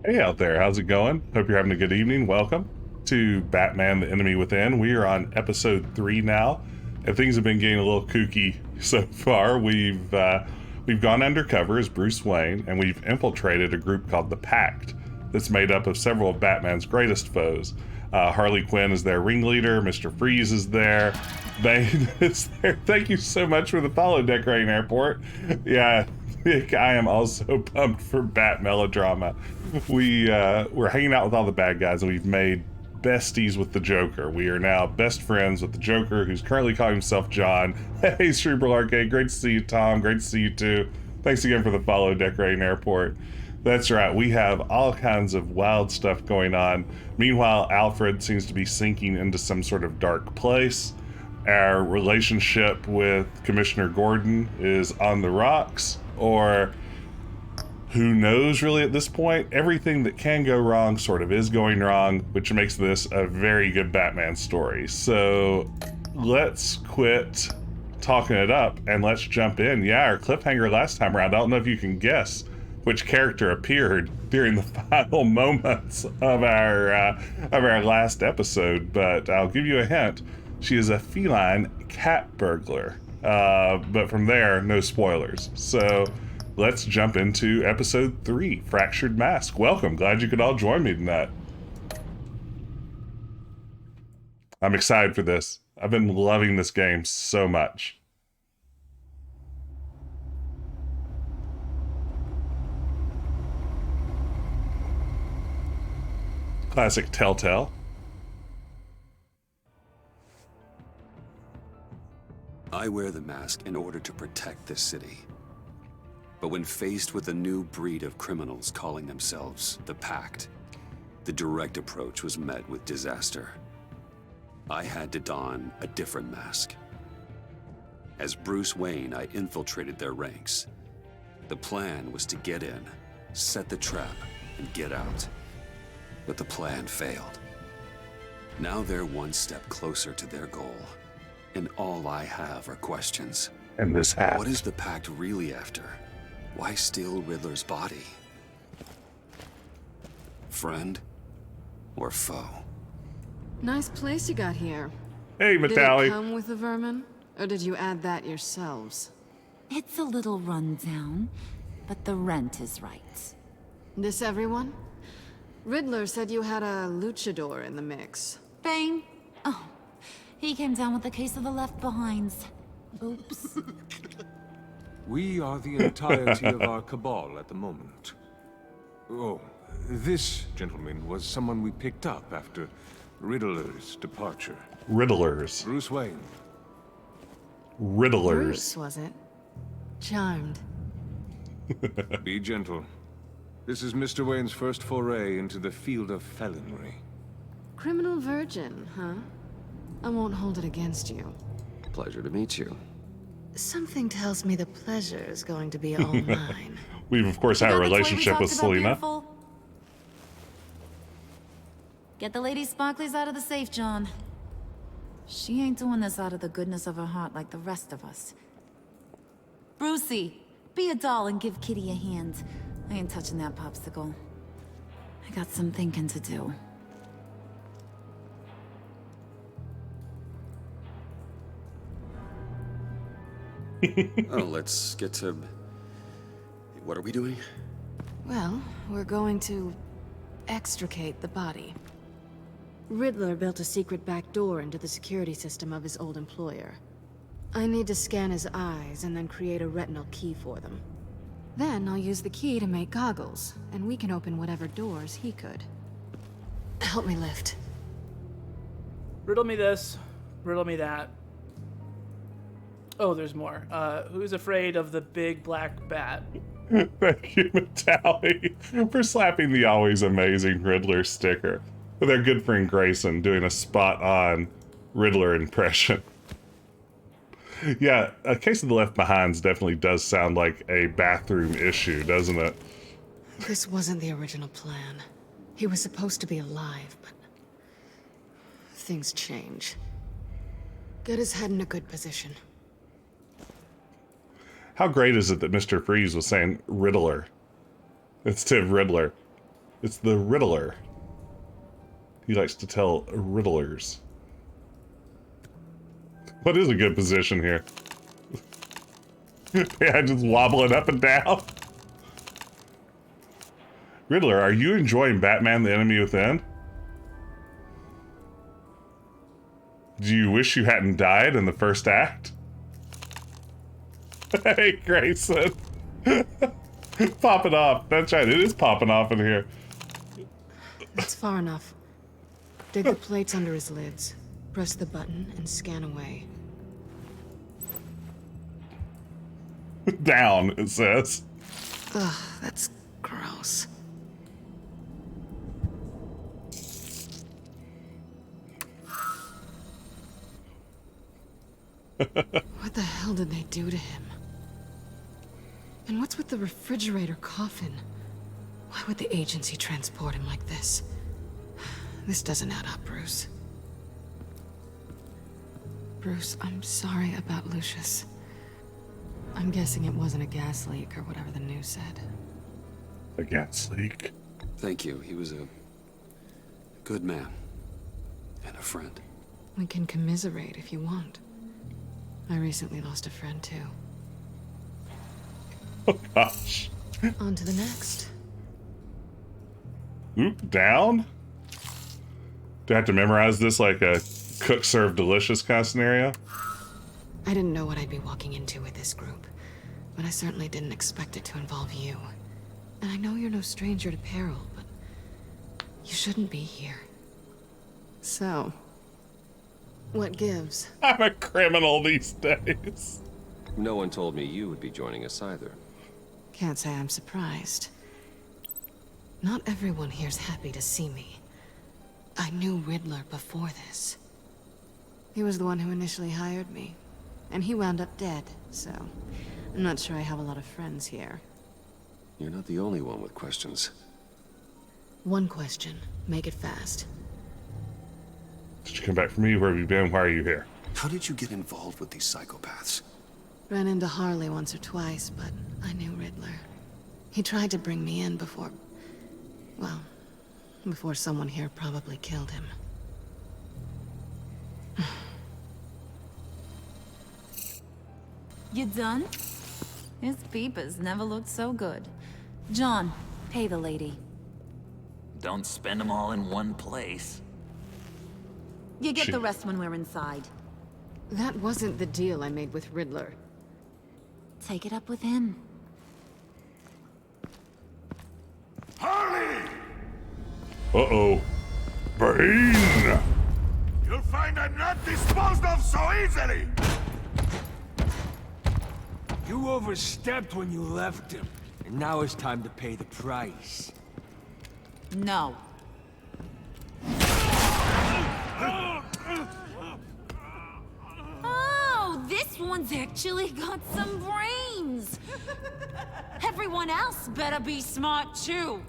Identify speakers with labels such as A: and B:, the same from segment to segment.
A: Hey out there, how's it going? Hope you're having a good evening. Welcome to Batman the Enemy Within. We are on episode 3 now, and things have been getting a little kooky so far. We've gone undercover as Bruce Wayne, and we've infiltrated a group called the Pact that's made up of several of Batman's greatest foes. Harley Quinn is their ringleader, Mr. Freeze is there, Bane is there. Thank you so much for the follow, Decorating Airport. Yeah, I am also pumped for Bat melodrama. We're hanging out with all the bad guys, and we've made besties with the Joker. We are now best friends with the Joker, who's currently calling himself John. Hey, Cerebral Arcade, great to see you, Tom. Great to see you too. Thanks again for the follow, Decorating Airport. That's right, we have all kinds of wild stuff going on. Meanwhile, Alfred seems to be sinking into some sort of dark place. Our relationship with Commissioner Gordon is on the rocks, or who knows really at this point. Everything that can go wrong sort of is going wrong, which makes this a very good Batman story. So let's quit talking it up and let's jump in. Yeah, our cliffhanger last time around, I don't know if you can guess which character appeared during the final moments of our last episode, but I'll give you a hint. She is a feline cat burglar. But from there, no spoilers. So let's jump into episode 3, Fractured Mask. Welcome. Glad you could all join me tonight. I'm excited for this. I've been loving this game so much. Classic Telltale.
B: I wear the mask in order to protect this city. But when faced with a new breed of criminals calling themselves the Pact, the direct approach was met with disaster. I had to don a different mask. As Bruce Wayne, I infiltrated their ranks. The plan was to get in, set the trap, and get out. But the plan failed. Now they're one step closer to their goal. And all I have are questions.
A: And this hat.
B: What is the Pact really after? Why steal Riddler's body? Friend or foe?
C: Nice place you got here.
A: Hey,
C: Did
A: Vitaly.
C: it come with the vermin? Or did you add that yourselves?
D: It's a little run down, but the rent is right.
C: This everyone? Riddler said you had a luchador in the mix.
D: Bane? Oh, he came down with a case of the left behinds. Oops.
E: We are the entirety of our cabal at the moment. Oh, this gentleman was someone we picked up after Riddler's departure.
A: Riddlers.
E: Bruce Wayne.
A: Riddlers.
C: Bruce, was it? Charmed.
E: Be gentle. This is Mr. Wayne's first foray into the field of felonry.
C: Criminal virgin, huh? I won't hold it against you.
B: Pleasure to meet you.
C: Something tells me the pleasure is going to be all mine.
A: We've, of course, had a
D: Got the toy we
A: relationship
D: talked
A: with
D: about,
A: Selena.
D: beautiful? Get the lady sparklies out of the safe, John. She ain't doing this out of the goodness of her heart like the rest of us. Brucey, be a doll and give Kitty a hand. I ain't touching that popsicle. I got some thinking to do.
B: Oh, let's get to... What are we doing?
C: Well, we're going to extricate the body. Riddler built a secret back door into the security system of his old employer. I need to scan his eyes and then create a retinal key for them. Then I'll use the key to make goggles, and we can open whatever doors he could. Help me lift.
F: Riddle me this, riddle me that. Oh, there's more. Who's afraid of the big black bat?
A: Thank you, Vitaly, for slapping the always amazing Riddler sticker with our good friend Grayson doing a spot-on Riddler impression. Yeah, A Case of the Left Behinds definitely does sound like a bathroom issue, doesn't it?
C: This wasn't the original plan. He was supposed to be alive, but things change. Get his head in a good position.
A: How great is it that Mr. Freeze was saying Riddler instead of Riddler? It's the Riddler. He likes to tell riddlers. What is a good position here? Yeah, just wobbling up and down. Riddler, are you enjoying Batman the Enemy Within? Do you wish you hadn't died in the first act? Hey, Grayson. Popping off. That's right, it is popping off in here.
C: That's far enough. Dig the plates under his lids. Press the button and scan away.
A: Down, it says.
C: Ugh, that's gross. What the hell did they do to him? And what's with the refrigerator coffin? Why would the agency transport him like this? This doesn't add up, Bruce. Bruce, I'm sorry about Lucius. I'm guessing it wasn't a gas leak or whatever the news said.
A: A gas leak.
B: Thank you. He was a good man. And a friend.
C: We can commiserate if you want. I recently lost a friend, too.
A: Oh, gosh.
C: On to the next.
A: Oop, down? Do I have to memorize this like a cook served delicious kind of scenario?
C: I didn't know what I'd be walking into with this group, but I certainly didn't expect it to involve you. And I know you're no stranger to peril, but you shouldn't be here. So, what gives?
A: I'm a criminal these days.
G: No one told me you would be joining us either.
C: Can't say I'm surprised. Not everyone here's happy to see me. I knew Riddler before this. He was the one who initially hired me, and he wound up dead, so I'm not sure I have a lot of friends here.
B: You're not the only one with questions.
C: One question. Make it fast.
A: Did you come back for me? Where have you been? Why are you here?
B: How did you get involved with these psychopaths?
C: Ran into Harley once or twice, but I knew Riddler. He tried to bring me in before... well, before someone here probably killed him.
D: You done? His peepers never looked so good. John, pay the lady.
H: Don't spend them all in one place.
D: You get the rest when we're inside.
C: That wasn't the deal I made with Riddler.
D: Take it up with him.
I: Harley!
A: Uh-oh. Bane!
I: You'll find I'm not disposed of so easily!
J: You overstepped when you left him, and now it's time to pay the price.
D: No. Oh, this one's actually got some brains. Everyone else better be smart too.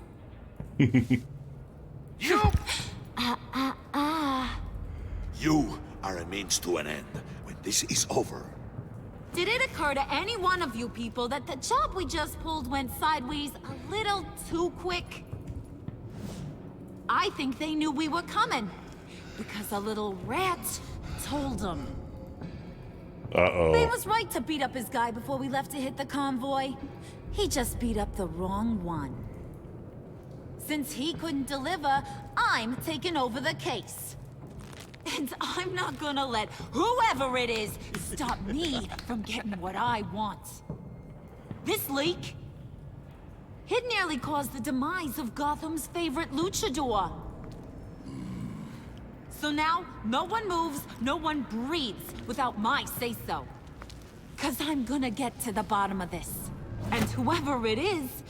I: You! You are a means to an end. When this is over,
D: Did it occur to any one of you people that the job we just pulled went sideways a little too quick? I think they knew we were coming, because a little rat told them.
A: Uh-oh.
D: He was right to beat up his guy before we left to hit the convoy. He just beat up the wrong one. Since he couldn't deliver, I'm taking over the case. And I'm not gonna let whoever it is stop me from getting what I want. This leak, it nearly caused the demise of Gotham's favorite luchador. So now, no one moves, no one breathes without my say-so. 'Cause I'm gonna get to the bottom of this. And whoever it is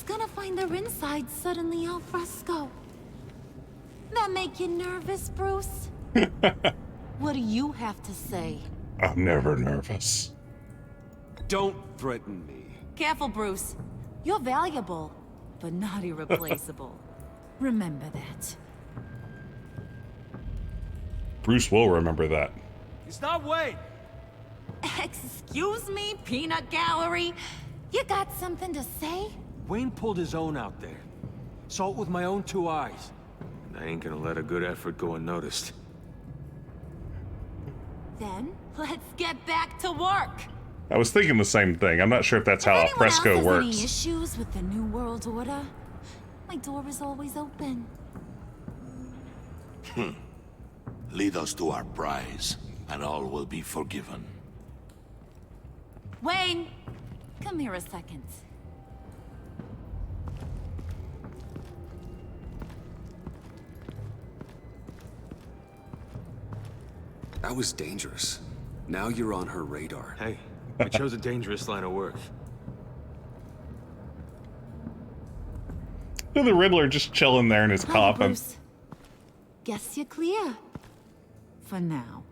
D: gonna find their insides suddenly al fresco. That make you nervous, Bruce? What do you have to say?
A: I'm never nervous.
B: Don't threaten me.
D: Careful, Bruce. You're valuable, but not irreplaceable. Remember that.
A: Bruce will remember that.
J: He's not Wayne.
D: Excuse me, peanut gallery? You got something to say?
J: Wayne pulled his own out there. Saw it with my own 2 eyes.
E: And I ain't gonna let a good effort go unnoticed.
D: Then, let's get back to work.
A: I was thinking the same thing. I'm not sure if that's how
D: If anyone else
A: Fresco
D: has
A: works.
D: any issues with the New World Order, my door is always open.
I: Lead us to our prize, and all will be forgiven.
D: Wayne, come here a second.
B: That was dangerous. Now you're on her radar.
E: Hey, we chose a dangerous line of work.
A: Look at the Riddler just chilling there in his
D: Hi,
A: coffin.
D: Bruce. Guess you're clear. For now.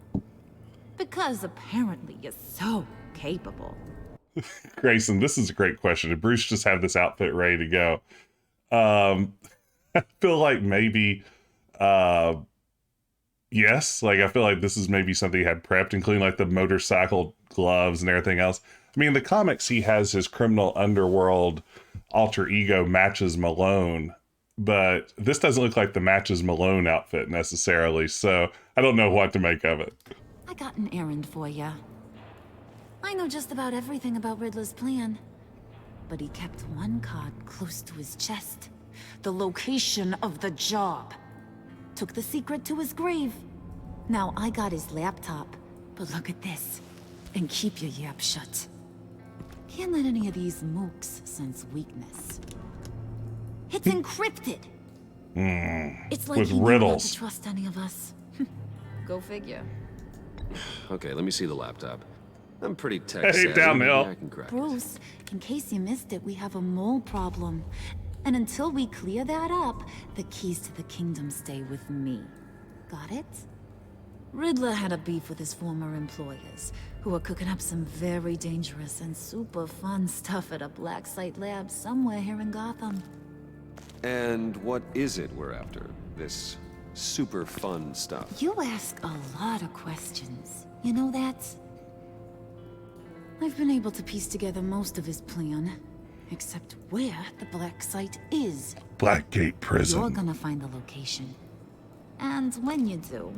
D: Because apparently you're so capable.
A: Grayson, this is a great question. Did Bruce just have this outfit ready to go? I feel like maybe, yes. Like, I feel like this is maybe something he had prepped, including like the motorcycle gloves and everything else. I mean, in the comics, he has his criminal underworld alter ego matches Malone, but this doesn't look like the matches Malone outfit necessarily. So I don't know what to make of it.
D: I got an errand for you. I know just about everything about Riddler's plan. But he kept one card close to his chest. The location of the job. Took the secret to his grave. Now I got his laptop. But look at this. And keep your yap shut. Can't let any of these mooks sense weakness. It's encrypted. It's like
A: with
D: he knew not
A: riddles.
D: to trust any of us. Go figure.
B: Okay, let me see the laptop. I'm pretty tech
A: Hey,
B: savvy.
A: downhill.
B: Maybe I can crack it.
D: Bruce, in case you missed it, we have a mole problem. And until we clear that up, the keys to the kingdom stay with me. Got it? Riddler had a beef with his former employers, who were cooking up some very dangerous and super fun stuff at a black site lab somewhere here in Gotham.
B: And what is it we're after? This super fun stuff.
D: You ask a lot of questions. You know that? I've been able to piece together most of his plan, except where the black site is.
A: Blackgate Prison.
D: You're gonna find the location. And when you do,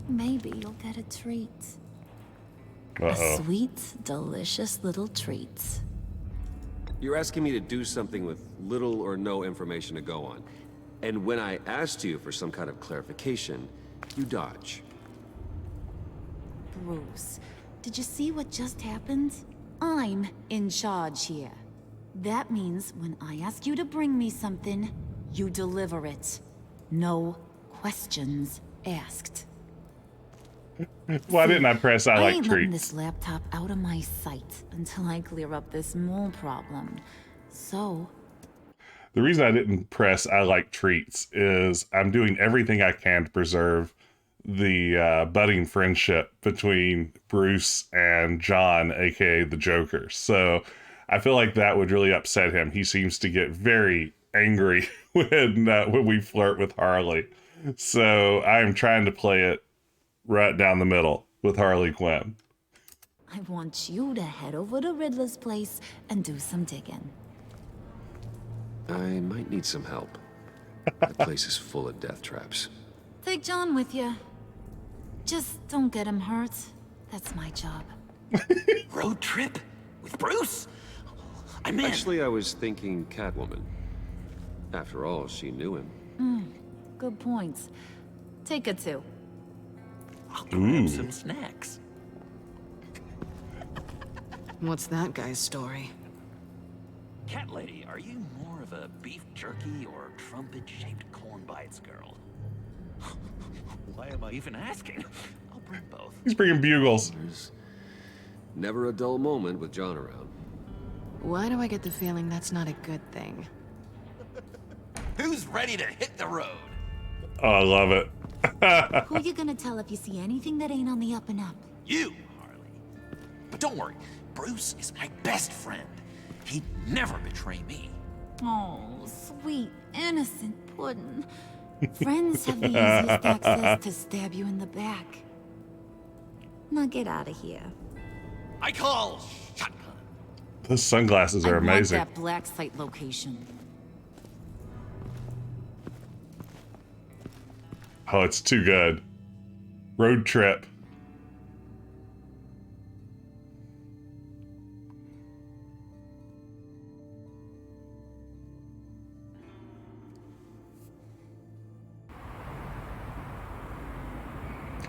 D: maybe you'll get a treat. A sweet, delicious little treat.
B: You're asking me to do something with little or no information to go on. And when I asked you for some kind of clarification, you dodge.
D: Bruce, did you see what just happened? I'm in charge here. That means when I ask you to bring me something, you deliver it. No questions asked.
A: Why didn't I press I like
D: ain't letting
A: treats?
D: this laptop out of my sight until I clear up this mole problem. So,
A: The reason I didn't press I like treats is I'm doing everything I can to preserve the budding friendship between Bruce and John, aka the Joker. So I feel like that would really upset him. He seems to get very angry when we flirt with Harley. So I'm trying to play it right down the middle with Harley Quinn.
D: I want you to head over to Riddler's place and do some digging.
B: I might need some help. That place is full of death traps.
D: Take John with you. Just don't get him hurt. That's my job.
H: Road trip? With Bruce? I'm in.
B: Actually, I was thinking Catwoman. After all, she knew him.
D: Good points. Take her too.
H: I'll grab some snacks.
C: What's that guy's story?
H: Cat lady, are you more of a beef jerky or trumpet-shaped corn bites girl? Why am I even asking? I'll bring both.
A: He's bringing bugles.
B: There's never a dull moment with John around.
C: Why do I get the feeling that's not a good thing?
H: Who's ready to hit the road?
A: Oh, I love it.
D: Who you gonna tell if you see anything that ain't on the up and up?
H: You, Harley. But don't worry, Bruce is my best friend. He'd never betray me.
D: Oh, sweet, innocent puddin'. Friends have the easiest access to stab you in the back. Now get out of here.
H: I call shotgun.
A: Those sunglasses are
D: I
A: amazing.
D: want that black site location.
A: Oh, it's too good. Road trip.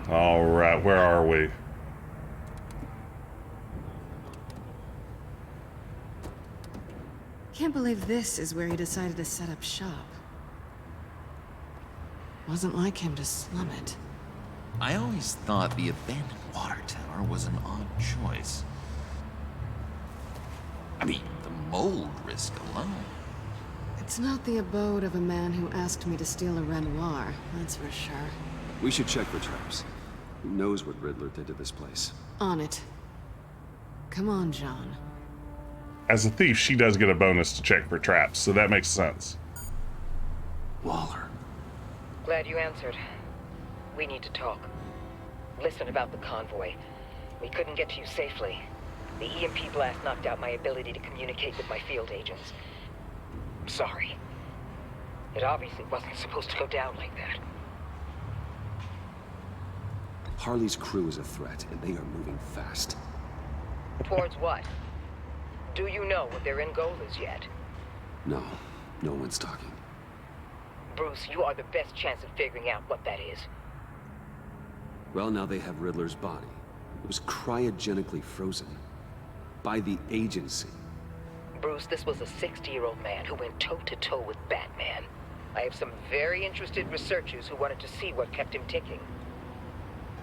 A: All right, where are we?
C: Can't believe this is where he decided to set up shop. Wasn't like him to slum it.
H: I always thought the abandoned water tower was an odd choice. I mean, the mold risk alone.
C: It's not the abode of a man who asked me to steal a Renoir, that's for sure.
B: We should check for traps. Who knows what Riddler did to this place?
C: On it. Come on, John.
A: As a thief, she does get a bonus to check for traps, so that makes sense.
B: Waller.
K: Glad you answered. We need to talk. Listen about the convoy. We couldn't get to you safely. The EMP blast knocked out my ability to communicate with my field agents. I'm sorry. It obviously wasn't supposed to go down like that.
B: Harley's crew is a threat, and they are moving fast.
K: Towards what? Do you know what their end goal is yet?
B: No, no one's talking.
K: Bruce, you are the best chance of figuring out what that is.
B: Well, now they have Riddler's body. It was cryogenically frozen. By the agency.
K: Bruce, this was a 60-year-old man who went toe-to-toe with Batman. I have some very interested researchers who wanted to see what kept him ticking.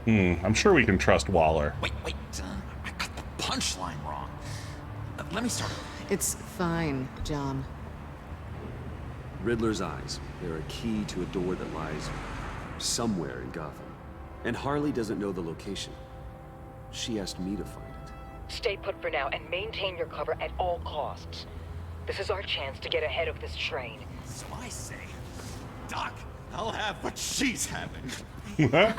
A: I'm sure we can trust Waller.
H: Wait, I got the punchline wrong. Let me start over.
C: It's fine, John.
B: Riddler's eyes. They're a key to a door that lies somewhere in Gotham. And Harley doesn't know the location. She asked me to find it.
K: Stay put for now and maintain your cover at all costs. This is our chance to get ahead of this train.
H: So I say, Doc, I'll have what she's having.
C: It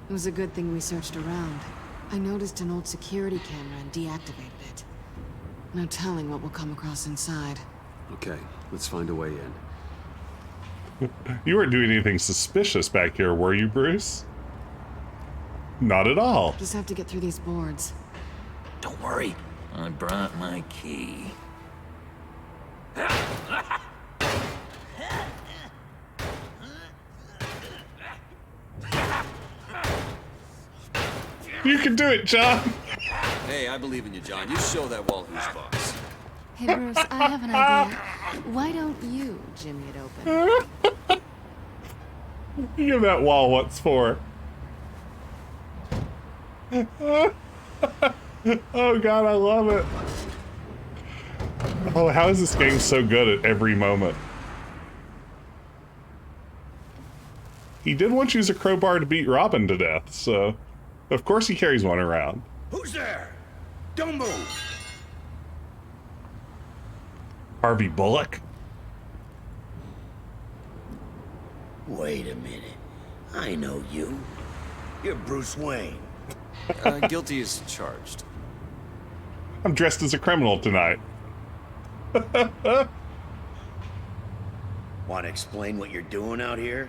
C: was a good thing we searched around. I noticed an old security camera and deactivated it. No telling what we'll come across inside.
B: Okay, let's find a way in.
A: You weren't doing anything suspicious back here, were you, Bruce? Not at all.
C: Just have to get through these boards.
H: Don't worry, I brought my key.
A: You can do it, John.
B: Hey, I believe in you, John. You show that wall who's boss.
C: Hey, Bruce, I have an idea. Why don't you jimmy it open?
A: Give that wall what's for. Oh, God, I love it. Oh, how is this game so good at every moment? He did once use a crowbar to beat Robin to death, so of course he carries one around.
I: Who's there? Don't move!
A: Harvey Bullock?
I: Wait a minute. I know you. You're Bruce Wayne.
B: Guilty as charged.
A: I'm dressed as a criminal tonight.
I: Want to explain what you're doing out here?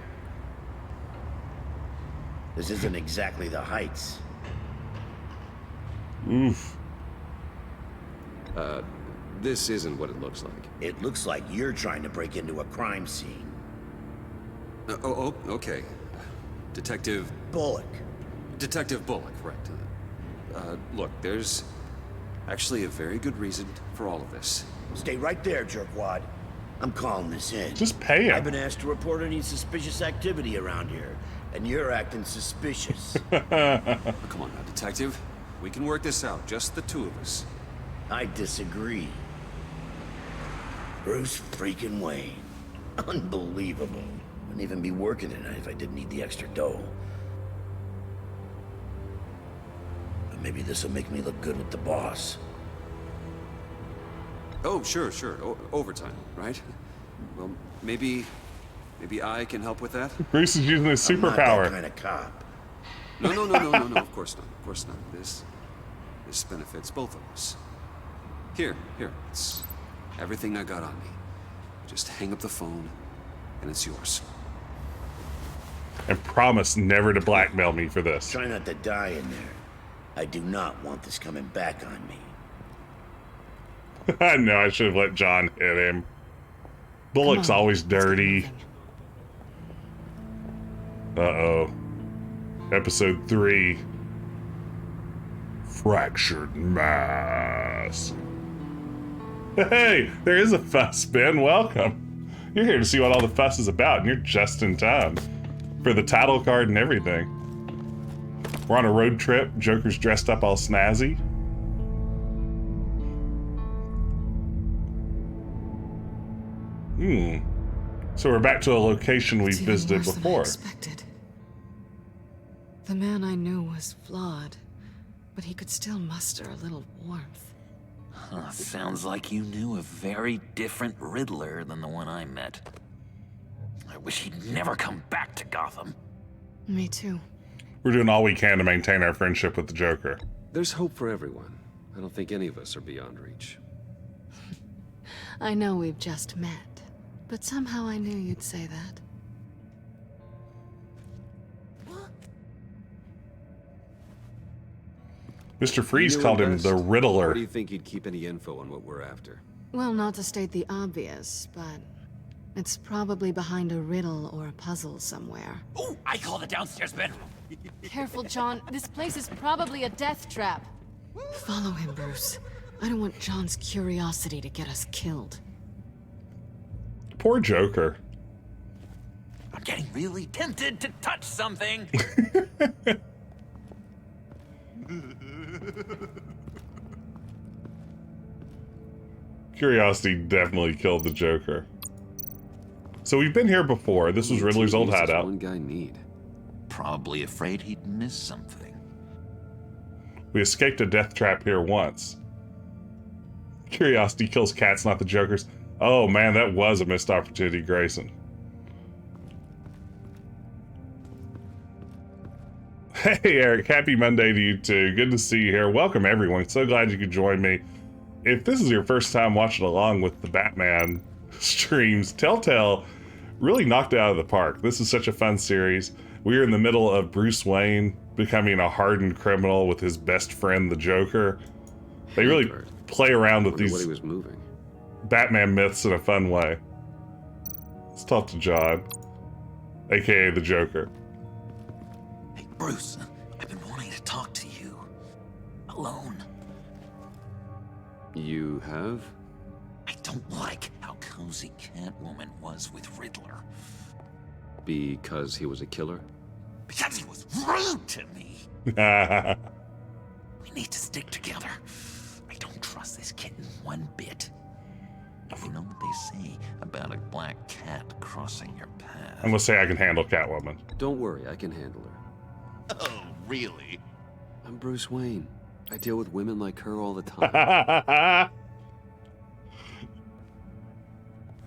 I: This isn't exactly the Heights.
A: Oof.
B: This isn't what it looks like.
I: It looks like you're trying to break into a crime scene.
B: Okay. Detective
I: Bullock.
B: Right. Look, there's actually a very good reason for all of this.
I: Stay right there, jerkwad. I'm calling this in.
A: Just pay him.
I: I've been asked to report any suspicious activity around here, and you're acting suspicious.
B: Come on now, detective. We can work this out, just the two of us.
I: I disagree. Bruce freaking Wayne. Unbelievable. Wouldn't even be working tonight if I didn't need the extra dough. But maybe this'll make me look good with the boss.
B: Oh, sure. Overtime, right? Well, maybe I can help with that?
A: Bruce is using his
I: I'm not
A: superpower.
I: that kind of cop.
B: No, of course not. This benefits both of us. Here, it's everything I got on me. Just hang up the phone, and it's yours.
A: And promise never to blackmail me for this.
I: Try not to die in there. I do not want this coming back on me.
A: I know, I should have let John hit him. Bullock's always dirty. Uh-oh. Episode 3. Fractured Mass. Hey, there is a fuss, Ben. Welcome. You're here to see what all the fuss is about, and you're just in time for the title card and everything. We're on a road trip. Joker's dressed up all snazzy. So we're back to a location we visited before.
C: Expected. The man I knew was flawed, but he could still muster a little warmth.
H: Huh, sounds like you knew a very different Riddler than the one I met. I wish he'd never come back to Gotham.
C: Me too.
A: We're doing all we can to maintain our friendship with the Joker.
B: There's hope for everyone. I don't think any of us are beyond reach.
C: I know we've just met, but somehow I knew you'd say that.
A: Mr. Freeze called him the Riddler.
B: Why do you think he'd keep any info on what we're after?
C: Well, not to state the obvious, but it's probably behind a riddle or a puzzle somewhere.
H: Oh, I call the downstairs bedroom.
L: Careful, John. This place is probably a death trap.
C: Follow him, Bruce. I don't want John's curiosity to get us killed.
A: Poor Joker.
H: I'm getting really tempted to touch something.
A: Curiosity definitely killed the Joker. So we've been here before. This was Riddler's old hideout.
B: One guy need.
H: Probably afraid he'd miss something.
A: We escaped a death trap here once. Curiosity kills cats, not the Joker's. Oh man, that was a missed opportunity, Grayson. Hey Eric, happy Monday to you too. Good to see you here. Welcome everyone. So glad you could join me. If this is your first time watching along with the Batman streams, Telltale really knocked it out of the park. This is such a fun series. We are in the middle of Bruce Wayne becoming a hardened criminal with his best friend, the Joker. They really play around with these
B: what he was moving.
A: Batman myths in a fun way. Let's talk to John, aka the Joker.
H: Hey, Bruce, I've been wanting to talk to you. Alone.
B: You have?
H: I don't like how cozy Catwoman was with Riddler.
B: Because he was a killer?
H: Because he was rude to me. We need to stick together. I don't trust this kitten one bit. You know what they say about a black cat crossing your path?
A: I'm gonna say I can handle Catwoman.
B: Don't worry, I can handle her.
H: Oh, really?
B: I'm Bruce Wayne. I deal with women like her all the time.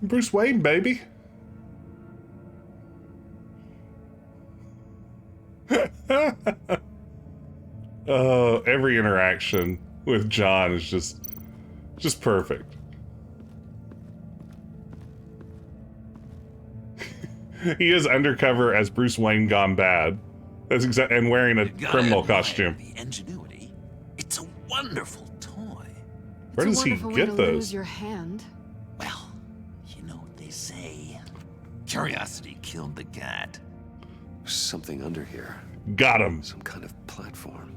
A: Bruce Wayne, baby. Every interaction with John is just perfect. He is undercover as Bruce Wayne gone bad. That's exactly, and wearing a criminal costume.
H: The ingenuity. It's a wonderful toy.
A: Where does he get those?
C: Lose your hand.
H: Well, you know what they say. Curiosity killed the cat.
B: There's something under here.
A: Got him.
B: Some kind of platform.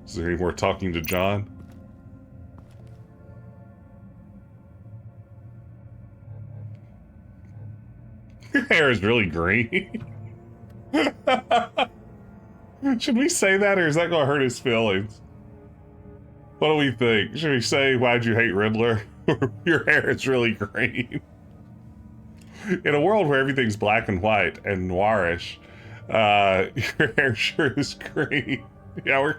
A: Is there any more talking to John? Your hair is really green. Should we say that, or is that going to hurt his feelings? What do we think? Should we say, why'd you hate Riddler? Your hair is really green. In a world where everything's black and white and noirish, your hair sure is green. Yeah,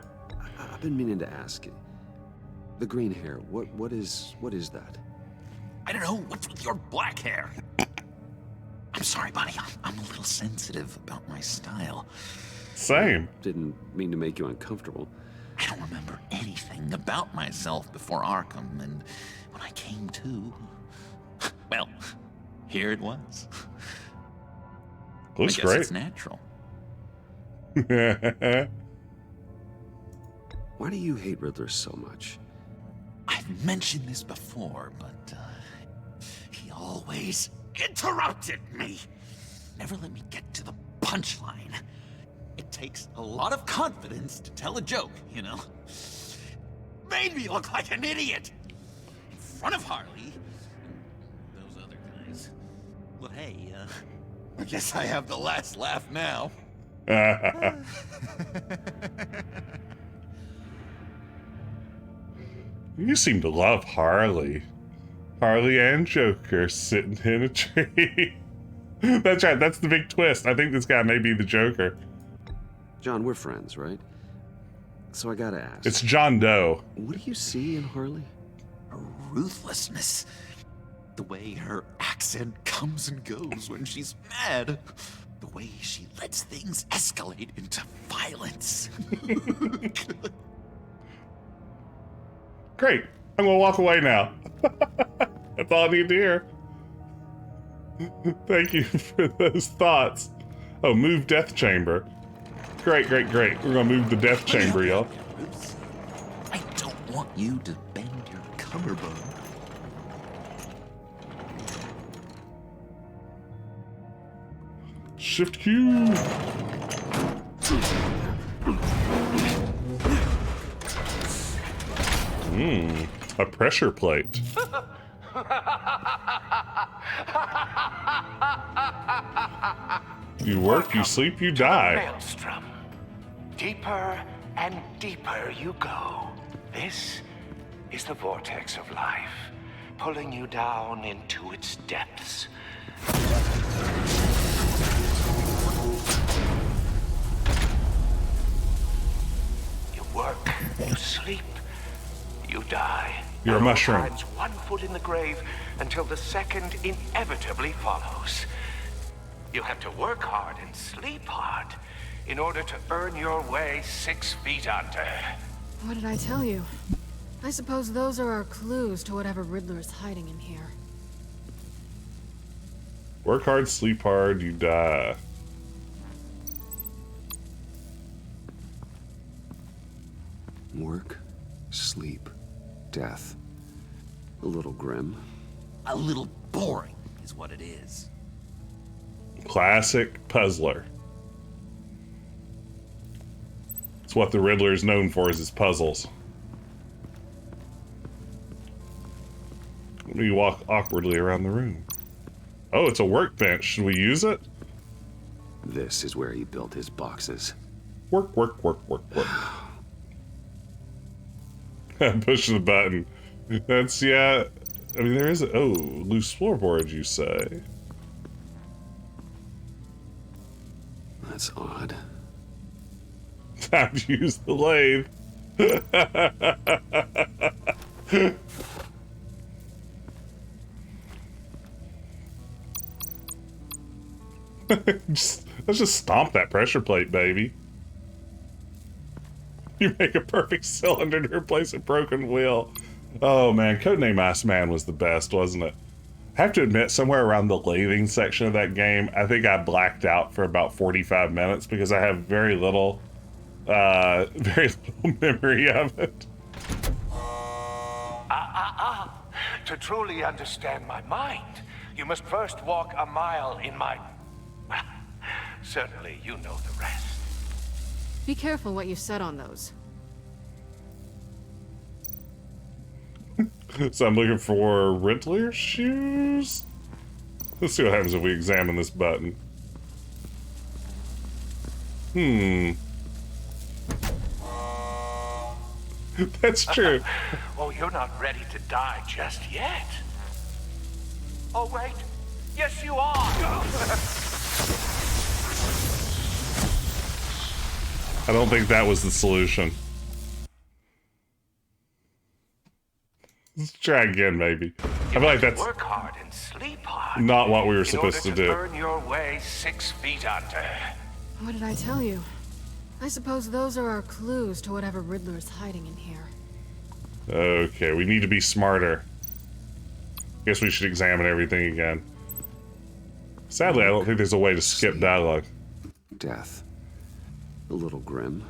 B: I've been meaning to ask you. The green hair, what is that?
H: I don't know. What's with your black hair? I'm sorry, buddy. I'm a little sensitive about my style.
A: Same.
B: Didn't mean to make you uncomfortable.
H: I don't remember anything about myself before Arkham, and when I came to, well, here it was.
A: Looks
H: I guess
A: great.
H: it's natural.
B: Why do you hate Riddler so much?
H: I've mentioned this before, but he always interrupted me. Never let me get to the punchline. It takes a lot of confidence to tell a joke, you know? Made me look like an idiot in front of Harley and those other guys. Well, hey, I guess I have the last laugh now.
A: You seem to love Harley. Harley and Joker sitting in a tree. That's right, that's the big twist. I think this guy may be the Joker.
B: John, we're friends, right? So I gotta ask.
A: It's John Doe.
B: What do you see in Harley?
H: Her ruthlessness. The way her accent comes and goes when she's mad. The way she lets things escalate into violence.
A: Great. I'm gonna walk away now. That's all I need to hear. Thank you for those thoughts. Oh, move death chamber. Great, great, great. We're gonna move the death chamber, y'all.
H: I don't want you to bend your collarbone.
A: Shift Q. A pressure plate. You work, you sleep, you die.
M: Maelstrom. Deeper and deeper you go. This is the vortex of life, pulling you down into its depths. You work, you sleep, you die.
A: You're a mushroom.
M: Finds one foot in the grave until the second inevitably follows. You have to work hard and sleep hard in order to earn your way 6 feet under.
C: What did I tell you? I suppose those are our clues to whatever Riddler is hiding in here.
A: Work hard, sleep hard, you die.
B: Work, sleep, death. A little grim.
H: A little boring is what it is.
A: Classic puzzler. It's what the Riddler is known for, is his puzzles. Let me walk awkwardly around the room. Oh, it's a workbench. Should we use it?
B: This is where he built his boxes.
A: Work, work, work, work, work. Push the button. That's, yeah. I mean, there is a... Oh, loose floorboard, you say?
B: That's odd.
A: Time to use the lathe. Let's just stomp that pressure plate, baby. You make a perfect cylinder to replace a broken wheel. Oh man, Codename Iceman was the best, wasn't it? I have to admit, somewhere around the lathing section of that game, I think I blacked out for about 45 minutes because I have very little memory of it.
M: To truly understand my mind, you must first walk a mile in my... Well, certainly you know the rest.
C: Be careful what you set on those.
A: So I'm looking for Riddler shoes? Let's see what happens if we examine this button. That's true.
M: Oh, you're not ready to die just yet. Oh, wait. Yes, you are.
A: I don't think that was the solution. Let's try again, maybe. I feel like that's
M: work hard and sleep hard.
A: not what we were supposed to do.
M: Earn your way 6 feet under.
C: What did I tell you? I suppose those are our clues to whatever Riddler is hiding in here.
A: Okay, we need to be smarter. Guess we should examine everything again. Sadly, I don't think there's a way to skip dialogue.
B: Death. A little grim.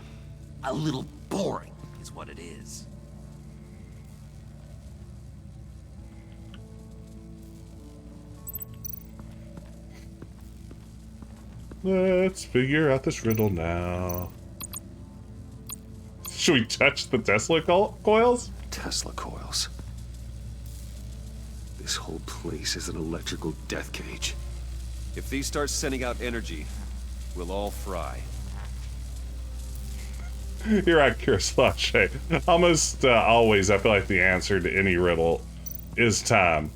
H: A little boring is what it is.
A: Let's figure out this riddle now. Should we touch the Tesla coils?
B: Tesla coils. This whole place is an electrical death cage. If these start sending out energy, we'll all fry.
A: You're right, Kirislache. Almost always, I feel like the answer to any riddle is time.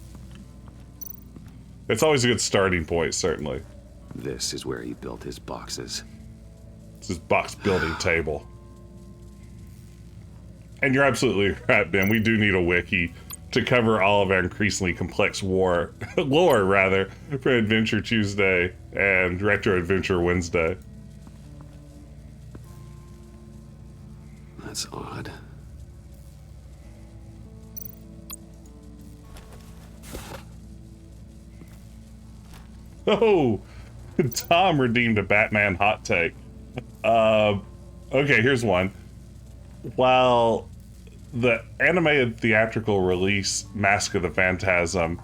A: It's always a good starting point, certainly.
B: This is where he built his boxes.
A: It's his box building table. And you're absolutely right, Ben. We do need a wiki to cover all of our increasingly complex lore, rather, for Adventure Tuesday and Retro Adventure Wednesday.
B: That's odd.
A: Oh, Tom redeemed a Batman hot take. Okay, here's one. While the animated theatrical release Mask of the Phantasm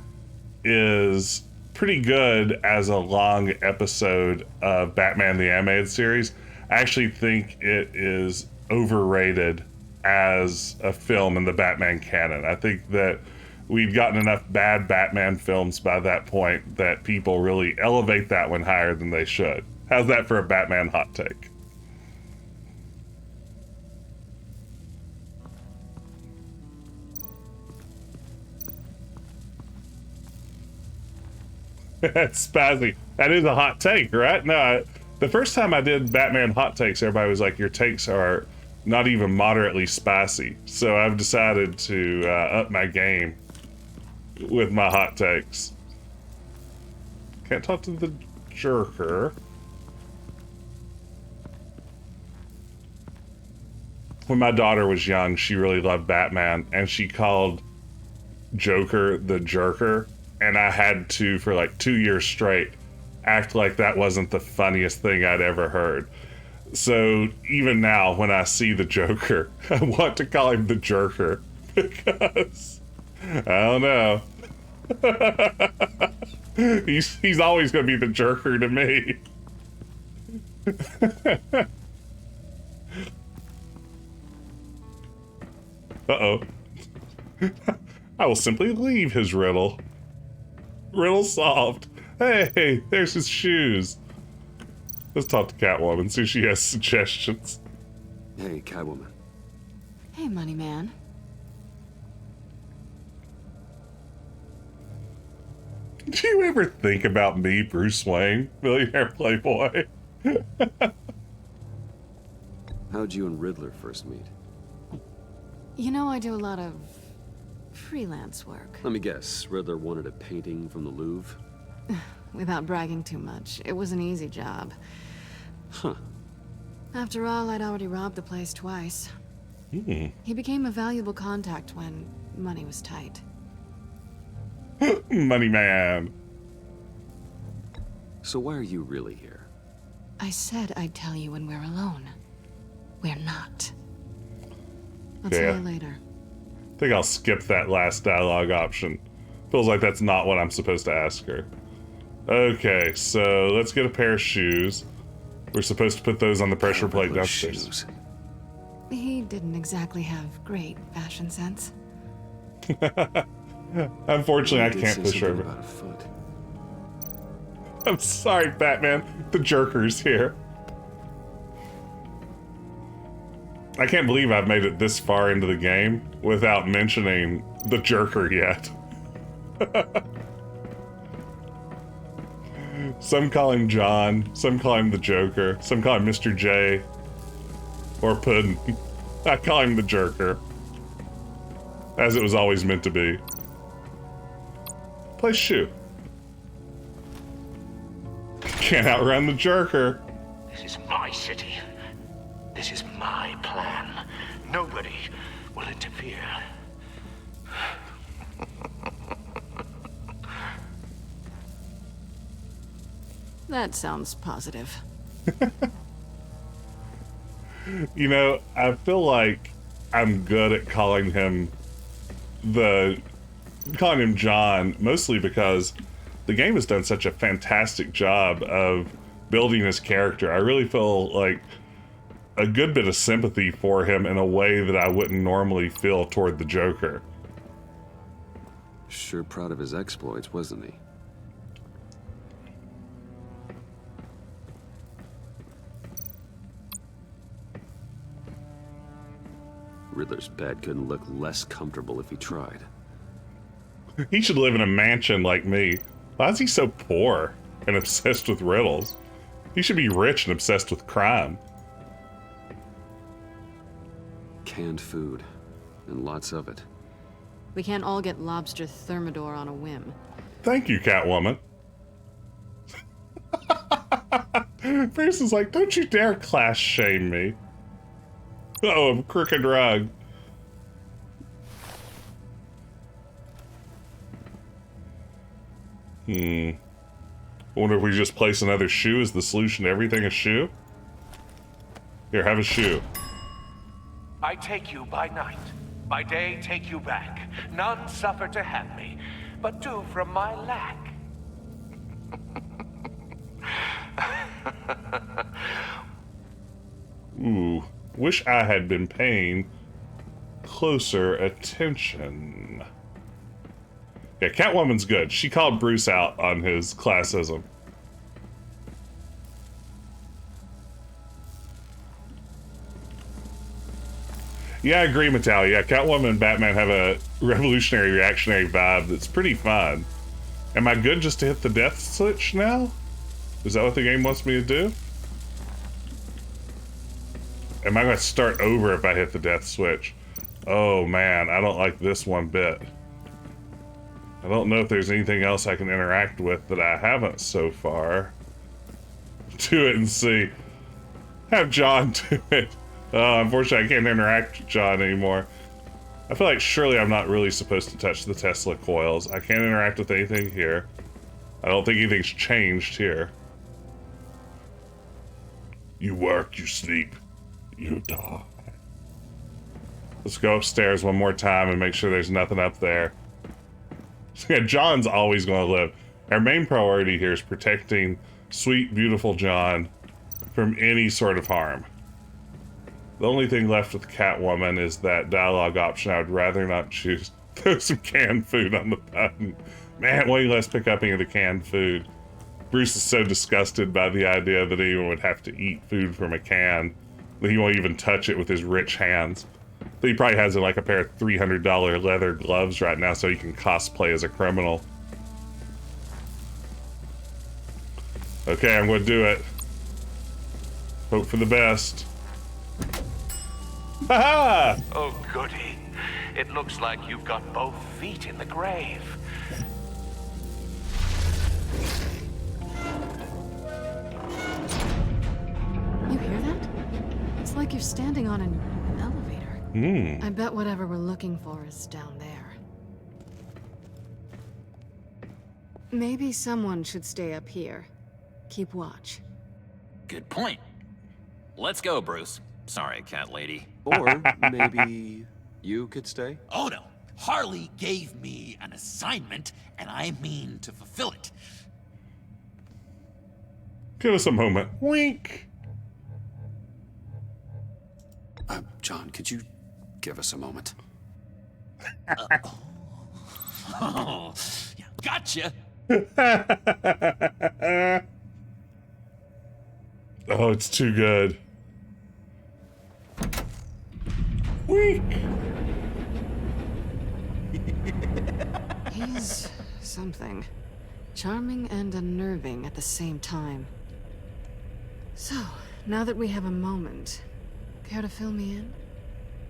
A: is pretty good as a long episode of Batman the Animated Series, I actually think it is overrated as a film in the Batman canon. I think that we'd gotten enough bad Batman films by that point that people really elevate that one higher than they should. How's that for a Batman hot take? That's spazzy. That is a hot take, right? No, the first time I did Batman hot takes, everybody was like, your takes are not even moderately spicy. So I've decided to up my game with my hot takes. Can't talk to the jerker. When my daughter was young, she really loved Batman, and she called Joker the jerker, and I had to, for like 2 years straight, act like that wasn't the funniest thing I'd ever heard. So even now, when I see the Joker, I want to call him the jerker, because I don't know. He's always going to be the jerker to me. Uh-oh. I will simply leave his riddle. Riddle solved. Hey, there's his shoes. Let's talk to Catwoman, see if she has suggestions.
B: Hey, Catwoman.
C: Hey, money man.
A: Do you ever think about me, Bruce Wayne, millionaire playboy?
B: How'd you and Riddler first meet?
C: You know, I do a lot of freelance work.
B: Let me guess, Riddler wanted a painting from the Louvre?
C: Without bragging too much, it was an easy job.
B: Huh.
C: After all, I'd already robbed the place twice. He became a valuable contact when money was tight.
A: Money man.
B: So why are you really here?
C: I said I'd tell you when we're alone. We're not. I'll tell you later.
A: I think I'll skip that last dialogue option. Feels like that's not what I'm supposed to ask her. Okay, so let's get a pair of shoes. We're supposed to put those on the pressure plate downstairs.
B: Shoes.
C: He didn't exactly have great fashion sense.
A: Unfortunately, I can't push over.
B: About a foot.
A: I'm sorry, Batman. The jerker's here. I can't believe I've made it this far into the game without mentioning the jerker yet. Some call him John, some call him the Joker, some call him Mr. J, or Puddin'. I call him the jerker, as it was always meant to be. Play shoe. Can't outrun the jerker.
M: This is my city. This is my plan. Nobody will interfere.
C: That sounds positive.
A: You know, I feel like I'm good at calling him John, mostly because the game has done such a fantastic job of building his character. I really feel like a good bit of sympathy for him in a way that I wouldn't normally feel toward the Joker.
B: Sure proud of his exploits, wasn't he? Riddler's bed couldn't look less comfortable if he tried.
A: He should live in a mansion like me. Why is he so poor and obsessed with riddles? He should be rich and obsessed with crime.
B: Canned food, and lots of it.
C: We can't all get lobster thermidor on a whim.
A: Thank you, Catwoman. Bruce is like, don't you dare class shame me. Oh, a crooked rug. I wonder if we just place another shoe as the solution to everything. A shoe? Here, have a shoe.
M: I take you by night. By day, take you back. None suffer to have me, but do from my lack.
A: Ooh, wish I had been paying closer attention. Yeah, Catwoman's good. She called Bruce out on his classism. Yeah, I agree, Metal. Yeah, Catwoman and Batman have a revolutionary, reactionary vibe that's pretty fun. Am I good just to hit the death switch now? Is that what the game wants me to do? Am I going to start over if I hit the death switch? Oh man, I don't like this one bit. I don't know if there's anything else I can interact with that I haven't so far. Do it and see. Have John do it. Unfortunately, I can't interact with John anymore. I feel like surely I'm not really supposed to touch the Tesla coils. I can't interact with anything here. I don't think anything's changed here. You work, you sleep, you die. Let's go upstairs one more time and make sure there's nothing up there. Yeah, John's always going to live. Our main priority here is protecting sweet, beautiful John from any sort of harm. The only thing left with Catwoman is that dialogue option I would rather not choose. Throw some canned food on the button. Man, why don't you let's pick up any of the canned food? Bruce is so disgusted by the idea that anyone would have to eat food from a can that he won't even touch it with his rich hands. He probably has like a pair of $300 leather gloves right now so he can cosplay as a criminal. Okay, I'm going to do it. Hope for the best. Ha-ha!
M: Oh, goody. It looks like you've got both feet in the grave.
C: You hear that? It's like you're standing on an elevator. I bet whatever we're looking for is down there. Maybe someone should stay up here. Keep watch.
H: Good point. Let's go, Bruce. Sorry, cat lady.
B: Or maybe you could stay?
H: Oh no. Harley gave me an assignment, and I mean to fulfill it.
A: Give us a moment. Wink.
B: John, could you give us a moment?
H: Oh, yeah, gotcha.
A: Oh, it's too good. Wink.
C: He's something. Charming and unnerving at the same time. So, now that we have a moment, care to fill me in?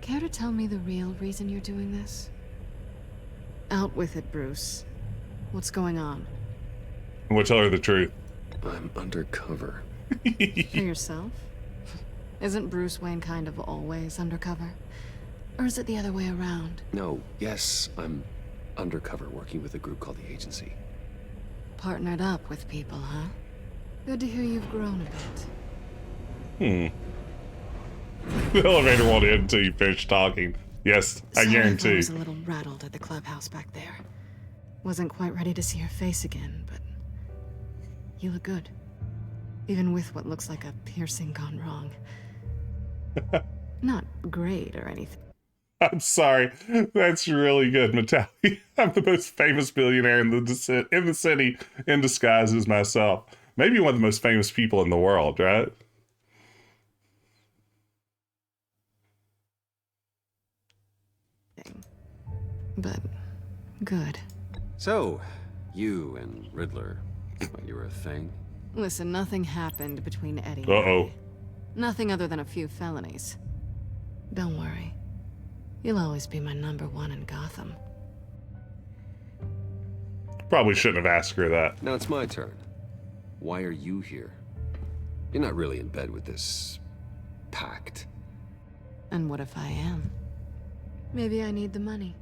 C: Care to tell me the real reason you're doing this? Out with it, Bruce. What's going on?
A: I'm gonna tell her the truth.
B: I'm undercover.
C: For yourself? Isn't Bruce Wayne kind of always undercover? Or is it the other way around?
B: No, yes, I'm undercover working with a group called the Agency.
C: Partnered up with people, huh? Good to hear you've grown a bit.
A: The elevator won't end until you finish talking. Yes, I
C: Sorry if I
A: guarantee.
C: was a little rattled at the clubhouse back there. Wasn't quite ready to see your face again, but you look good. Even with what looks like a piercing gone wrong. Not great or anything.
A: I'm sorry. That's really good, Matali. I'm the most famous billionaire in the city in disguise as myself. Maybe one of the most famous people in the world, right?
C: But good.
B: So, you and Riddler, you were a thing?
C: Listen, nothing happened between Eddie and
A: Uh-oh.
C: I. Nothing other than a few felonies. Don't worry. You'll always be my #1 in Gotham.
A: Probably shouldn't have asked her that.
B: Now it's my turn. Why are you here? You're not really in bed with this pact.
C: And what if I am? Maybe I need the money.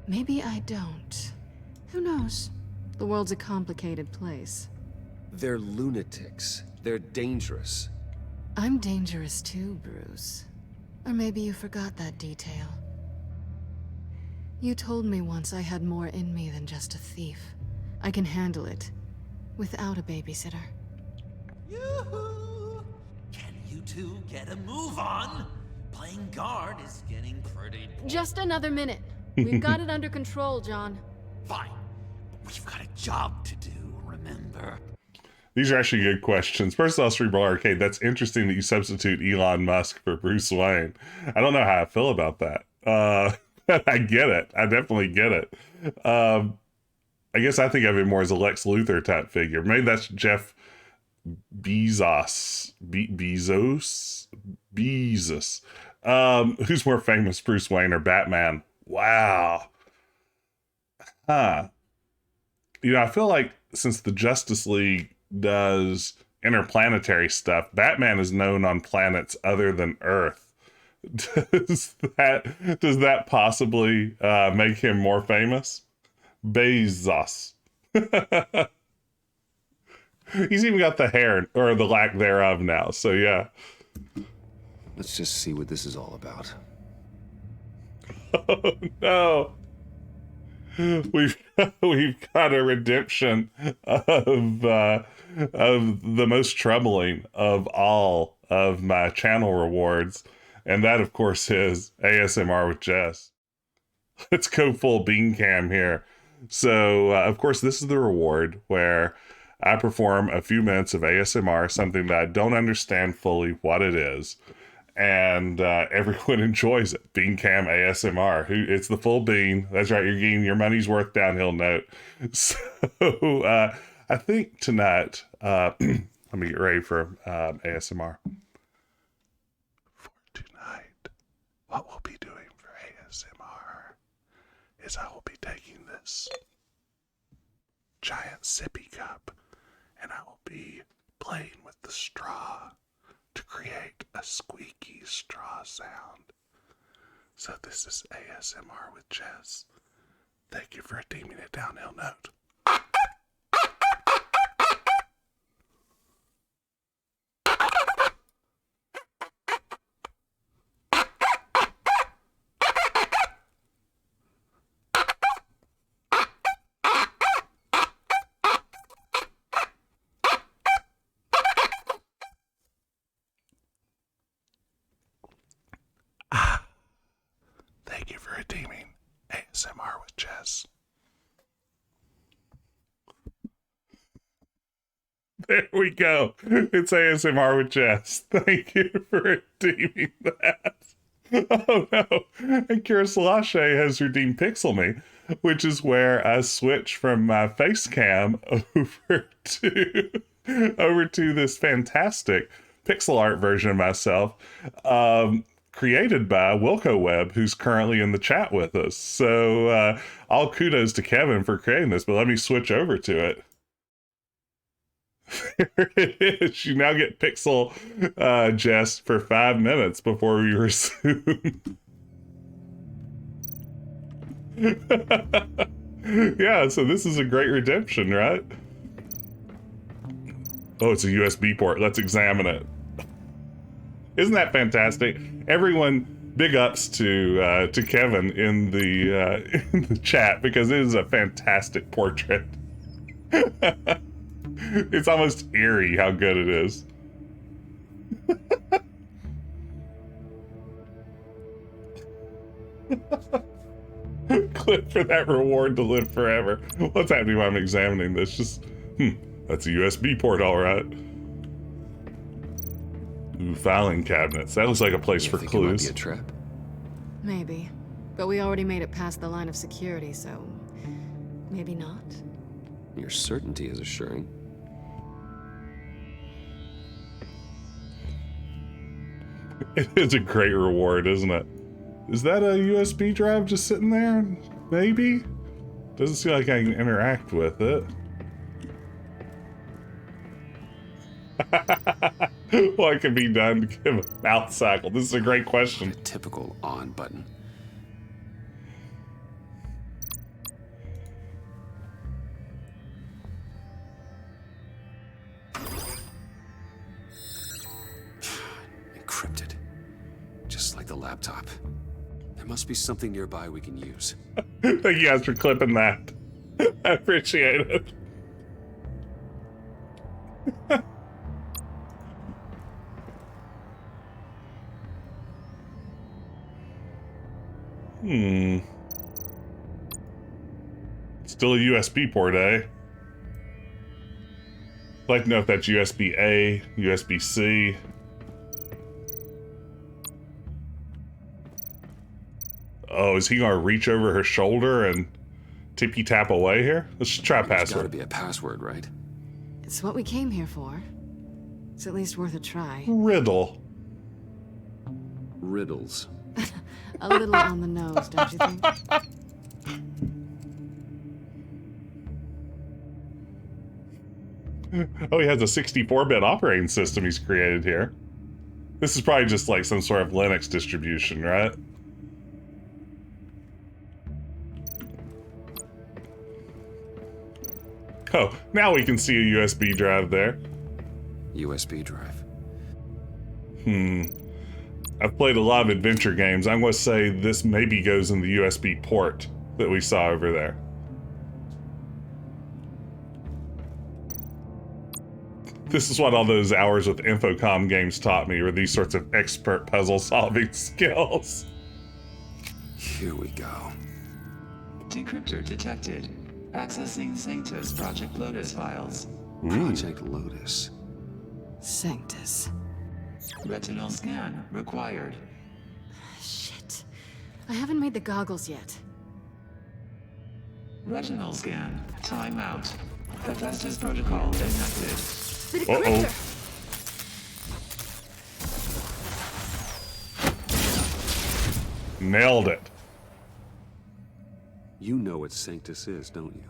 C: Maybe I don't. Who knows? The world's a complicated place.
B: They're lunatics. They're dangerous.
C: I'm dangerous too, Bruce. Or maybe you forgot that detail. You told me once I had more in me than just a thief. I can handle it without a babysitter.
H: Yoo-hoo! Can you two get a move on? Playing guard is getting pretty boring.
L: Just another minute. We've got it under control, John.
H: Fine. But we've got a job to do, remember?
A: These are actually good questions. First off, Cerebral Arcade, that's interesting that you substitute Elon Musk for Bruce Wayne. I don't know how I feel about that. I get it. I definitely get it. I guess I think of him more as a Lex Luthor type figure. Maybe that's Jeff Bezos. Bezos. Who's more famous, Bruce Wayne or Batman? Wow. Huh. You know, I feel like since the Justice League does interplanetary stuff, Batman is known on planets other than Earth. Does that possibly make him more famous? Bezos. He's even got the hair, or the lack thereof now, so yeah.
B: Let's just see what this is all about.
A: Oh no. We've got a redemption of the most troubling of all of my channel rewards, and that of course is ASMR with Jess. Let's go full bean cam here. So of course this is the reward where I perform a few minutes of ASMR, something that I don't understand fully what it is, and everyone enjoys it. Bean cam ASMR. It's the full bean. That's right. You're getting your money's worth downhill note. So I think tonight, let me get ready for ASMR. For tonight, what we'll be doing for ASMR is I will be taking this giant sippy cup and I will be playing with the straw to create a squeaky straw sound. So this is ASMR with Jess. Thank you for deeming it downhill note. Thank you for redeeming ASMR with Jess. There we go. It's ASMR with Jess. Thank you for redeeming that. Oh no. And Kira Salache has redeemed Pixel Me, which is where I switch from my face cam over to this fantastic pixel art version of myself. Created by Wilco Webb, who's currently in the chat with us. So all kudos to Kevin for creating this, but let me switch over to it. There it is. You now get Pixel Jess for 5 minutes before we resume. Yeah, so this is a great redemption, right? Oh, it's a USB port. Let's examine it. Isn't that fantastic? Everyone, big ups to Kevin in the chat, because it is a fantastic portrait. It's almost eerie how good it is. Click for that reward to live forever. What's happening while I'm examining this? Just, that's a USB port, all right. Ooh, filing cabinets. That looks like a place for clues.
B: It might be a trap?
C: Maybe. But we already made it past the line of security, so maybe not.
B: Your certainty is assuring.
A: It is a great reward, isn't it? Is that a USB drive just sitting there? Maybe? Doesn't seem like I can interact with it. What can be done to give a mouth cycle? This is a great question.
B: A typical on button. Encrypted. Just like the laptop. There must be something nearby we can use.
A: Thank you guys for clipping that. I appreciate it. Still a USB port, eh? I'd like to know if that's USB-A, USB-C. Oh, is he gonna reach over her shoulder and tippy-tap away here? Let's just try password.
B: There's gotta be a password, right?
C: It's what we came here for. It's at least worth a try.
A: Riddle.
B: Riddles.
C: A little on the nose, don't you think?
A: Oh, he has a 64-bit operating system he's created here. This is probably just like some sort of Linux distribution, right? Oh, now we can see a USB drive there.
B: USB drive.
A: I've played a lot of adventure games. I'm going to say this maybe goes in the USB port that we saw over there. This is what all those hours with Infocom games taught me, were these sorts of expert puzzle-solving skills.
B: Here we go.
N: Decryptor detected. Accessing Sanctus Project Lotus files.
B: Project Lotus.
C: Sanctus.
N: Retinal scan required.
C: Shit. I haven't made the goggles yet.
N: Retinal scan. Timeout. Hephaestus protocol enacted.
C: The decryptor!
A: Nailed it.
B: You know what Sanctus is, don't you?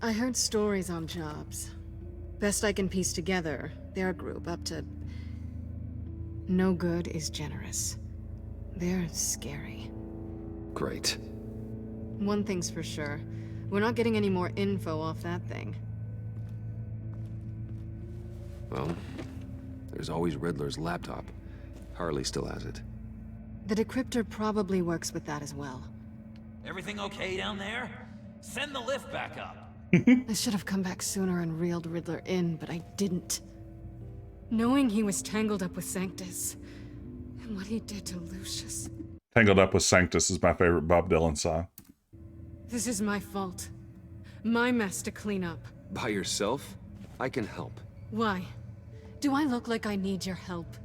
C: I heard stories on jobs. Best I can piece together, their group up to... No good is generous. They're scary.
B: Great.
C: One thing's for sure. We're not getting any more info off that thing.
B: Well, there's always Riddler's laptop. Harley still has it.
C: The decryptor probably works with that as well.
H: Everything okay down there? Send the lift back up.
C: I should have come back sooner and reeled Riddler in, but I didn't. Knowing he was tangled up with Sanctus, and what he did to Lucius.
A: Tangled Up with Sanctus is my favorite Bob Dylan song.
C: This is my fault. My mess to clean up.
B: By yourself? I can help.
C: Why? Do I look like I need your help?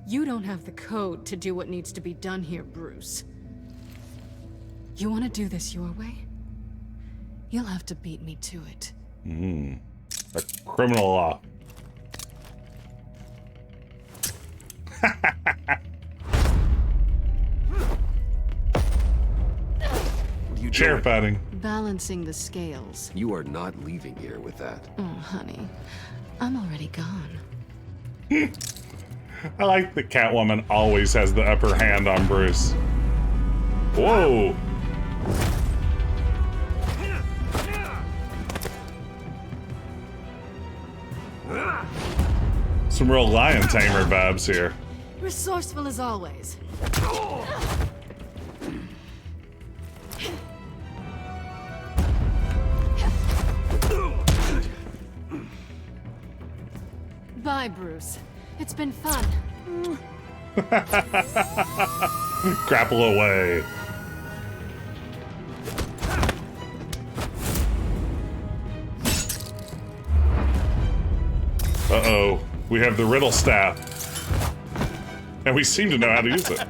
C: You don't have the code to do what needs to be done here, Bruce. You want to do this your way? You'll have to beat me to it.
A: A criminal law. Chair fighting.
C: Balancing the scales.
B: You are not leaving here with that.
C: Oh, honey. I'm already gone.
A: I like that Catwoman always has the upper hand on Bruce. Whoa! Some real lion tamer vibes here.
C: Resourceful as always. Bye, Bruce. It's been fun.
A: Grapple away. Uh-oh. We have the riddle staff. And we seem to know how to use it.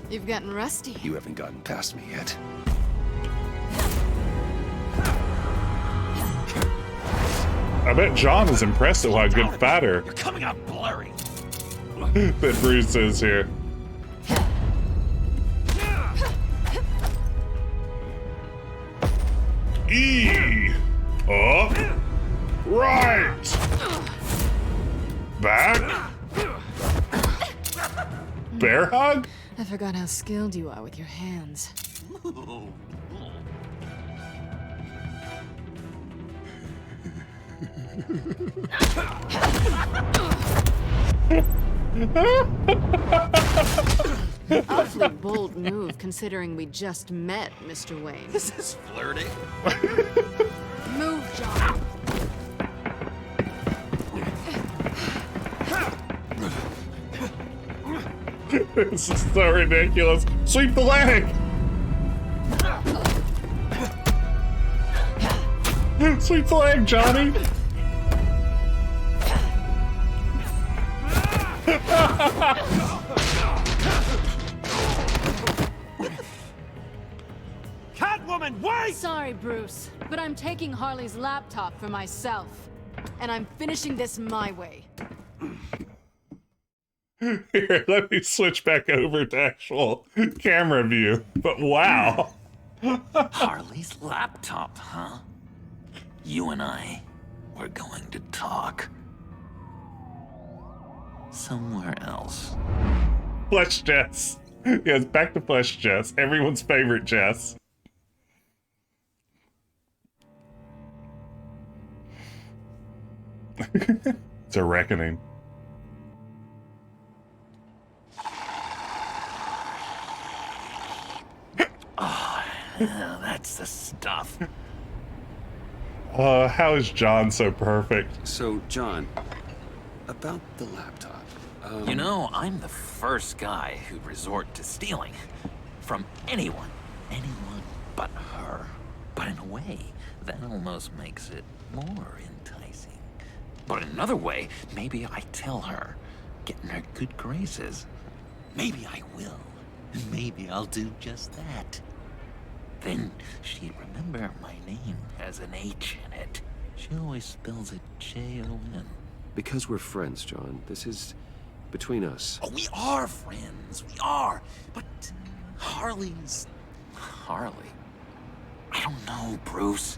C: You've gotten rusty.
B: You haven't gotten past me yet.
A: I bet John is impressed at what a good fighter
H: You're coming out blurry.
A: that Bruce is here. E. Up. Right. Back. Bear hug?
C: I forgot how skilled you are with your hands. Awfully bold move, considering we just met, Mr. Wayne.
H: This is flirting.
C: Move, John.
A: This is so ridiculous. Sweep the leg! Sweep the leg, Johnny!
J: Catwoman, wait!
L: Sorry, Bruce, but I'm taking Harley's laptop for myself. And I'm finishing this my way.
A: Here, let me switch back over to actual camera view. But wow.
H: Harley's laptop, huh? You and I, we're going to talk. Somewhere else.
A: Flesh Jess. Yes, back to Flesh Jess. Everyone's favorite Jess. It's a reckoning.
H: Oh, that's the stuff.
A: How is John so perfect?
B: So, John, about the laptop.
H: You know, I'm the first guy who'd resort to stealing. From anyone. Anyone but her. But in a way, that almost makes it more enticing. But in another way, maybe I tell her, get in her good graces. Maybe I will. And maybe I'll do just that. Then she'd remember my name has an H in it. She always spells it J-O-N.
B: Because we're friends, John. This is between us.
H: Oh, we are friends. We are. But Harley's... Harley? I don't know, Bruce.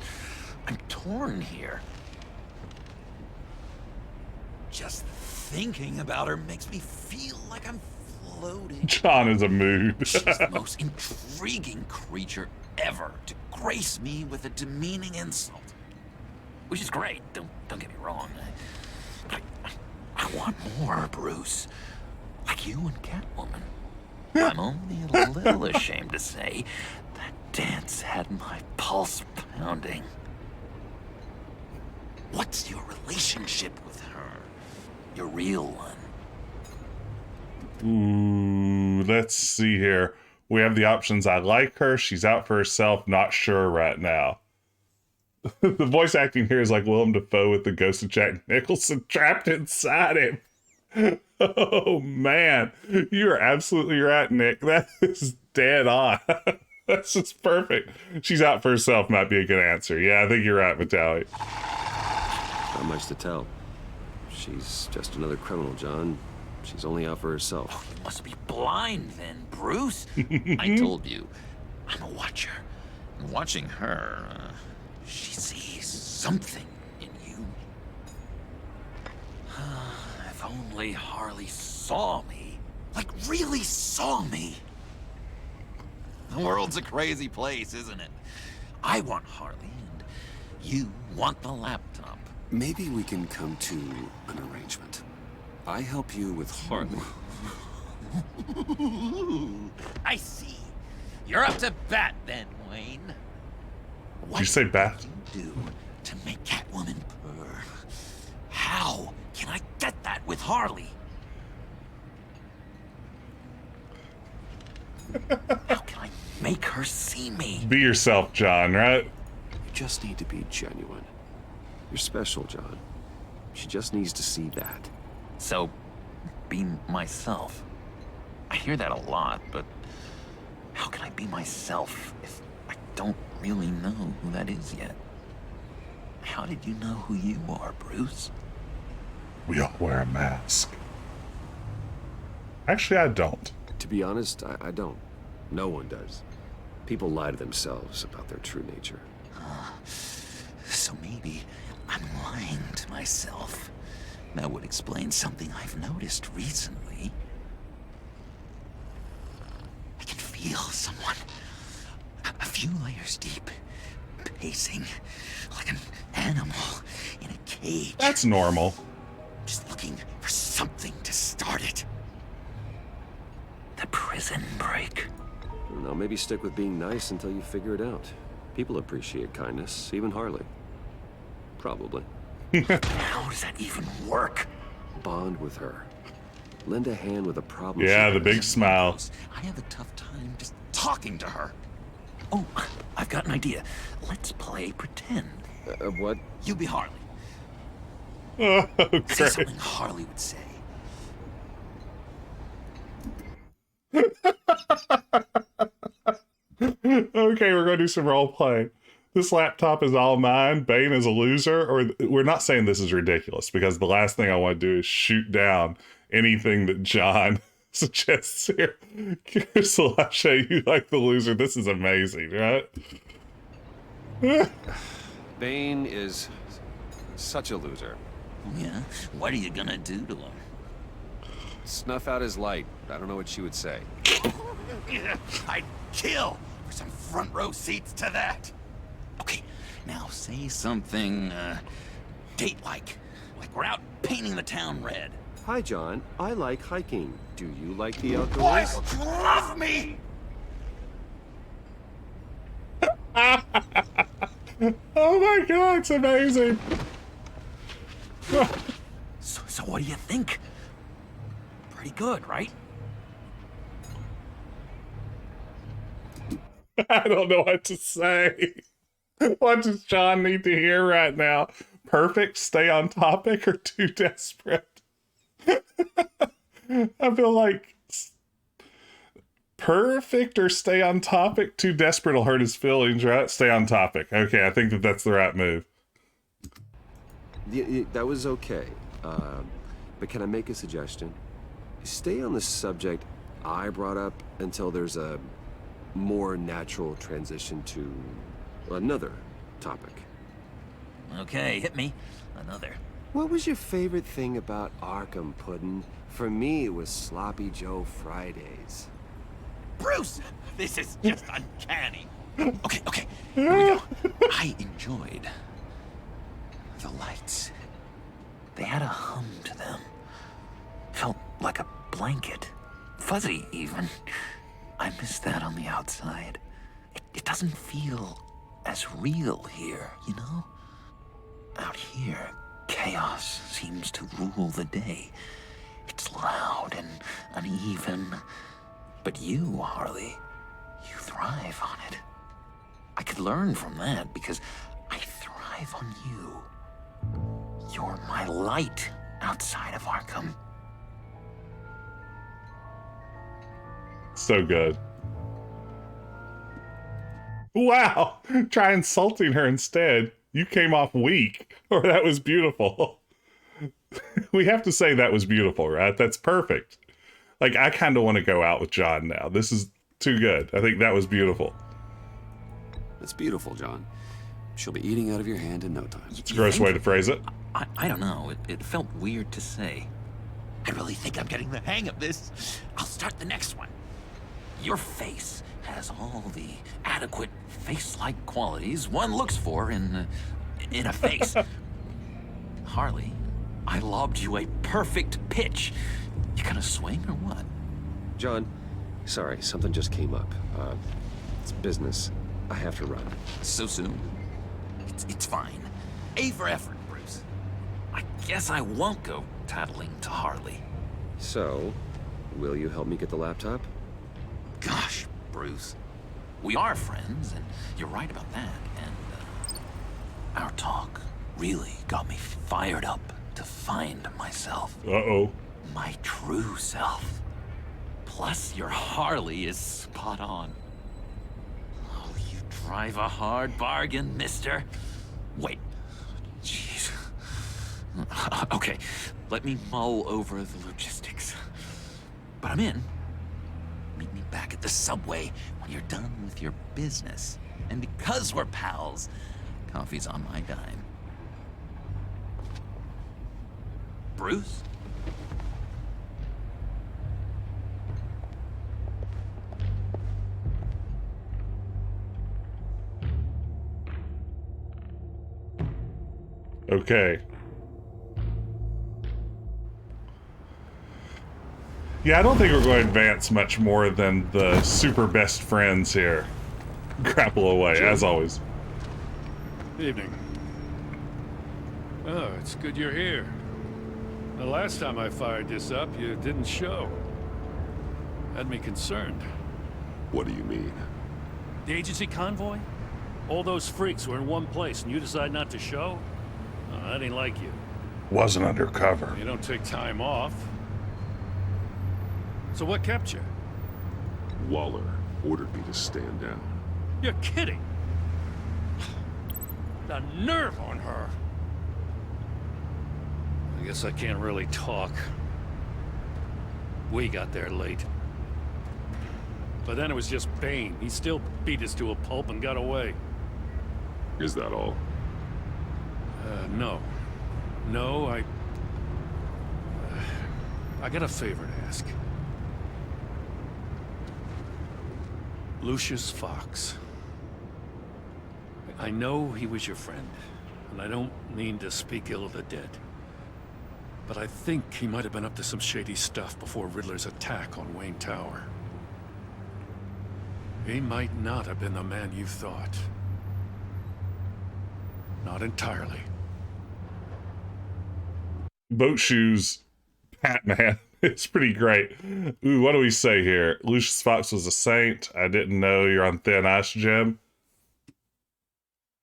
H: I'm torn here. Just thinking about her makes me feel like I'm floating.
A: John is a mood.
H: She's the most intriguing creature ever to grace me with a demeaning insult. Which is great, don't get me wrong. I want more, Bruce. Like you and Catwoman. I'm only a little ashamed to say that dance had my pulse pounding. What's your relationship with her? Your real one?
A: Ooh, let's see here. We have the options. I like her. She's out for herself. Not sure right now. The voice acting here is like Willem Dafoe with the ghost of Jack Nicholson trapped inside him. Oh, man. You are absolutely right, Nick. That is dead on. That's just perfect. She's out for herself might be a good answer. Yeah, I think you're right, Vitaly.
B: Not much to tell. She's just another criminal, John. She's only out for herself.
H: Oh, you must be blind then, Bruce. I told you, I'm a watcher. And watching her, she sees something in you. If only Harley saw me. Like, really saw me. The world's a crazy place, isn't it? I want Harley, and you want the laptop.
B: Maybe we can come to an arrangement. I help you with Harley.
H: I see. You're up to bat then, Wayne.
A: Did you say bat?
H: What do you do to make Catwoman purr? How can I get that with Harley? How can I make her see me?
A: Be yourself, John, right?
B: You just need to be genuine. You're special, John. She just needs to see that.
H: So, be myself. I hear that a lot, but how can I be myself if I don't really know who that is yet? How did you know who you are, Bruce?
A: We all wear a mask. Actually, I don't.
B: To be honest, I don't. No one does. People lie to themselves about their true nature.
H: So maybe I'm lying to myself. That would explain something I've noticed recently. I can feel someone a few layers deep, pacing like an animal in a cage.
A: That's normal.
H: Just looking for something to start it. The prison break.
B: Now maybe stick with being nice until you figure it out. People appreciate kindness, even Harley. Probably.
H: How does that even work?
B: Bond with her. Lend a hand with a problem.
A: Yeah, the big smile.
H: I have a tough time just talking to her. Oh, I've got an idea. Let's play pretend.
B: What?
H: You be Harley.
A: Oh,
H: Say
A: great.
H: something Harley would say.
A: Okay, we're going to do some role playing. This laptop is all mine. Bane is a loser. Or we're not saying this is ridiculous, because the last thing I want to do is shoot down anything that John suggests here. Celeste, you like the loser. This is amazing, right?
B: Bane is such a loser.
H: Yeah? What are you gonna do to him?
B: Snuff out his light. I don't know what she would say.
H: I'd kill for some front row seats to that. Okay, now say something, date-like. Like we're out painting the town red.
B: Hi, John. I like hiking. Do you like the outdoors?
H: What? Love me?
A: Oh my god, it's amazing.
H: So what do you think? Pretty good, right?
A: I don't know what to say. What does John need to hear right now? Perfect, stay on topic, or too desperate? I feel like perfect or stay on topic. Too desperate will hurt his feelings, right? Stay on topic. Okay, I think that's the right move.
B: Yeah, that was okay. But can I make a suggestion? Stay on the subject I brought up until there's a more natural transition to another topic.
H: Okay, hit me. Another.
B: What was your favorite thing about Arkham, Puddin'? For me, it was Sloppy Joe Fridays.
H: Bruce! This is just uncanny. Okay, here we go. I enjoyed the lights. They had a hum to them. Felt like a blanket. Fuzzy, even. I miss that on the outside. It doesn't feel as real here, you know? Out here, chaos seems to rule the day. It's loud and uneven. But you, Harley, you thrive on it. I could learn from that because I thrive on you. You're my light outside of Arkham.
A: So good. Wow! Try insulting her instead. You came off weak, or that was beautiful. We have to say that was beautiful, right? That's perfect. Like, I kind of want to go out with John now. This is too good. I think that was beautiful.
B: That's beautiful, John. She'll be eating out of your hand in no time.
A: It's a gross way to phrase it.
H: I don't know. It felt weird to say. I really think I'm getting the hang of this. I'll start the next one. Your face has all the adequate face-like qualities one looks for in a face. Harley, I lobbed you a perfect pitch. You gonna swing or what?
G: John, sorry, something just came up. It's business. I have to run.
H: So soon? It's fine. A for effort, Bruce. I guess I won't go tattling to Harley.
G: So, will you help me get the laptop?
H: Gosh, Bruce. We are friends, and you're right about that. And our talk really got me fired up to find myself.
A: Uh-oh.
H: My true self. Plus, your Harley is spot on. Oh, you drive a hard bargain, mister. Wait. Jeez. Okay, let me mull over the logistics. But I'm in. Meet me back at the subway when you're done with your business. And because we're pals, coffee's on my dime. Bruce?
A: Okay. Yeah, I don't think we're going to advance much more than the super best friends here. Grapple away, as always.
O: Evening. Oh, it's good you're here. The last time I fired this up, you didn't show. Had me concerned.
E: What do you mean?
O: The agency convoy? All those freaks were in one place and you decide not to show? Oh, that ain't like you.
A: Wasn't undercover.
O: You don't take time off. So what kept you?
E: Waller ordered me to stand down.
O: You're kidding! The nerve on her! I guess I can't really talk. We got there late. But then it was just Bane. He still beat us to a pulp and got away.
E: Is that all?
O: No. No, I got a favor to ask. Lucius Fox. I know he was your friend, and I don't mean to speak ill of the dead. But I think he might have been up to some shady stuff before Riddler's attack on Wayne Tower. He might not have been the man you thought. Not entirely.
A: Boat shoes, Batman. It's pretty great. Ooh, what do we say here? Lucius Fox was a saint. I didn't know you're on thin ice, Jim.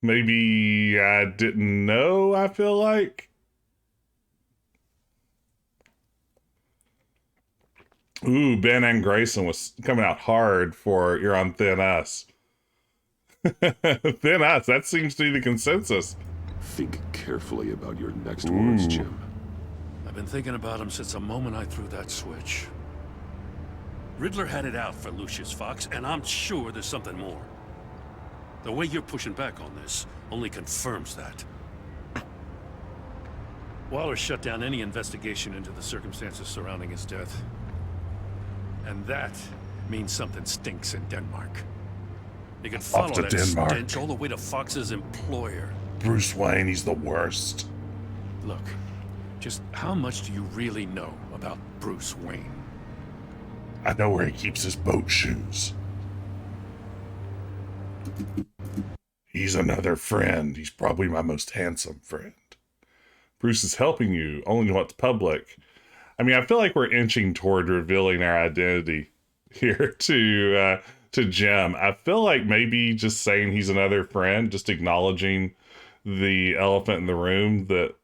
A: Maybe I didn't know, I feel like. Ooh, Ben and Grayson was coming out hard for you're on thin ice. Thin ice, that seems to be the consensus.
E: Think carefully about your next words, Jim.
O: I've been thinking about him since the moment I threw that switch. Riddler had it out for Lucius Fox, and I'm sure there's something more. The way you're pushing back on this only confirms that. Waller shut down any investigation into the circumstances surrounding his death. And that means something stinks in Denmark. You can follow that stench all the way to Fox's employer.
A: Bruce Wayne, he's the worst.
O: Look, just how much do you really know about Bruce Wayne?
A: I know where he keeps his boat shoes. He's another friend. He's probably my most handsome friend. Bruce is helping you, only to what's public. I mean, I feel like we're inching toward revealing our identity here to Jim. I feel like maybe just saying he's another friend, just acknowledging the elephant in the room that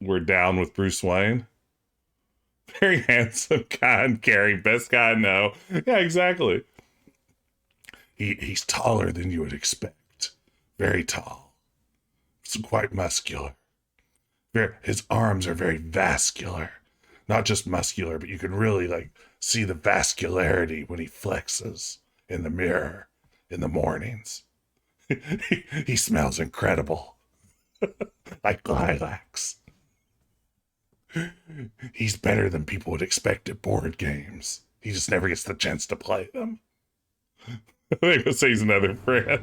A: we're down with Bruce Wayne. Very handsome, kind, caring, best guy I know. Yeah, exactly. He's taller than you would expect. Very tall. It's quite muscular. His arms are very vascular. Not just muscular, but you can really see the vascularity when he flexes in the mirror in the mornings. He smells incredible. Like lilacs. He's better than people would expect at board games. He just never gets the chance to play them. They're gonna say he's another friend.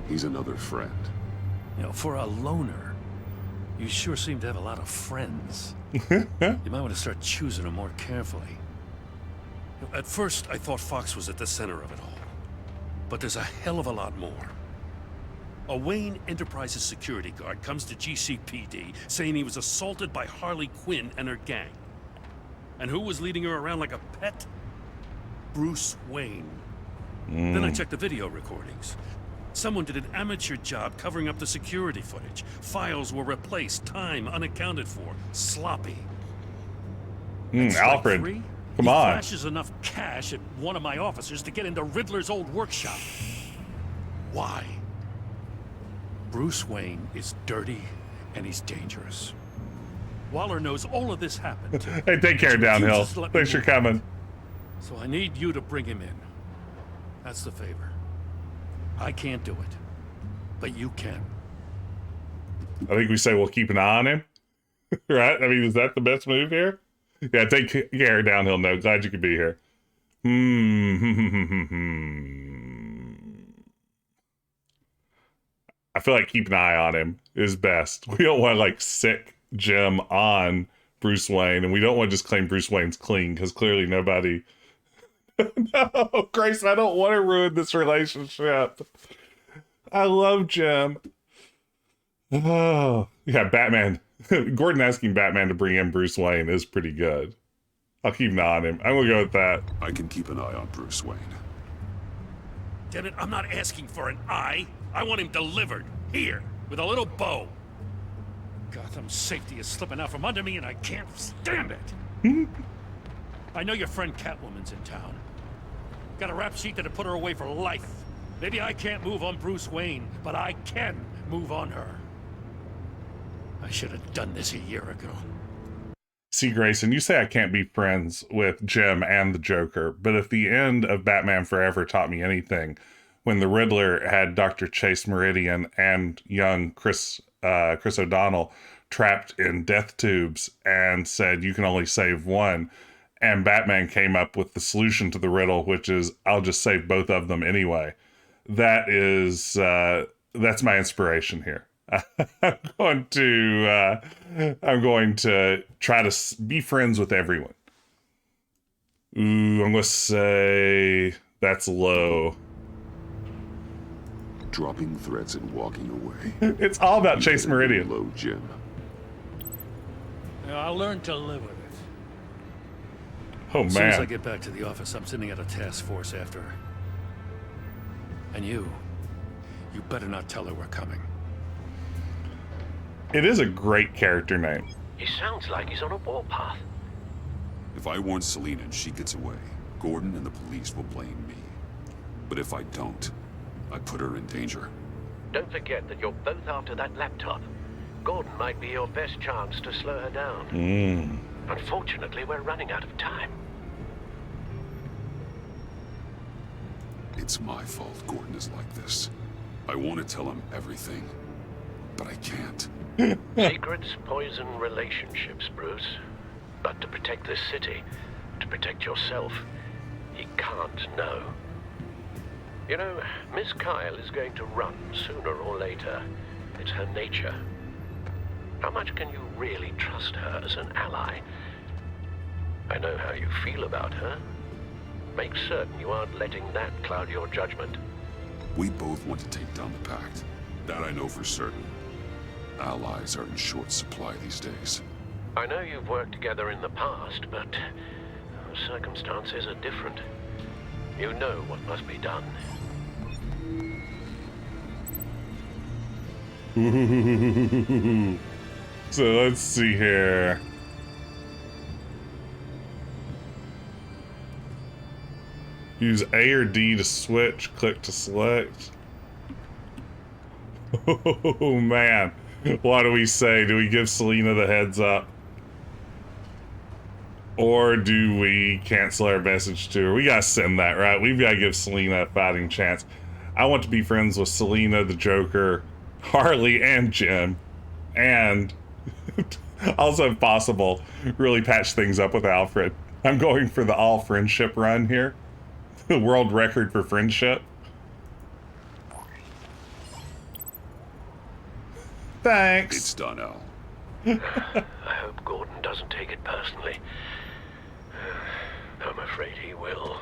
B: He's another friend.
O: You know, for a loner, you sure seem to have a lot of friends. You might want to start choosing them more carefully. You know, at first, I thought Fox was at the center of it all. But there's a hell of a lot more. A Wayne Enterprises security guard comes to GCPD saying he was assaulted by Harley Quinn and her gang. And who was leading her around like a pet? Bruce Wayne. Then I checked the video recordings. Someone did an amateur job covering up the security footage. Files were replaced, time unaccounted for, sloppy.
A: Alfred,
O: three,
A: come
O: he
A: on.
O: flashes enough cash at one of my officers to get into Riddler's old workshop. Why? Bruce Wayne is dirty and he's dangerous. Waller knows all of this happened.
A: Hey, take care, Downhill. Thanks for coming.
O: So I need you to bring him in. That's the favor. I can't do it, but you can.
A: I think we say we'll keep an eye on him. Right? I mean, is that the best move here? Yeah, take care, Downhill. No, glad you could be here. I feel like keep an eye on him is best. We don't want to like sick Jim on Bruce Wayne, and we don't want to just claim Bruce Wayne's clean because clearly nobody. No, Grace, I don't want to ruin this relationship. I love Jim. Oh, yeah, Batman. Gordon asking Batman to bring in Bruce Wayne is pretty good. I'll keep an eye on him. I'm gonna go with that.
B: I can keep an eye on Bruce Wayne.
O: Damn it, I'm not asking for an eye. I want him delivered. Here, with a little bow. Gotham's safety is slipping out from under me and I can't stand it. I know your friend Catwoman's in town. Got a rap sheet that'll put her away for life. Maybe I can't move on Bruce Wayne, but I can move on her. I should have done this a year ago.
A: See, Grayson, you say I can't be friends with Jim and the Joker, but if the end of Batman Forever taught me anything, when the Riddler had Dr. Chase Meridian and young Chris O'Donnell trapped in death tubes and said, you can only save one, and Batman came up with the solution to the riddle, which is, I'll just save both of them anyway. That is, that's my inspiration here. I'm going to try to be friends with everyone. Ooh, I'm going to say that's low.
B: Dropping threats and walking away.
A: It's all about Chase Meridian.
B: Low, Jim.
O: I learned to live with it.
A: Oh, man.
O: As soon as I get back to the office, I'm sending out a task force after her. And you better not tell her we're coming.
A: It is a great character name.
M: He sounds like he's on a warpath.
B: If I warn Selina and she gets away, Gordon and the police will blame me. But if I don't, I put her in danger.
M: Don't forget that you're both after that laptop. Gordon might be your best chance to slow her down. Unfortunately, we're running out of time.
B: It's my fault Gordon is like this. I want to tell him everything, but I can't.
M: Secrets poison relationships, Bruce. But to protect this city, to protect yourself, he can't know. You know, Miss Kyle is going to run sooner or later. It's her nature. How much can you really trust her as an ally? I know how you feel about her. Make certain you aren't letting that cloud your judgment.
B: We both want to take down the Pact. That I know for certain. Allies are in short supply these days.
M: I know you've worked together in the past, but circumstances are different. You know what must be done.
A: So let's see here. Use A or D to switch, click to select. Oh man, what do we say? Do we give Selina the heads up? Or do we cancel our message to her? We gotta send that, right? We've gotta give Selina a fighting chance. I want to be friends with Selina, the Joker, Harley, and Jim, and also, if possible, really patch things up with Alfred. I'm going for the all friendship run here. The world record for friendship. Thanks.
B: It's done, Al.
P: I hope Gordon doesn't take it personally. I'm afraid he will.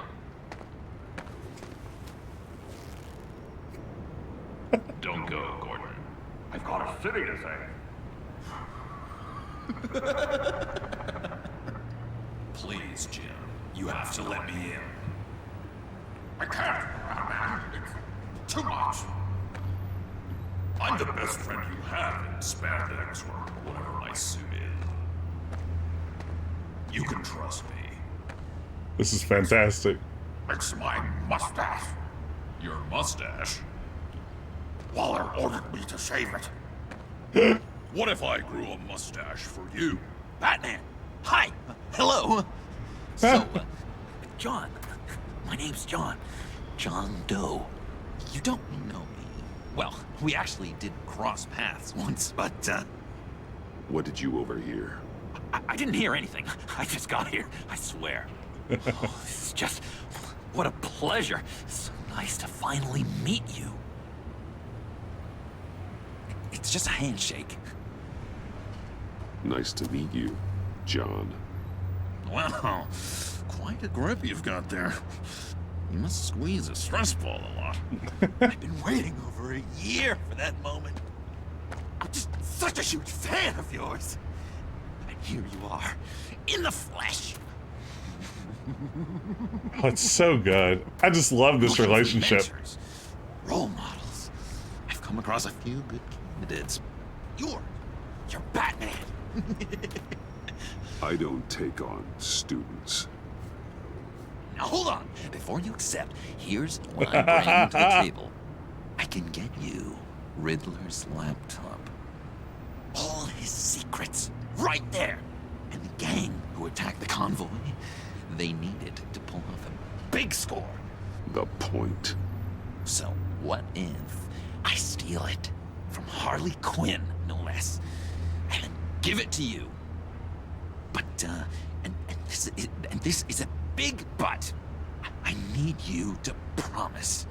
O: Don't go, Gordon. I've got a city to save.
H: Please, Jim. You have to let me in.
O: I can't, man. It's too much. I'm the best friend you have in spandex or whatever my suit is. You can trust me.
A: This is fantastic.
O: It's my mustache. Your mustache? Waller ordered me to shave it. What if I grew a mustache for you?
H: Batman! Hi! Hello! So, John. My name's John. John Doe. You don't know me. Well, we actually did cross paths once, but,
B: What did you overhear?
H: I didn't hear anything. I just got here, I swear. Oh, this is just... What a pleasure. So nice to finally meet you. It's just a handshake.
B: Nice to meet you, John.
O: Wow, quite a grip you've got there. You must squeeze a stress ball a lot.
H: I've been waiting over a year for that moment. I'm just such a huge fan of yours. And here you are, in the flesh.
A: Oh, it's so good. I just love this relationship.
H: Mentors, role models. I've come across a few good candidates. You're Batman.
B: I don't take on students.
H: Now hold on. Before you accept, here's what I'm bringing to the table. I can get you Riddler's laptop. All his secrets, right there. And the gang who attacked the convoy, they needed to pull off a big score.
B: The point.
H: So what if I steal it from Harley Quinn, no less, and then give it to you? But, and this is a big but. I need you to promise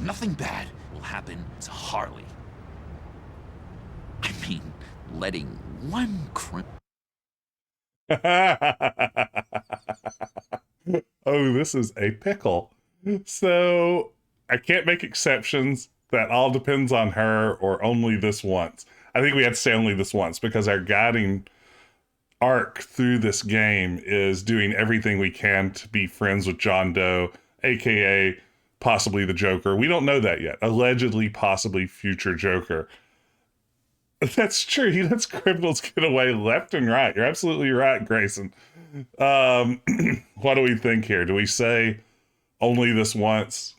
H: nothing bad will happen to Harley. I mean, letting one
A: Oh, this is a pickle. So I can't make exceptions. That all depends on her, or only this once. I think we had to say only this once because our guiding arc through this game is doing everything we can to be friends with John Doe, aka possibly the Joker. We don't know that yet. Allegedly, possibly future Joker. That's true. He lets criminals get away left and right. You're absolutely right, Grayson. What do we think here? Do we say only this once?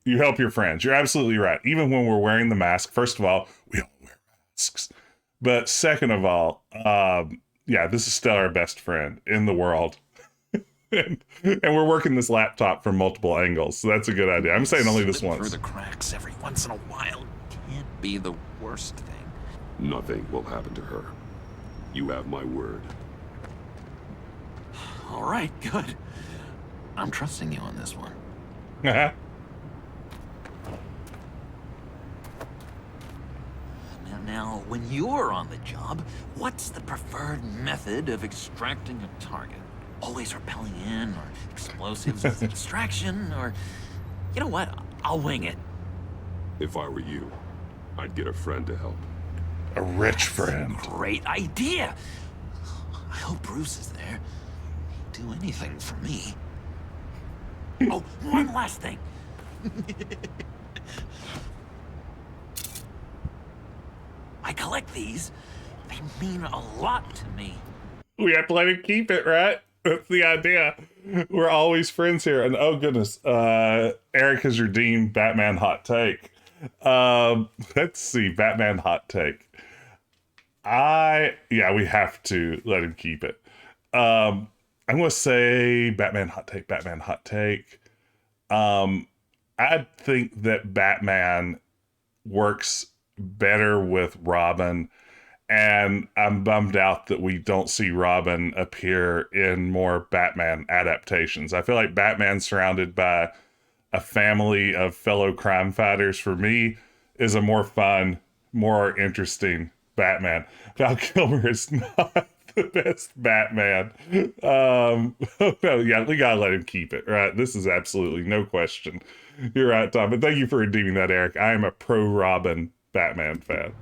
A: You help your friends. You're absolutely right. Even when we're wearing the mask, first of all, we all wear masks. But second of all, yeah, this is still our best friend in the world. and we're working this laptop from multiple angles, so that's a good idea. I'm saying only this once.
H: through the cracks every once in a while can't be the worst thing.
B: Nothing will happen to her. You have my word.
H: All right, good. I'm trusting you on this one. Now, when you're on the job, what's the preferred method of extracting a target? Always rappelling in, or explosives as a distraction, or... You know what? I'll wing it.
B: If I were you, I'd get a friend to help.
A: A rich friend.
H: Great idea! I hope Bruce is there. He'd do anything for me. Oh, one last thing. I collect these. They mean a lot to me.
A: We have to let him keep it, right? That's the idea. We're always friends here. And oh goodness, Eric has redeemed Batman hot take. Let's see, Batman hot take. Yeah, we have to let him keep it. I'm gonna say Batman hot take. I think that Batman works better with Robin, and I'm bummed out that we don't see Robin appear in more Batman adaptations. I feel like Batman surrounded by a family of fellow crime fighters, for me, is a more fun, more interesting Batman. Val Kilmer is not the best Batman. No, yeah, we gotta let him keep it, right? This is absolutely no question. You're right, Tom, but thank you for redeeming that, Eric. I am a pro Robin Batman fan.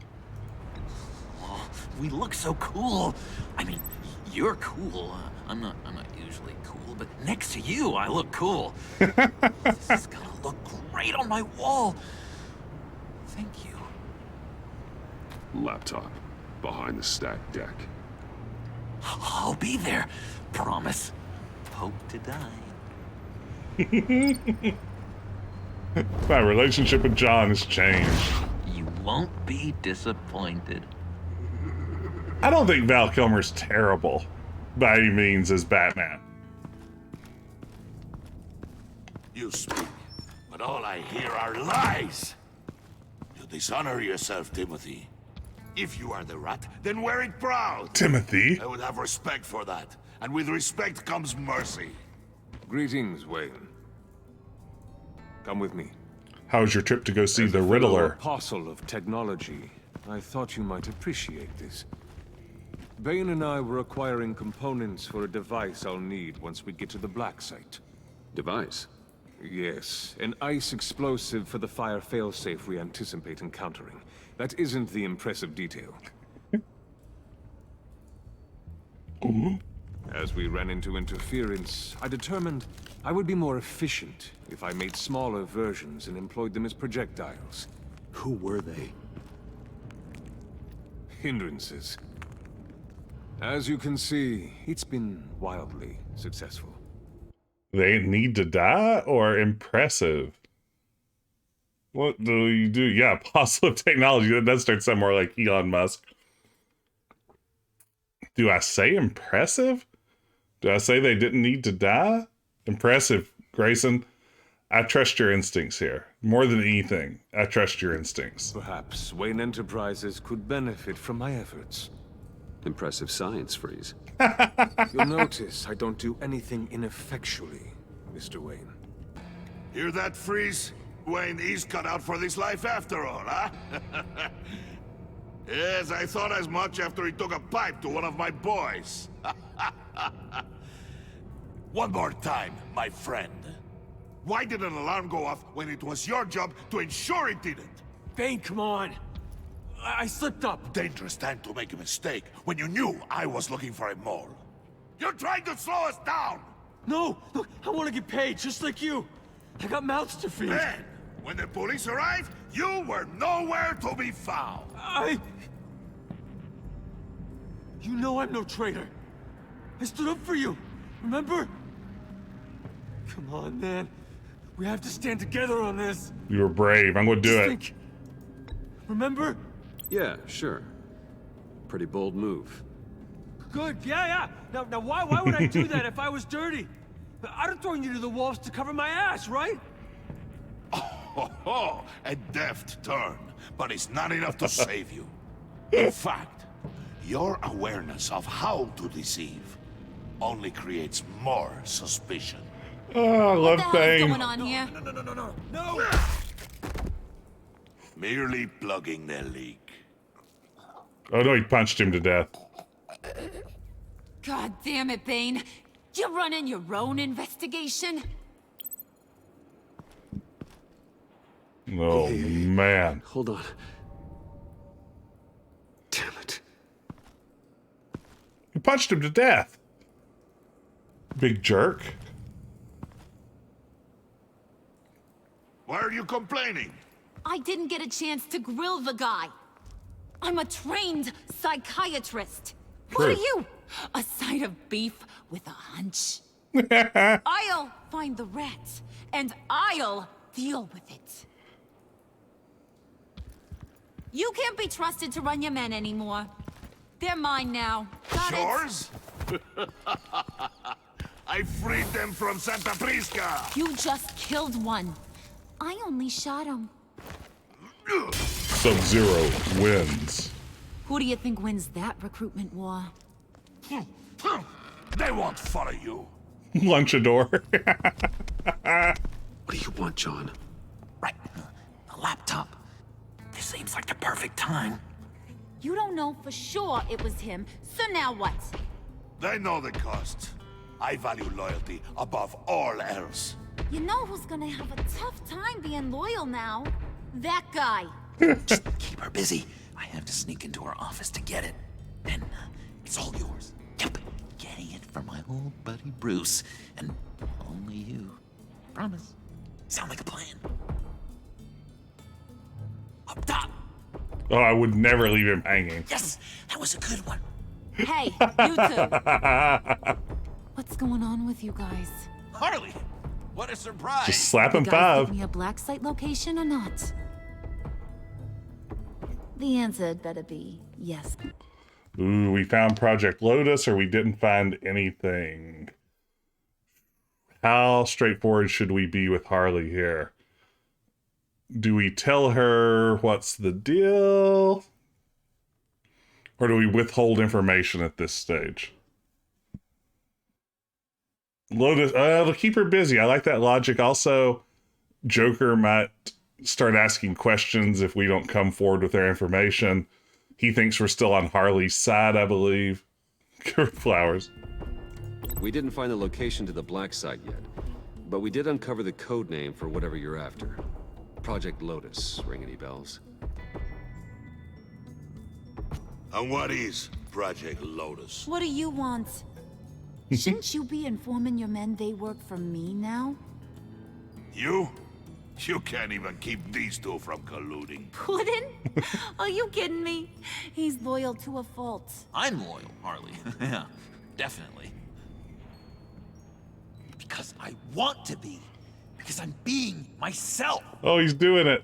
H: Oh, we look so cool. I mean, you're cool. I'm not usually cool, but next to you, I look cool. This is gonna look great on my wall. Thank you.
B: Laptop behind the stacked deck.
H: I'll be there. Promise. Hope to die.
A: My relationship with John has changed.
H: You won't be disappointed.
A: I don't think Val Kilmer's terrible by any means as Batman.
I: You speak, but all I hear are lies. You dishonor yourself, Timothy. If you are the rat, then wear it proud.
A: Timothy?
I: I would have respect for that. And with respect comes mercy.
E: Greetings, Wayne. Come with me.
A: How was your trip to go see
E: As
A: the
E: a fellow
A: Riddler?
E: apostle of technology, I thought you might appreciate this. Bane and I were acquiring components for a device I'll need once we get to the Black Site.
B: Device?
E: Yes, an ice explosive for the fire failsafe we anticipate encountering. That isn't the impressive detail. As we ran into interference, I determined I would be more efficient if I made smaller versions and employed them as projectiles.
B: Who were they?
E: Hindrances. As you can see, it's been wildly successful.
A: They need to die or impressive? What do you do? Yeah, apostle of technology. That does start somewhere like Elon Musk. Do I say impressive? Do I say they didn't need to die? Impressive, Grayson. I trust your instincts here. More than anything, I trust your instincts.
E: Perhaps Wayne Enterprises could benefit from my efforts.
B: Impressive science, Freeze.
E: You'll notice I don't do anything ineffectually, Mr. Wayne.
I: Hear that, Freeze? Wayne is cut out for this life after all, huh? Yes, I thought as much after he took a pipe to one of my boys. One more time, my friend. Why did an alarm go off when it was your job to ensure it didn't?
J: Bane, come on. I slipped up.
I: Dangerous time to make a mistake when you knew I was looking for a mole. You're trying to slow us down!
J: No! Look, I want to get paid, just like you. I got mouths to feed.
I: Then, when the police arrived, you were nowhere to be found.
J: You know I'm no traitor. I stood up for you, remember? Come on, man. We have to stand together on this.
A: You were brave. I'm going to do it.
J: Remember?
B: Yeah, sure. Pretty bold move.
J: Good, yeah. Now why would I do that if I was dirty? I'd have thrown you to the wolves to cover my ass, right?
I: Oh, a deft turn, but it's not enough to save you. In fact, your awareness of how to deceive only creates more suspicion.
A: Oh, I love
D: What the hell is
A: Bane.
D: going on here?
J: No!
I: Merely plugging the leak.
A: Oh no, he punched him to death.
D: God damn it, Bane. You're running your own investigation?
A: Oh, man.
B: Hold on. Damn it.
A: He punched him to death. Big jerk.
I: Why are you complaining?
D: I didn't get a chance to grill the guy. I'm a trained psychiatrist. What are
A: True.
D: you? A side of beef with a hunch? I'll find the rat, and I'll deal with it. You can't be trusted to run your men anymore. They're mine now. Got it?
I: Yours? I freed them from Santa Prisca.
D: You just killed one. I only shot him.
A: Sub-Zero wins.
D: Who do you think wins that recruitment war?
I: They won't follow you.
A: Lunchador.
B: What do you want, John?
H: Right. A laptop. This seems like the perfect time.
D: You don't know for sure it was him, so now what?
I: They know the cost. I value loyalty above all else.
D: You know who's gonna have a tough time being loyal now? That guy.
H: Just keep her busy. I have to sneak into her office to get it. Then it's all yours. Yep. Getting it from my old buddy Bruce. And only you. Promise. Sound like a plan. Up top.
A: Oh, I would never leave him hanging.
H: Yes, that was a good one.
D: Hey, you two. What's going on with you guys?
H: Harley, what a surprise.
A: Just slap him
D: You guys
A: five.
D: give me a black site location or not? The answer had better be yes.
A: Ooh, we found Project Lotus, or we didn't find anything. How straightforward should we be with Harley here? Do we tell her what's the deal? Or do we withhold information at this stage? Lotus, to keep her busy. I like that logic. Also, Joker might start asking questions if we don't come forward with their information. He thinks we're still on Harley's side, I believe. Flowers.
B: We didn't find the location to the black site yet, but we did uncover the code name for whatever you're after. Project Lotus. Ring any bells?
I: And what is Project Lotus?
D: What do you want? Shouldn't you be informing your men they work for me now?
I: You? You can't even keep these two from colluding.
D: Puddin'? Are you kidding me? He's loyal to a fault.
H: I'm loyal, Harley. Yeah, definitely. Because I want to be. Because I'm being myself.
A: Oh, he's doing it.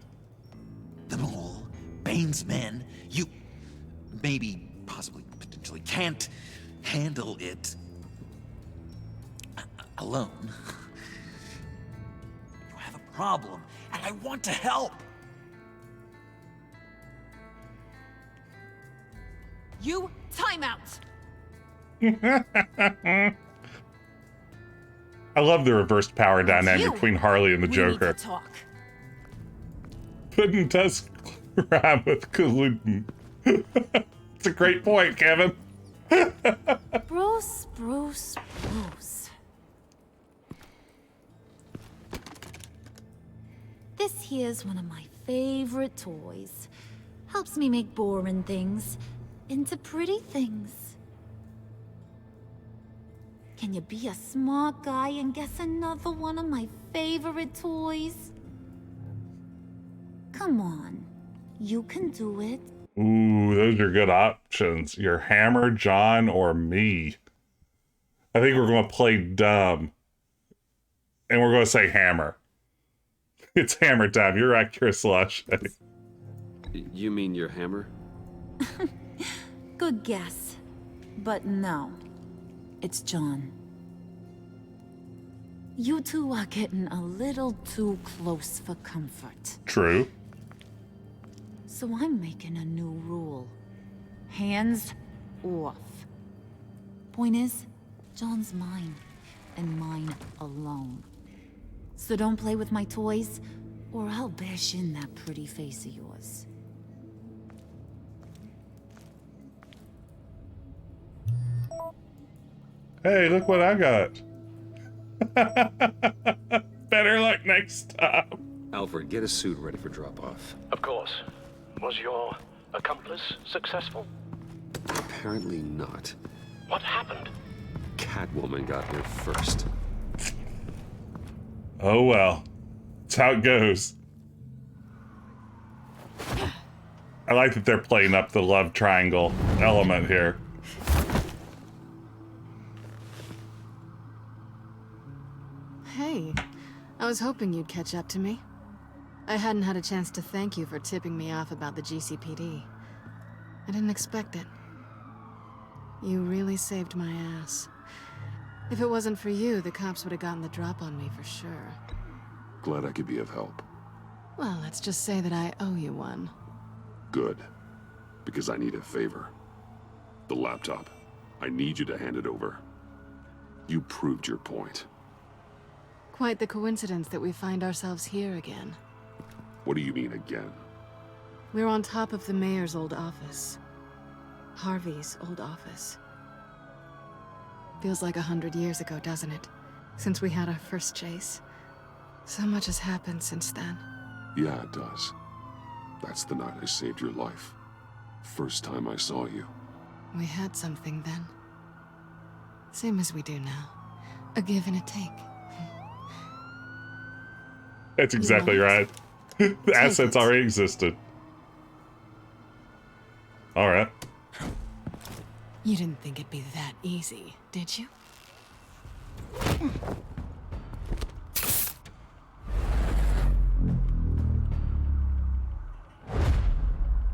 H: The Mole, Bane's men, you maybe, possibly, potentially can't handle it alone. You have a problem, and I want to help.
D: You time out.
A: I love the reversed power dynamic
D: You.
A: between Harley and the
D: We
A: Joker.
D: need to talk.
A: Puddin' does rhyme with colluding. It's a great point, Kevin.
D: Bruce. This here's one of my favorite toys. Helps me make boring things into pretty things. Can you be a smart guy and guess another one of my favorite toys? Come on, you can do it.
A: Ooh, those are good options. Your hammer, John, or me. I think we're going to play dumb. And we're going to say hammer. It's hammer time. You're right, Chris Lush.
B: You mean your hammer?
D: Good guess. But no, it's John. You two are getting a little too close for comfort.
A: True.
D: So I'm making a new rule. Hands off. Point is, John's mine, and mine alone. So don't play with my toys, or I'll bash in that pretty face of yours.
A: Hey, look what I got. Better luck next time.
B: Alfred, get a suit ready for drop-off.
P: Of course. Was your accomplice successful?
B: Apparently not.
P: What happened?
B: Catwoman got here first.
A: Oh well. That's how it goes. I like that they're playing up the love triangle element here.
C: Hey, I was hoping you'd catch up to me. I hadn't had a chance to thank you for tipping me off about the GCPD. I didn't expect it. You really saved my ass. If it wasn't for you, the cops would have gotten the drop on me for sure.
I: Glad I could be of help.
C: Well, let's just say that I owe you one.
Q: Good. Because I need a favor. The laptop. I need you to hand it over. You proved your point.
C: Quite the coincidence that we find ourselves here again.
Q: What do you mean again?
C: We're on top of the mayor's old office. Harvey's old office. Feels like 100 years ago, doesn't it? Since we had our first chase. So much has happened since then.
Q: Yeah, it does. That's the night I saved your life. First time I saw you.
C: We had something then. Same as we do now. A give and a take.
A: That's exactly right. The assets already existed. Alright.
C: You didn't think it'd be that easy, did you?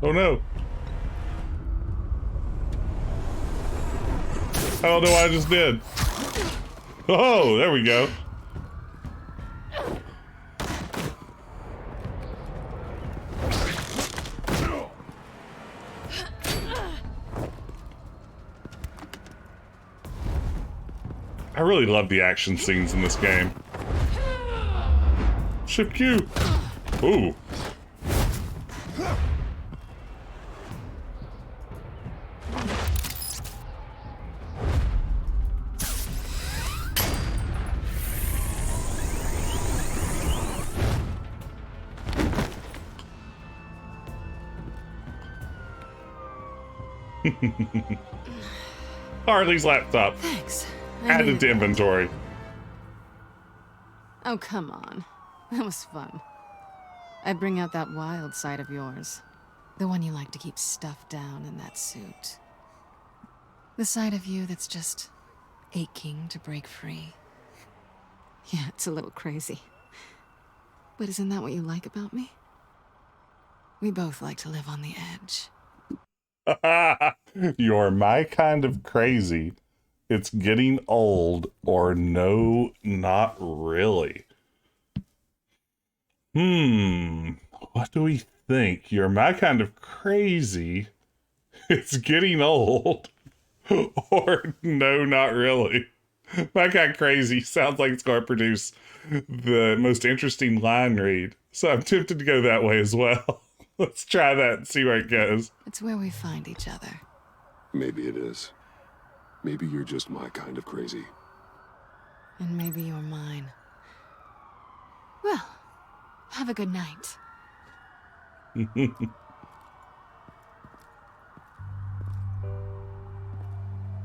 A: Oh no. I don't know what I just did. Oh, there we go. I really love the action scenes in this game. Ship Q. Ooh. Harley's laptop.
C: Thanks.
A: Added to inventory.
C: Oh, come on. That was fun. I bring out that wild side of yours. The one you like to keep stuffed down in that suit. The side of you that's just aching to break free. Yeah, it's a little crazy. But isn't that what you like about me? We both like to live on the edge.
A: You're my kind of crazy. It's getting old, or no, not really. What do we think? You're my kind of crazy. It's getting old, or no, not really. My kind of crazy sounds like it's going to produce the most interesting line read. So I'm tempted to go that way as well. Let's try that and see where it goes.
C: It's where we find each other.
Q: Maybe it is. Maybe you're just my kind of crazy.
C: And maybe you're mine. Well, have a good night.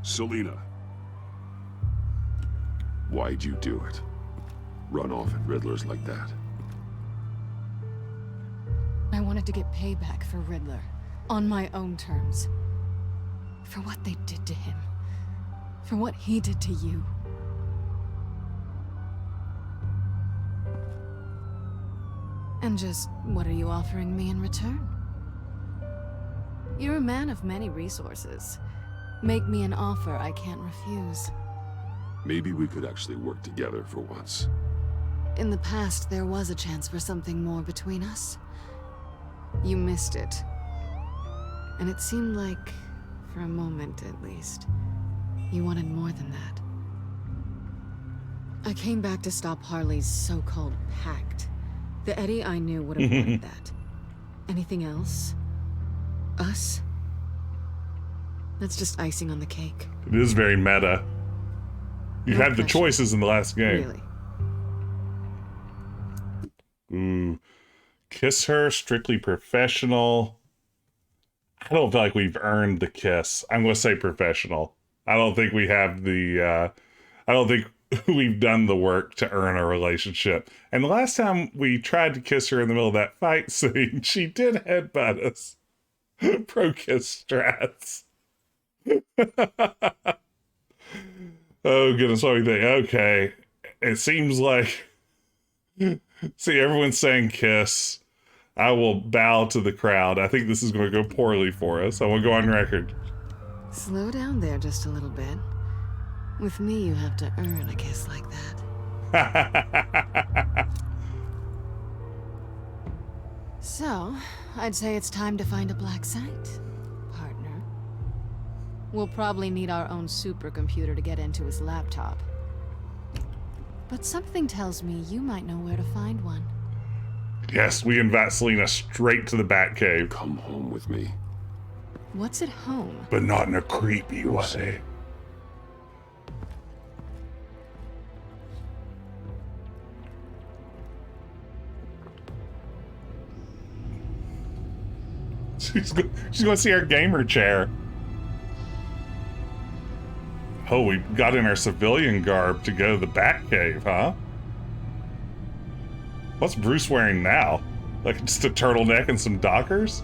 Q: Selina. Why'd you do it? Run off at Riddlers like that?
C: I wanted to get payback for Riddler. On my own terms. For what they did to him. For what he did to you. And just, what are you offering me in return? You're a man of many resources. Make me an offer I can't refuse.
Q: Maybe we could actually work together for once.
C: In the past, there was a chance for something more between us. You missed it. And it seemed like, for a moment at least, you wanted more than that. I came back to stop Harley's so-called pact. The Eddie I knew would have wanted that. Anything else? Us? That's just icing on the cake.
A: It is very meta. You had the choices in the last game.
C: Really?
A: Ooh. Kiss her, strictly professional. I don't feel like we've earned the kiss. I'm going to say professional. I don't think we have the, I don't think we've done the work to earn a relationship. And the last time we tried to kiss her in the middle of that fight scene, she did headbutt us. Pro kiss strats. Oh, goodness, what do we think? Okay. It seems like, see, everyone's saying kiss. I will bow to the crowd. I think this is going to go poorly for us. I will go on record.
C: Slow down there just a little bit. With me, you have to earn a kiss like that. So, I'd say it's time to find a black site, partner. We'll probably need our own supercomputer to get into his laptop. But something tells me you might know where to find one.
A: Yes, we invite Selena straight to the Batcave.
Q: Come home with me.
C: What's at home?
A: But not in a creepy way. She's going to see our gamer chair. Oh, we got in our civilian garb to go to the Batcave, huh? What's Bruce wearing now? Like just a turtleneck and some Dockers?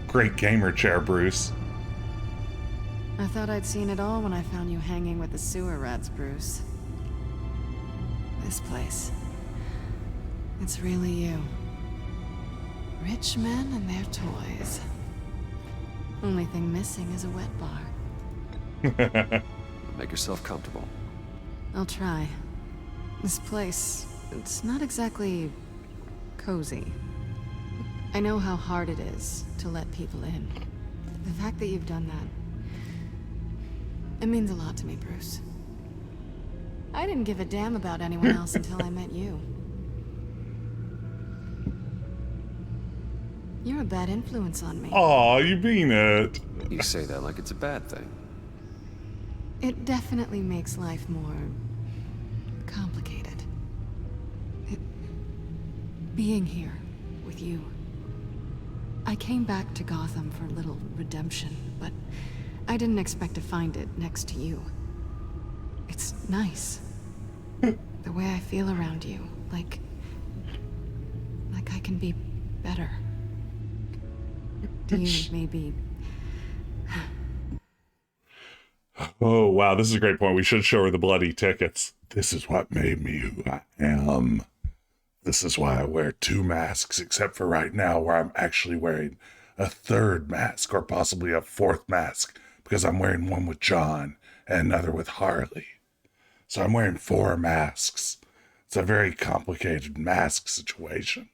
A: Great gamer chair, Bruce.
C: I thought I'd seen it all when I found you hanging with the sewer rats, Bruce. This place. It's really you. Rich men and their toys. Only thing missing is a wet bar.
B: Make yourself comfortable.
C: I'll try. This place, it's not exactly cozy. I know how hard it is to let people in. The fact that you've done that, it means a lot to me, Bruce. I didn't give a damn about anyone else until I met you. You're a bad influence on me.
A: Aw, you mean it.
B: You say that like it's a bad thing.
C: It definitely makes life more complicated. Being here with you. I came back to Gotham for a little redemption, but I didn't expect to find it next to you. It's nice. The way I feel around you, like I can be better. Do you maybe...
A: Oh, wow, this is a great point. We should show her the bloody tickets. This is what made me who I am. This is why I wear 2 masks, except for right now where I'm actually wearing a 3rd mask, or possibly a 4th mask, because I'm wearing one with John and another with Harley. So I'm wearing 4 masks. It's a very complicated mask situation.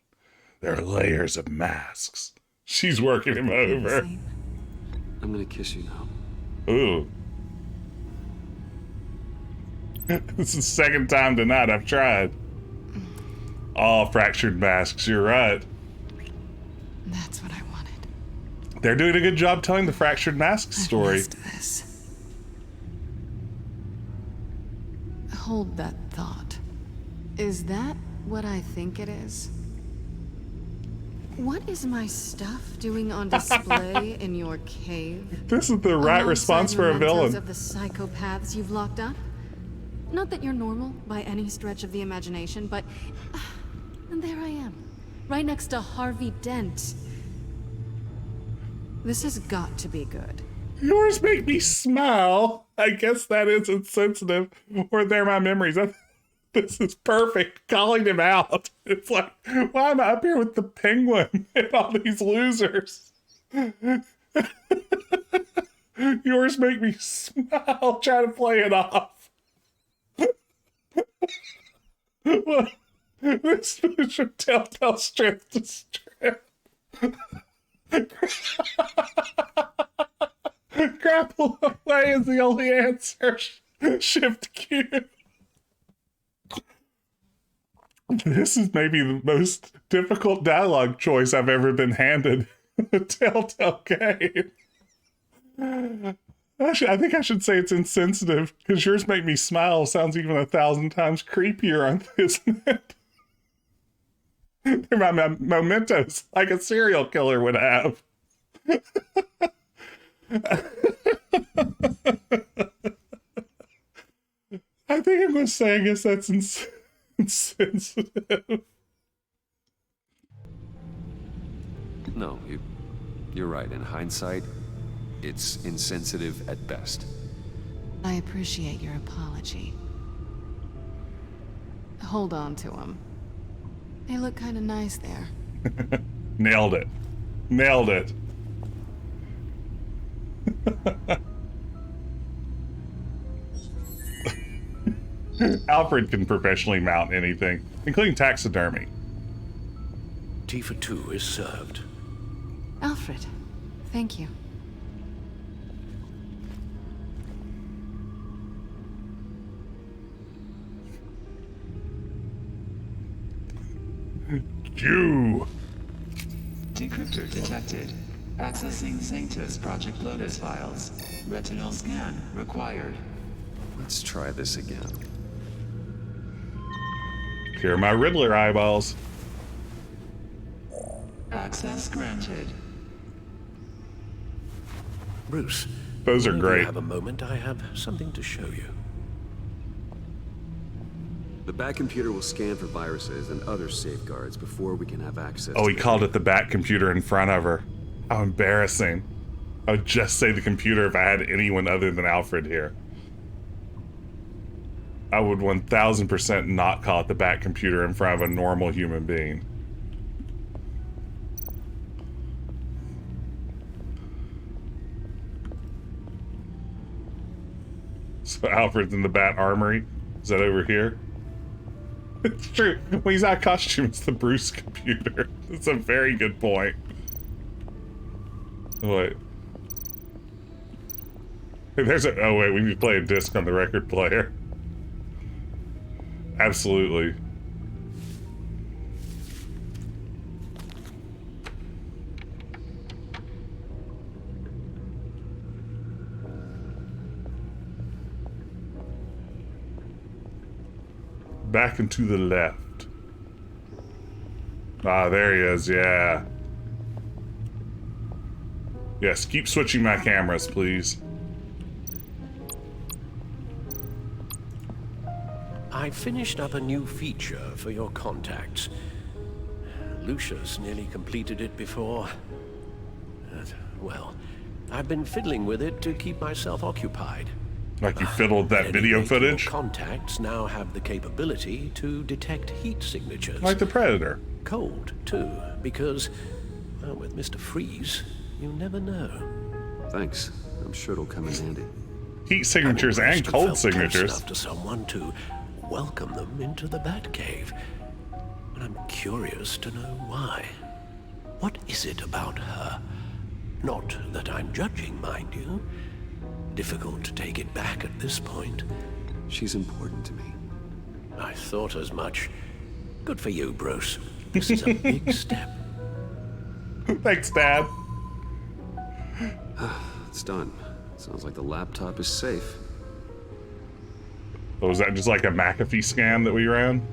A: There are layers of masks. She's working him over.
B: I'm gonna kiss you now.
A: Ooh. This is the 2nd time tonight I've tried. All fractured masks, you're right.
C: That's what I wanted.
A: They're doing a good job telling the fractured mask story.
C: Missed this. Hold that thought. Is that what I think it is? What is my stuff doing on display in your cave?
A: This is the right response for a villain.
C: Of the psychopaths you've locked up? Not that you're normal by any stretch of the imagination, but... and there I am, right next to Harvey Dent. This has got to be good.
A: Yours make me smile. I guess that is insensitive, or they're my memories. This is perfect. Calling him out. It's like, why am I up here with the penguin and all these losers? Yours make me smile. Try to play it off. Well, this is your Telltale strength to strength. Grapple away is the only answer. Shift Q. This is maybe the most difficult dialogue choice I've ever been handed. A Telltale game. I think I should say it's insensitive, because yours make me smile sounds even 1,000 times creepier, isn't it? They're my mementos, like a serial killer would have. I think I'm going to say, I guess that's insensitive.
B: No, you're right. In hindsight, it's insensitive at best.
C: I appreciate your apology. Hold on to them. They look kind of nice there.
A: Nailed it. Nailed it. Alfred can professionally mount anything, including taxidermy.
P: Tea for two is served.
C: Alfred, thank you.
A: You.
N: Decryptor detected. Accessing Sanctus Project Lotus files. Retinal scan required.
B: Let's try this again.
A: Here are my Riddler eyeballs.
N: Access granted.
P: Bruce.
A: Those are
P: whenever
A: great.
P: You have a moment, I have something to show you.
B: The Bat computer will scan for viruses and other safeguards before we can have access.
A: Oh, he called it the Bat computer in front of her. How embarrassing. I would just say the computer if I had anyone other than Alfred here. I would 1000% not call it the Bat computer in front of a normal human being. So Alfred's in the Bat armory. Is that over here? It's true. When he's out of costume, it's the Bruce computer. That's a very good point. Oh, wait. Hey, there's a... Oh, wait. We need to play a disc on the record player. Absolutely. Back and to the left. Ah, there he is, yeah. Yes, keep switching my cameras, please.
P: I finished up a new feature for your contacts. Lucius nearly completed it before. Well, I've been fiddling with it to keep myself occupied.
A: Like you fiddled that video footage?
P: Your contacts now have the capability to detect heat signatures.
A: Like the Predator.
P: Cold, too, because, well, with Mr. Freeze, you never know.
B: Thanks. I'm sure it'll come in handy.
A: Heat signatures and cold signatures.
P: Enough to someone to welcome them into the Batcave. And I'm curious to know why. What is it about her? Not that I'm judging, mind you. Difficult to take it back at this point.
B: She's important to me.
P: I thought as much. Good for you, Bruce. This is a big step.
A: Thanks, Dad.
B: It's done. Sounds like the laptop is safe.
A: Oh, was that just like a McAfee scan that we ran?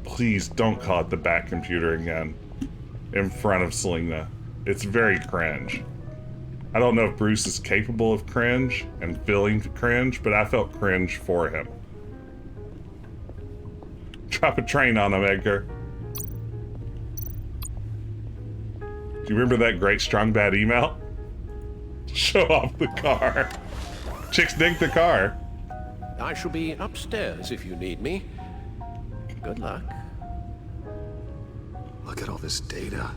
A: Please don't call it the Bat computer again. In front of Selena. It's very cringe. I don't know if Bruce is capable of cringe and feeling cringe, but I felt cringe for him. Drop a train on him, Edgar. Do you remember that great Strong Bad email? Show off the car. Chicks dig the car.
P: I shall be upstairs if you need me. Good luck.
B: Look at all this data.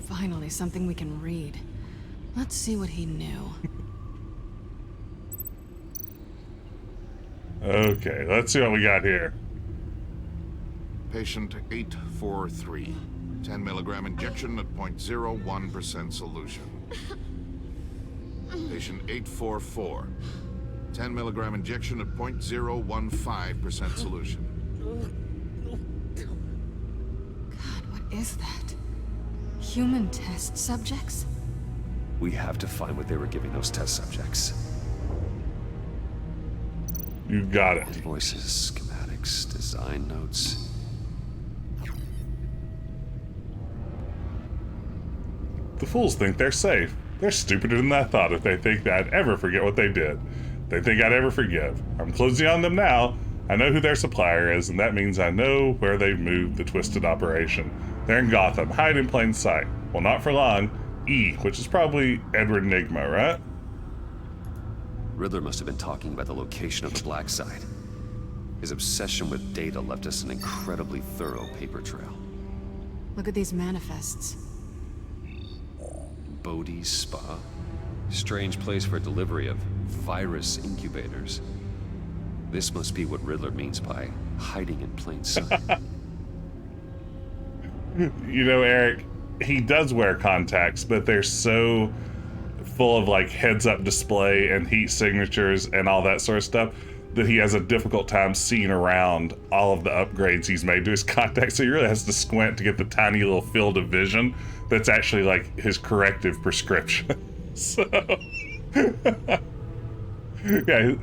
C: Finally, something we can read. Let's see what he knew.
A: Okay, let's see what we got here.
I: Patient 843. 10 milligram injection at 0.01% solution. Patient 844. 10 milligram injection at 0.015% solution.
C: God, what is that? Human test subjects?
B: We have to find what they were giving those test subjects.
A: You got it.
B: Invoices, schematics, design notes.
A: The fools think they're safe. They're stupider than I thought if they think that I'd ever forget what they did. They think I'd ever forgive. I'm closing on them now. I know who their supplier is, and that means I know where they've moved the twisted operation. They're in Gotham, hide in plain sight. Well, not for long. E, which is probably Edward Nygma, right?
B: Riddler must have been talking about the location of the black site. His obsession with data left us an incredibly thorough paper trail.
C: Look at these manifests.
B: Bodhi's Spa? Strange place for delivery of Virus incubators. This must be what Riddler means by hiding in plain sight.
A: You know, Eric, he does wear contacts, but they're so full of like heads-up display and heat signatures and all that sort of stuff that he has a difficult time seeing around all of the upgrades he's made to his contacts. So he really has to squint to get the tiny little field of vision that's actually like his corrective prescription. So, yeah,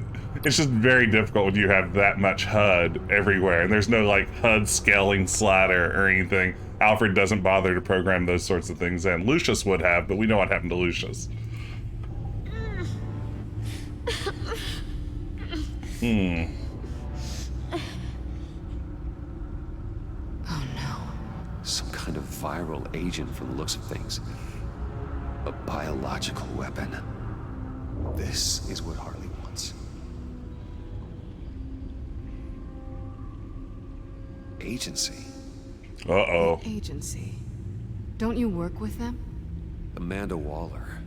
A: it's just very difficult when you have that much HUD everywhere, and there's no like HUD scaling slider or anything. Alfred doesn't bother to program those sorts of things in. Lucius would have, but we know what happened to Lucius.
C: Oh no.
B: Some kind of viral agent from the looks of things. A biological weapon. This is what Harley wants. Agency.
A: Uh-oh.
C: Agency. Don't you work with them?
B: Amanda Waller.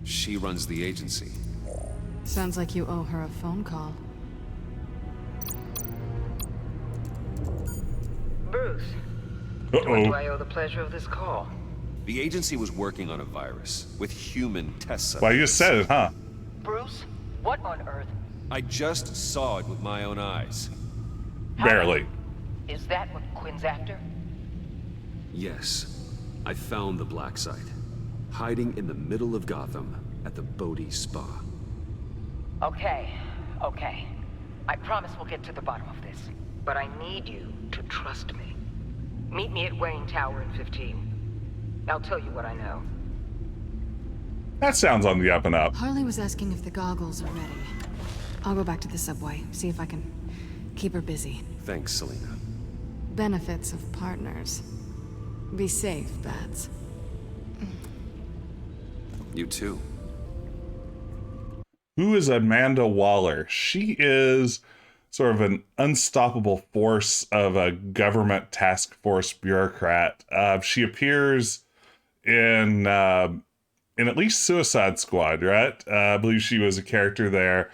B: She runs the agency.
C: Sounds like you owe her a phone call.
K: Bruce.
A: Uh-oh.
K: What do I owe the pleasure of this call?
B: The agency was working on a virus with human test subjects.
A: Well, you just said it, huh?
K: Bruce, what on earth?
B: I just saw it with my own eyes.
A: Barely.
K: Is that what Quinn's after?
B: Yes. I found the black site. Hiding in the middle of Gotham at the Bodhi Spa.
K: Okay. I promise we'll get to the bottom of this. But I need you to trust me. Meet me at Wayne Tower in 15. I'll tell you what I know.
A: That sounds on the up and up.
C: Harley was asking if the goggles are ready. I'll go back to the subway, see if I can keep her busy.
B: Thanks, Selina.
C: Benefits of partners. Be safe, Bats.
B: You too.
A: Who is Amanda Waller? She is sort of an unstoppable force of a government task force bureaucrat. She appears in at least Suicide Squad, right? I believe she was a character there.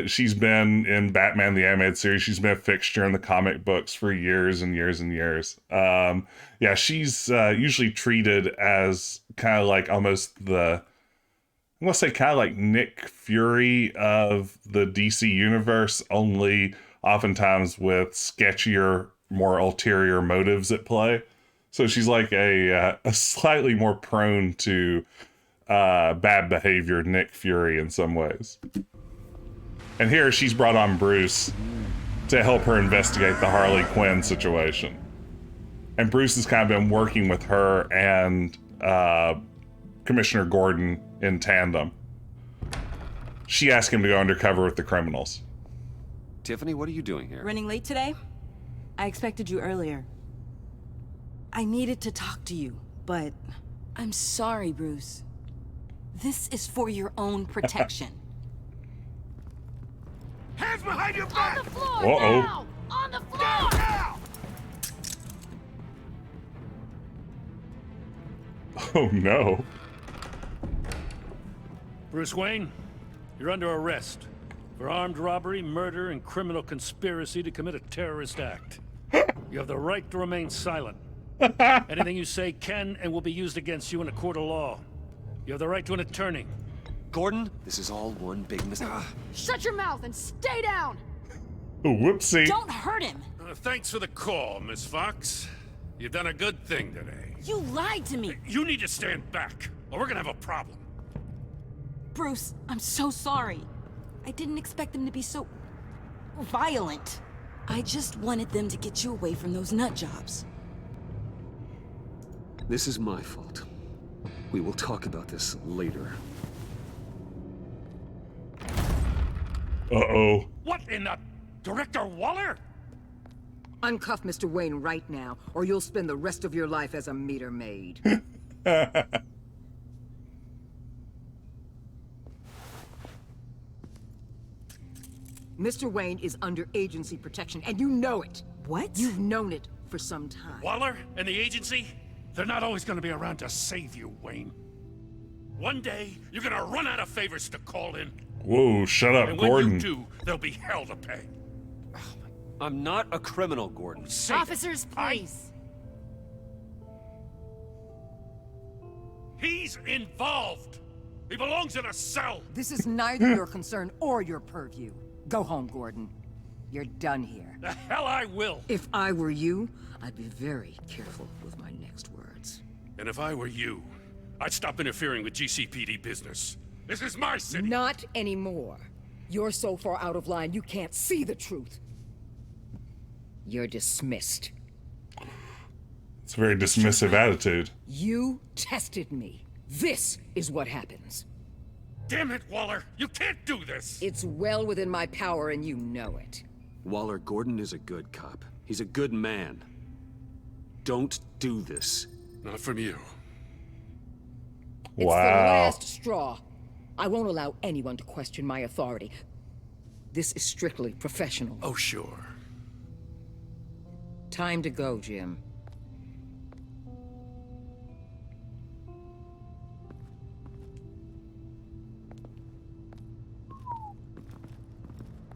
A: She's been in Batman the Animated Series. She's been a fixture in the comic books for years and years and years. Yeah, she's usually treated as kind of like almost the, I want to say kind of like Nick Fury of the DC universe, only oftentimes with sketchier, more ulterior motives at play. So she's like a slightly more prone to bad behavior Nick Fury in some ways. And here she's brought on Bruce to help her investigate the Harley Quinn situation. And Bruce has kind of been working with her and Commissioner Gordon in tandem. She asked him to go undercover with the criminals.
B: Tiffany, what are you doing here?
R: Running late today? I expected you earlier. I needed to talk to you, but I'm sorry, Bruce. This is for your own protection.
I: Hands behind your back!
D: On the floor
A: Uh-oh.
D: now! On the floor!
I: Now!
A: Oh no.
O: Bruce Wayne, you're under arrest for armed robbery, murder, and criminal conspiracy to commit a terrorist act. You have the right to remain silent. Anything you say can and will be used against you in a court of law. You have the right to an attorney.
B: Gordon, this is all one big mistake.
L: Shut your mouth and stay down!
A: Whoopsie.
R: Don't hurt him!
O: Thanks for the call, Miss Fox. You've done a good thing today.
R: You lied to me!
O: You need to stand back, or we're gonna have a problem.
R: Bruce, I'm so sorry. I didn't expect them to be so violent. I just wanted them to get you away from those nut jobs.
B: This is my fault. We will talk about this later.
A: Uh-oh.
O: What in the... Director Waller?
S: Uncuff Mr. Wayne right now, or you'll spend the rest of your life as a meter maid. Mr. Wayne is under agency protection, and you know it.
R: What?
S: You've known it for some time.
O: Waller and the agency? They're not always gonna be around to save you, Wayne. One day, you're gonna run out of favors to call in.
A: Whoa, shut up,
O: and
A: Gordon.
O: When you do, there'll be hell to pay.
G: I'm not a criminal, Gordon.
L: Officers, please.
O: He's involved. He belongs in a cell.
S: This is neither your concern or your purview. Go home, Gordon. You're done here.
O: The hell I will.
S: If I were you, I'd be very careful with my next words.
O: And if I were you, I'd stop interfering with GCPD business. This is my city.
S: Not anymore. You're so far out of line, you can't see the truth. You're dismissed.
A: It's a very dismissive attitude.
S: You tested me. This is what happens.
O: Damn it, Waller! You can't do this!
S: It's well within my power and you know it.
B: Waller, Gordon is a good cop. He's a good man. Don't do this.
O: Not from you.
S: It's the last straw. I won't allow anyone to question my authority. This is strictly professional.
O: Oh, sure.
S: Time to go, Jim.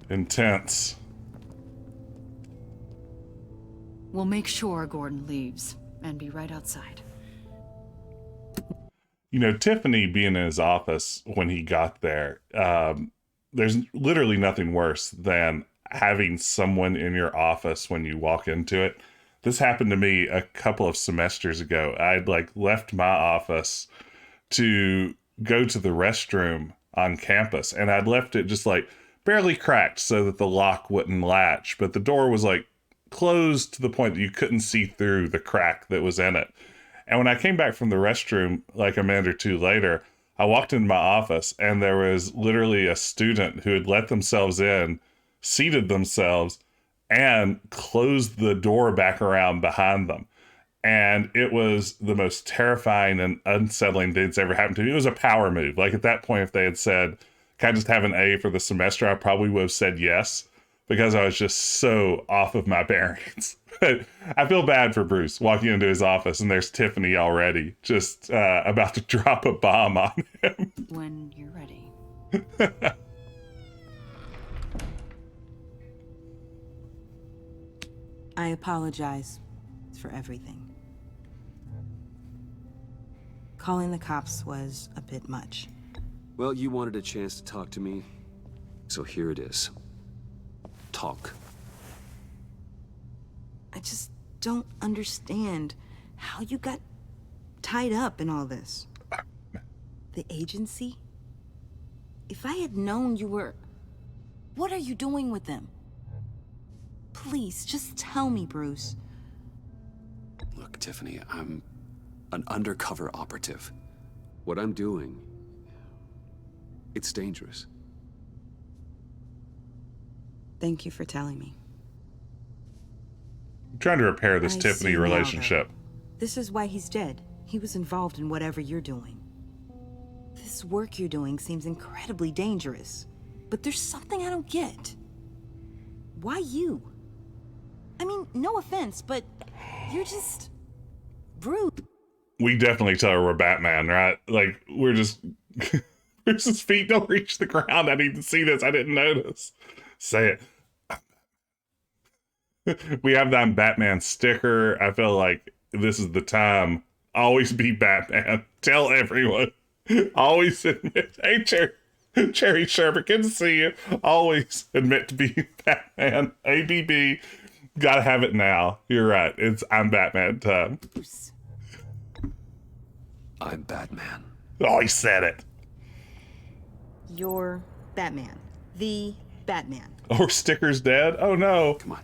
A: Intense.
L: We'll make sure Gordon leaves and be right outside.
A: You know, Tiffany being in his office when he got there, there's literally nothing worse than having someone in your office when you walk into it. This happened to me a couple of semesters ago. I'd left my office to go to the restroom on campus, and I'd left it just barely cracked so that the lock wouldn't latch, but the door was closed to the point that you couldn't see through the crack that was in it. And when I came back from the restroom a minute or two later, I walked into my office and there was literally a student who had let themselves in, seated themselves, and closed the door back around behind them. And it was the most terrifying and unsettling thing that's ever happened to me. It was a power move. At that point, if they had said, "Can I just have an A for the semester?" I probably would have said yes, because I was just so off of my bearings. But I feel bad for Bruce walking into his office and there's Tiffany already just about to drop a bomb on him.
L: When you're ready.
R: I apologize for everything. Calling the cops was a bit much.
B: Well, you wanted a chance to talk to me, so here it is. Talk.
R: I just don't understand how you got tied up in all this. The agency? If I had known you were... What are you doing with them? Please, just tell me, Bruce.
B: Look, Tiffany, I'm an undercover operative. What I'm doing, it's dangerous.
R: Thank you for telling me.
A: I'm trying to repair this
R: I
A: Tiffany
R: see now,
A: relationship.
R: though. This is why he's dead. He was involved in whatever you're doing. This work you're doing seems incredibly dangerous. But there's something I don't get. Why you? I mean, no offense, but you're just... Bruce.
A: We definitely tell her we're Batman, right? We're just... Bruce's feet don't reach the ground. I need to see this. I didn't notice. Say it. We have that Batman sticker. I feel like this is the time. Always be Batman. Tell everyone. Always admit. Hey, Cherry Sherbert, good to see you. Always admit to being Batman. ABB. Gotta have it now. You're right. I'm Batman time.
B: I'm Batman.
A: Oh, he said it.
R: You're Batman. The Batman.
A: Or Sticker's dead? Oh no.
B: Come on.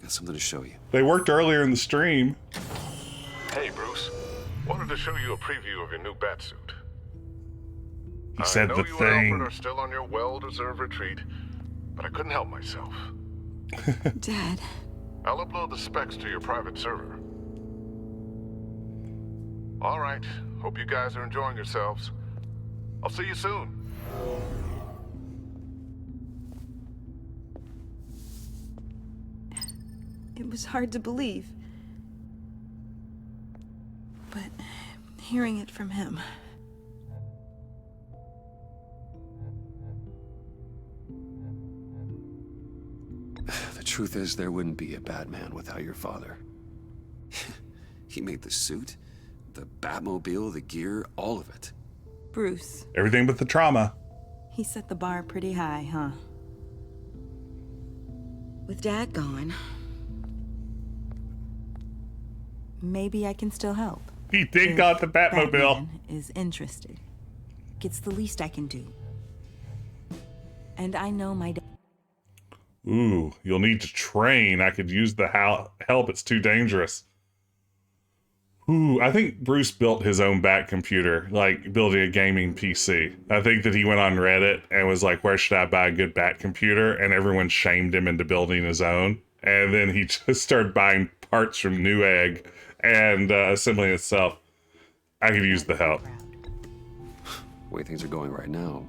B: Got something to show you.
A: They worked earlier in the stream.
T: Hey, Bruce. Wanted to show you a preview of your new batsuit.
A: He said the
T: I know you and Alfred
A: thing.
T: are still on your well-deserved retreat, but I couldn't help myself.
R: Dad.
T: I'll upload the specs to your private server. All right. Hope you guys are enjoying yourselves. I'll see you soon.
R: It was hard to believe. But hearing it from him...
B: truth is, there wouldn't be a Batman without your father. He made the suit, the Batmobile, the gear, all of it.
R: Bruce.
A: Everything but the trauma.
R: He set the bar pretty high, huh? With Dad gone, maybe I can still help.
A: He did got the Batmobile.
R: Batman is interested. It's the least I can do. And I know my dad.
A: Ooh, you'll need to train. I could use the help. It's too dangerous. Ooh, I think Bruce built his own Bat computer, like building a gaming PC. I think that he went on Reddit and was like, where should I buy a good Bat computer? And everyone shamed him into building his own. And then he just started buying parts from Newegg and assembling itself. I could use the help.
B: The way things are going right now,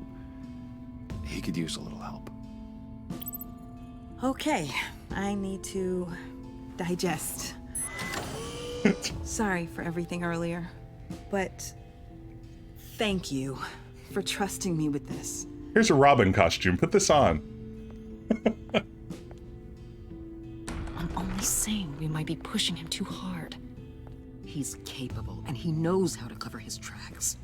B: he could use a little help.
R: Okay, I need to digest. Sorry for everything earlier, but thank you for trusting me with this.
A: Here's a Robin costume. Put this on.
S: I'm only saying we might be pushing him too hard. He's capable, and he knows how to cover his tracks.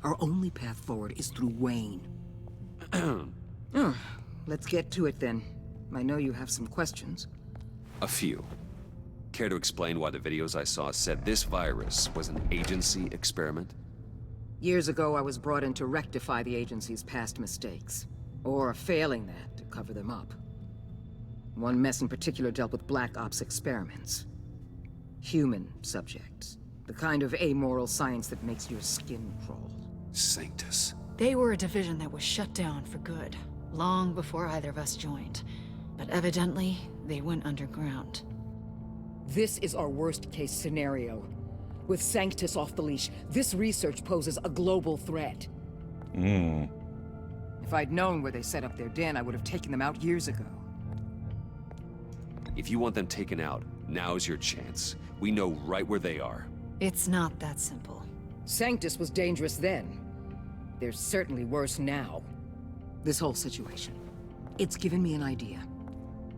S: Our only path forward is through Wayne. Let's get to it then. I know you have some questions.
B: A few. Care to explain why the videos I saw said this virus was an agency experiment?
S: Years ago, I was brought in to rectify the agency's past mistakes. Or, failing that, to cover them up. One mess in particular dealt with Black Ops experiments. Human subjects. The kind of amoral science that makes your skin crawl.
B: Sanctus.
L: They were a division that was shut down for good, long before either of us joined. But evidently, they went underground.
S: This is our worst-case scenario. With Sanctus off the leash, this research poses a global threat. If I'd known where they set up their den, I would have taken them out years ago.
B: If you want them taken out, now's your chance. We know right where they are.
L: It's not that simple.
S: Sanctus was dangerous then. They're certainly worse now. This whole situation, it's given me an idea.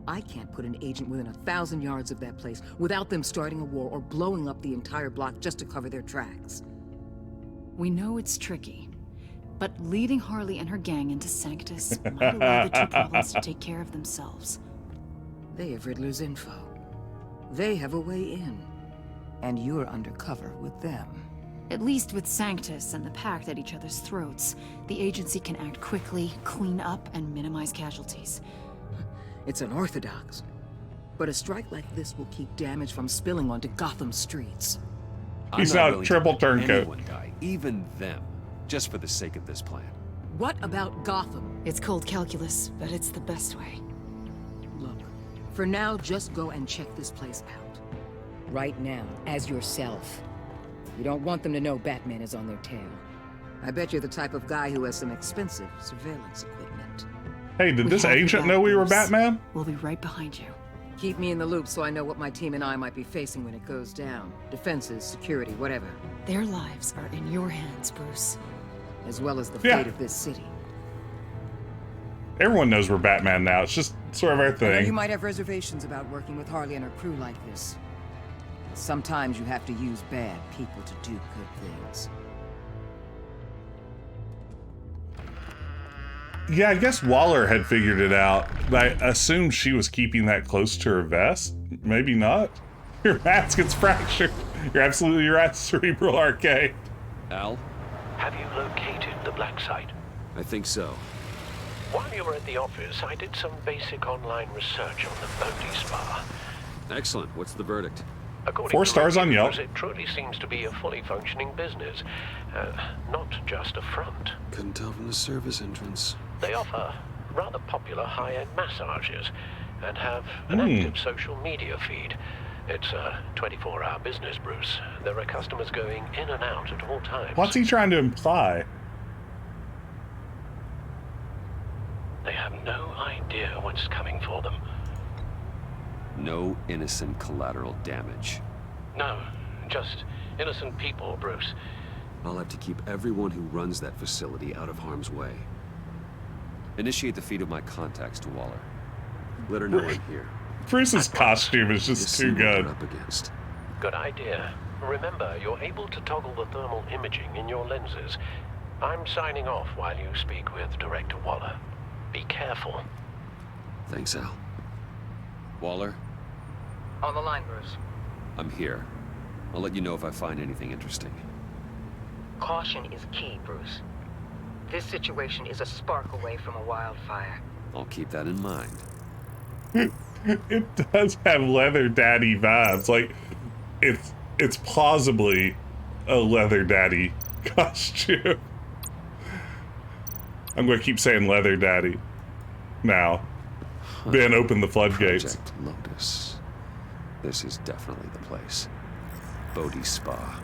S: I can't put an agent within 1,000 yards of that place without them starting a war or blowing up the entire block just to cover their tracks.
L: We know it's tricky, but leading Harley and her gang into Sanctus might allow the two problems to take care of themselves.
S: They have Riddler's info. They have a way in. And you're undercover with them.
L: At least with Sanctus and the Pact at each other's throats, the agency can act quickly, clean up, and minimize casualties.
S: It's unorthodox. But a strike like this will keep damage from spilling onto Gotham streets.
A: He's not a triple turncoat.
B: Anyone die, even them, just for the sake of this plan.
S: What about Gotham?
L: It's cold calculus, but it's the best way.
S: Look, for now, just go and check this place out. Right now, as yourself. You don't want them to know Batman is on their tail. I bet you're the type of guy who has some expensive surveillance equipment.
A: Hey, did this agent know we were Batman?
L: We'll be right behind you.
S: Keep me in the loop so I know what my team and I might be facing when it goes down. Defenses, security, whatever.
L: Their lives are in your hands, Bruce.
S: As well as the fate of this city.
A: Everyone knows we're Batman now. It's just sort of our
S: I know
A: thing.
S: you might have reservations about working with Harley and her crew like this. Sometimes you have to use bad people to do good things.
A: Yeah, I guess Waller had figured it out. I assume she was keeping that close to her vest. Maybe not. Your mask gets fractured. You're absolutely right, Cerebral Arcade.
B: Al?
M: Have you located the black site?
B: I think so.
M: While you were at the office, I did some basic online research on the Bodhi Spa.
B: Excellent. What's the verdict?
M: According
A: 4
M: to
A: stars on
M: reviews,
A: Yelp.
M: It truly seems to be a fully functioning business, not just a front.
B: Couldn't tell from the service entrance.
M: They offer rather popular high-end massages and have an active social media feed. It's a 24-hour business, Bruce. There are customers going in and out at all times.
A: What's he trying to imply?
M: They have no idea what's coming for them.
B: No innocent collateral damage.
M: No, just innocent people, Bruce.
B: I'll have to keep everyone who runs that facility out of harm's way. Initiate the feed of my contacts to Waller. Let her know I'm here.
A: Bruce's costume is just too good.
B: Up against.
U: Good idea. Remember, you're able to toggle the thermal imaging in your lenses. I'm signing off while you speak with Director Waller. Be careful.
B: Thanks, Al. Waller?
K: On the line, Bruce.
B: I'm here. I'll let you know if I find anything interesting.
K: Caution is key, Bruce. This situation is a spark away from a wildfire.
B: I'll keep that in mind.
A: It does have Leather Daddy vibes. Like, it's plausibly a Leather Daddy costume. I'm going to keep saying Leather Daddy now. Ben, open the floodgates.
B: Project Lotus. This is definitely the place. Bodhi Spa.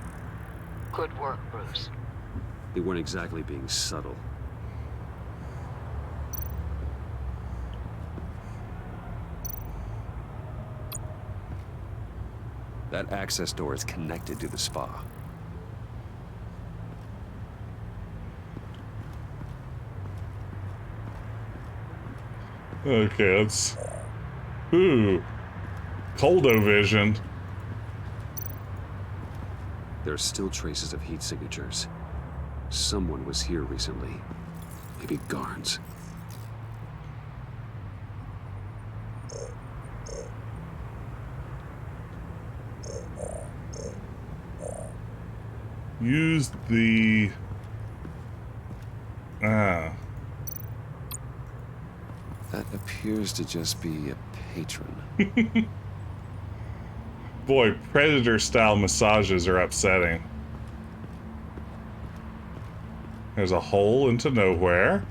K: Good work, Bruce.
B: They weren't exactly being subtle. That access door is connected to the spa.
A: Okay, let's... Ooh. Coldo-vision.
B: There are still traces of heat signatures. Someone was here recently. Maybe guards.
A: Use the...
B: That appears to just be a patron.
A: Boy, Predator-style massages are upsetting. There's a hole into nowhere.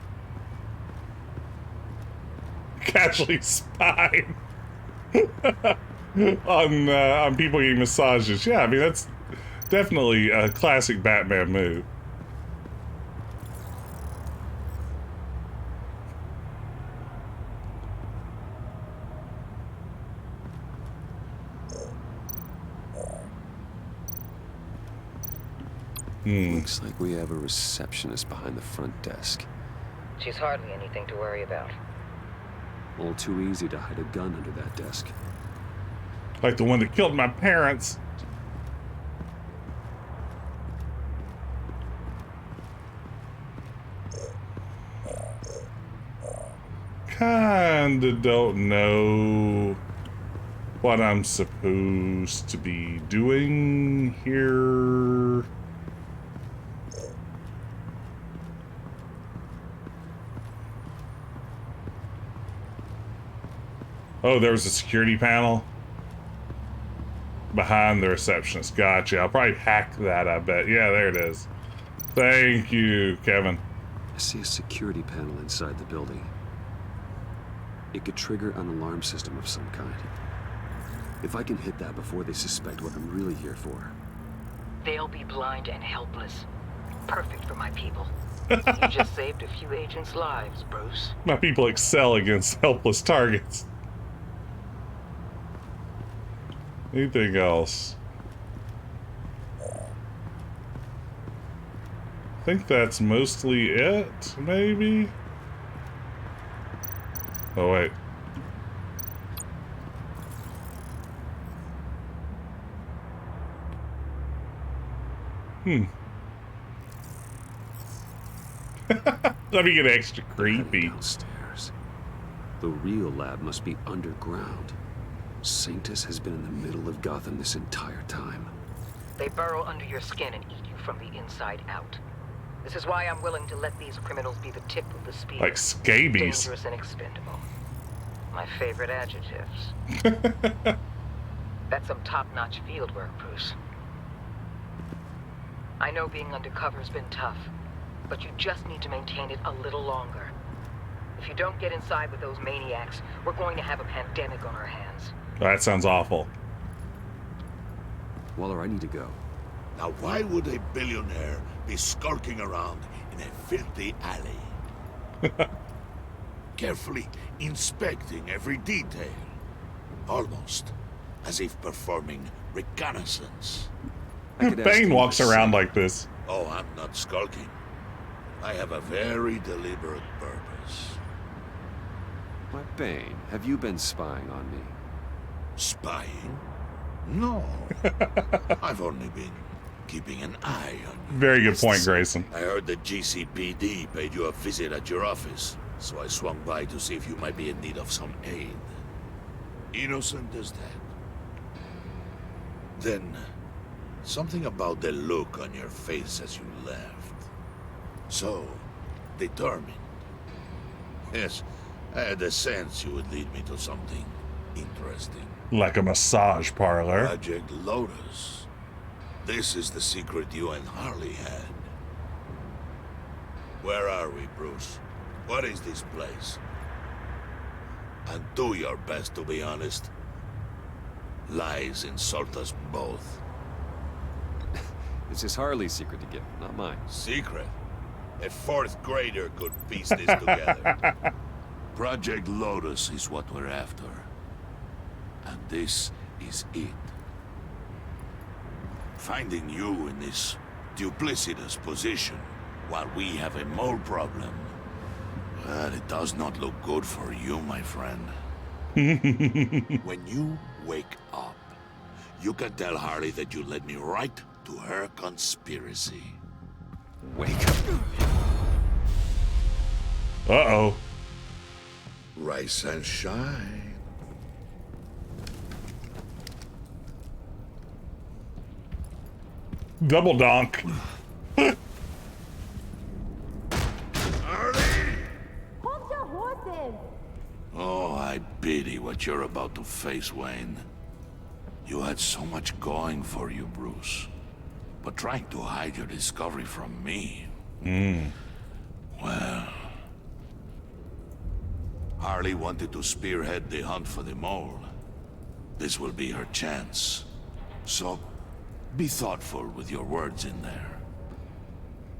A: Casually spine on people getting massages. Yeah, I mean that's definitely a classic Batman move.
B: Looks like we have a receptionist behind the front desk.
K: She's hardly anything to worry about.
B: All too easy to hide a gun under that desk.
A: Like the one that killed my parents. Kinda don't know what I'm supposed to be doing here. Oh, there was a security panel behind the receptionist. Gotcha. I'll probably hack that, I bet. Yeah, there it is. Thank you, Kevin.
B: I see a security panel inside the building. It could trigger an alarm system of some kind. If I can hit that before they suspect what I'm really here for.
K: They'll be blind and helpless. Perfect for my people. You just saved a few agents' lives, Bruce.
A: My people excel against helpless targets. Anything else? I think that's mostly it, maybe? Oh, wait. Let me get extra creepy.
B: Downstairs. The real lab must be underground. Sanctus has been in the middle of Gotham this entire time.
K: They burrow under your skin and eat you from the inside out. This is why I'm willing to let these criminals be the tip of the spear.
A: Like scabies.
K: Dangerous and expendable. My favorite adjectives. That's some top-notch field work, Bruce. I know being undercover's been tough, but you just need to maintain it a little longer. If you don't get inside with those maniacs, we're going to have a pandemic on our hands.
A: That sounds awful.
B: Waller, I need to go.
I: Now why would a billionaire be skulking around in a filthy alley? Carefully inspecting every detail. Almost as if performing reconnaissance.
A: Bane walks around like this.
I: Oh, I'm not skulking. I have a very deliberate purpose.
B: Why, Bane, have you been spying on me?
I: Spying? No. I've only been keeping an eye on you.
A: Very good point, Grayson.
I: I heard the GCPD paid you a visit at your office, so I swung by to see if you might be in need of some aid. Innocent as that. Then, something about the look on your face as you left. So, determined. Yes, I had a sense you would lead me to something interesting.
A: Like a massage parlor.
I: Project Lotus. This is the secret you and Harley had. Where are we, Bruce? What is this place? And do your best to be honest. Lies insult us both.
G: It's just Harley's secret to give, not mine.
I: Secret? A fourth grader could piece this together. Project Lotus is what we're after. And this is it. Finding you in this duplicitous position while we have a mole problem. Well, it does not look good for you, my friend. When you wake up, you can tell Harley that you led me right to her conspiracy.
G: Wake up.
A: Uh-oh.
I: Rise and shine.
A: Double donk.
D: Hold your horses!
I: Oh, I pity what you're about to face, Wayne. You had so much going for you, Bruce. But trying to hide your discovery from me... Well... Harley wanted to spearhead the hunt for the mole. This will be her chance. So, be thoughtful with your words in there.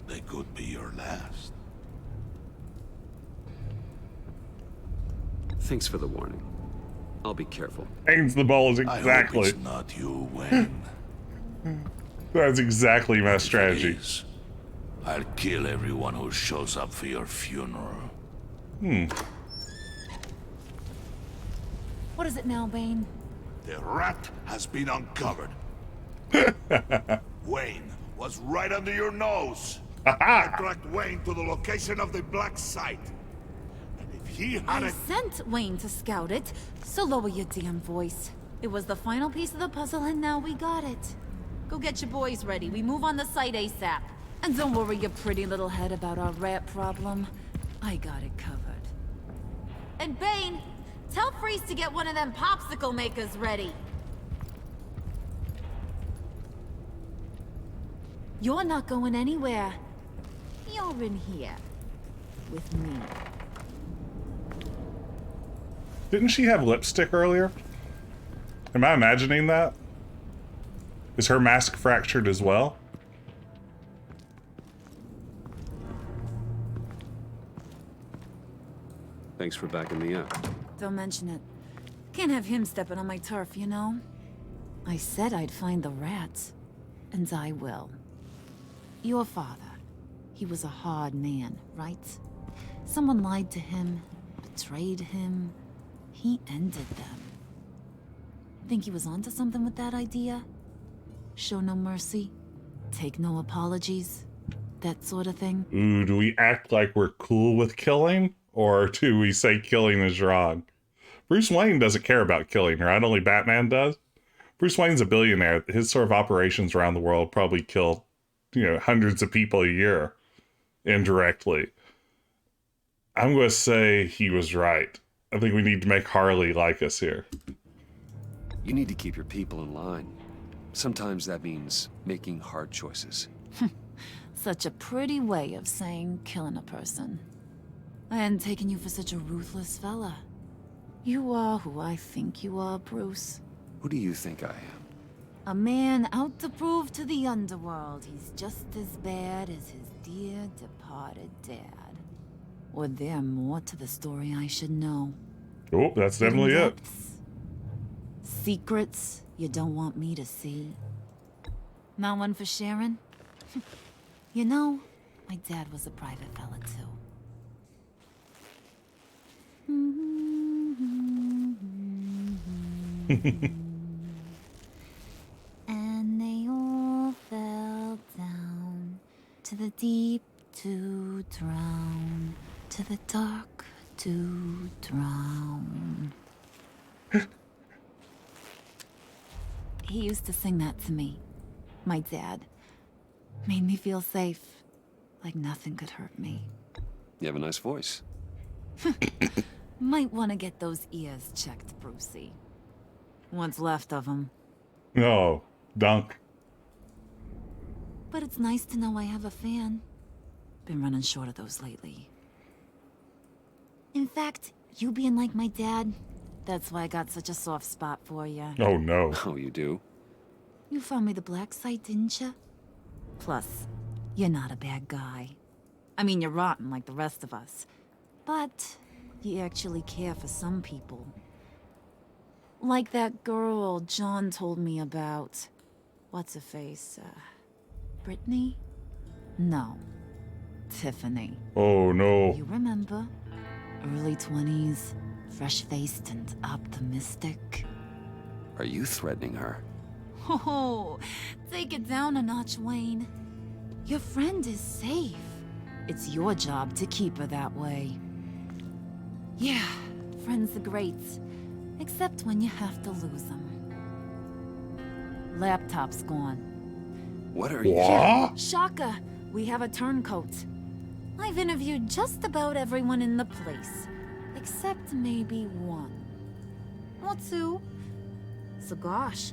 I: They could be your last.
G: Thanks for the warning. I'll be careful.
A: Aims the balls exactly.
I: I hope it's not you, Wayne.
A: That's exactly my strategy.
I: I'll kill everyone who shows up for your funeral.
D: What is it now, Bane?
I: The rat has been uncovered. Wayne was right under your nose. I tracked Wayne to the location of the black site. And if he had
D: I sent Wayne to scout it, so lower your damn voice. It was the final piece of the puzzle, and now we got it. Go get your boys ready. We move on the site ASAP. And don't worry your pretty little head about our rat problem. I got it covered. And Bane, tell Freeze to get one of them popsicle makers ready. You're not going anywhere. You're in here. With me.
A: Didn't she have lipstick earlier? Am I imagining that? Is her mask fractured as well?
G: Thanks for backing me up.
D: Don't mention it. Can't have him stepping on my turf, you know? I said I'd find the rats. And I will. Your father. He was a hard man, right? Someone lied to him, betrayed him. He ended them. Think he was onto something with that idea? Show no mercy? Take no apologies? That sort of thing?
A: Ooh, do we act like we're cool with killing? Or do we say killing is wrong? Bruce Wayne doesn't care about killing, right? Only Batman does. Bruce Wayne's a billionaire. His sort of operations around the world probably kill, hundreds of people a year indirectly. I'm going to say he was right. I think we need to make Harley like us here.
G: You need to keep your people in line. Sometimes that means making hard choices.
D: Such a pretty way of saying killing a person. I hadn't taken you for such a ruthless fella. You are who I think you are, Bruce.
G: Who do you think I am?
D: A man out to prove to the underworld he's just as bad as his dear departed dad. Or there more to the story I should know.
A: Oh, that's definitely it.
D: Secrets you don't want me to see. Not one for sharing? You know, my dad was a private fella too. And they all fell down to the deep to drown, to the dark to drown. He used to sing that to me. My dad. Made me feel safe. Like nothing could hurt me.
B: You have a nice voice.
D: Might want to get those ears checked, Brucey. What's left of them.
A: Oh, dunk.
D: But it's nice to know I have a fan. Been running short of those lately. In fact, you being like my dad, that's why I got such a soft spot for you.
A: Oh, no.
B: Oh, you do?
D: You found me the black site, didn't you? Plus, you're not a bad guy. I mean, you're rotten like the rest of us. But you actually care for some people. Like that girl John told me about. What's her face? Brittany? No. Tiffany.
A: Oh, no.
D: You remember? Early 20s, fresh-faced and optimistic.
B: Are you threatening her?
D: Oh, take it down a notch, Wayne. Your friend is safe. It's your job to keep her that way. Yeah, friends are great. Except when you have to lose them. Laptop's gone.
B: What are you...
D: Yeah, shocker. We have a turncoat. I've interviewed just about everyone in the place. Except maybe one. Or two. So gosh,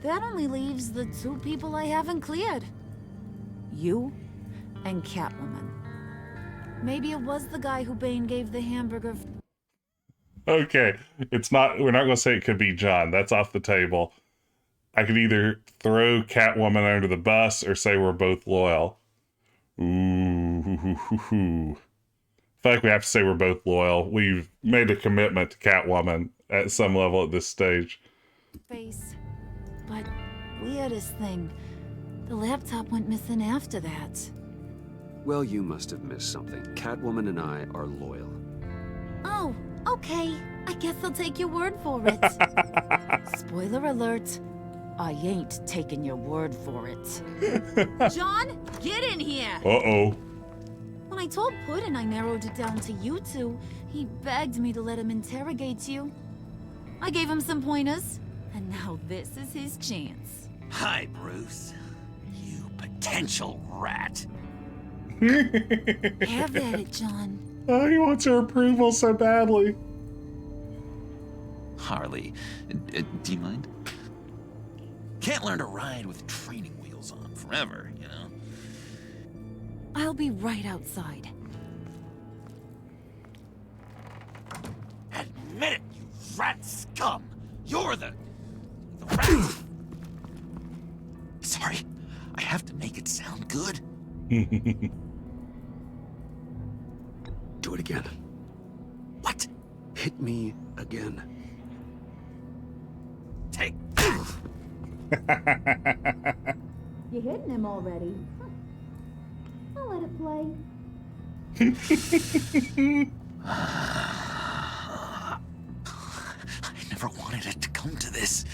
D: that only leaves the two people I haven't cleared. You and Catwoman. Maybe it was the guy who Bane gave the hamburger...
A: Okay, it's not, we're not going to say it could be John. That's off the table. I could either throw Catwoman under the bus or say we're both loyal. Ooh. I feel like we have to say we're both loyal. We've made a commitment to Catwoman at some level at this stage.
D: Face. But weirdest thing, the laptop went missing after that.
B: Well, you must have missed something. Catwoman and I are loyal.
D: Oh, okay. I guess I'll take your word for it. Spoiler alert. I ain't taking your word for it. John, get in here!
A: Uh-oh.
D: When I told Puddin' I narrowed it down to you two, he begged me to let him interrogate you. I gave him some pointers, and now this is his chance.
H: Hi, Bruce. You potential rat.
D: Have at it, John.
A: Oh, he wants her approval so badly.
H: Harley, do you mind? Can't learn to ride with training wheels on forever, you know?
D: I'll be right outside.
H: Admit it, you rat scum! You're the rat! Sorry, I have to make it sound good.
B: Do it again.
H: What?
B: Hit me again.
H: Take
D: You're hitting him already. I'll let it play.
H: I never wanted it to come to this.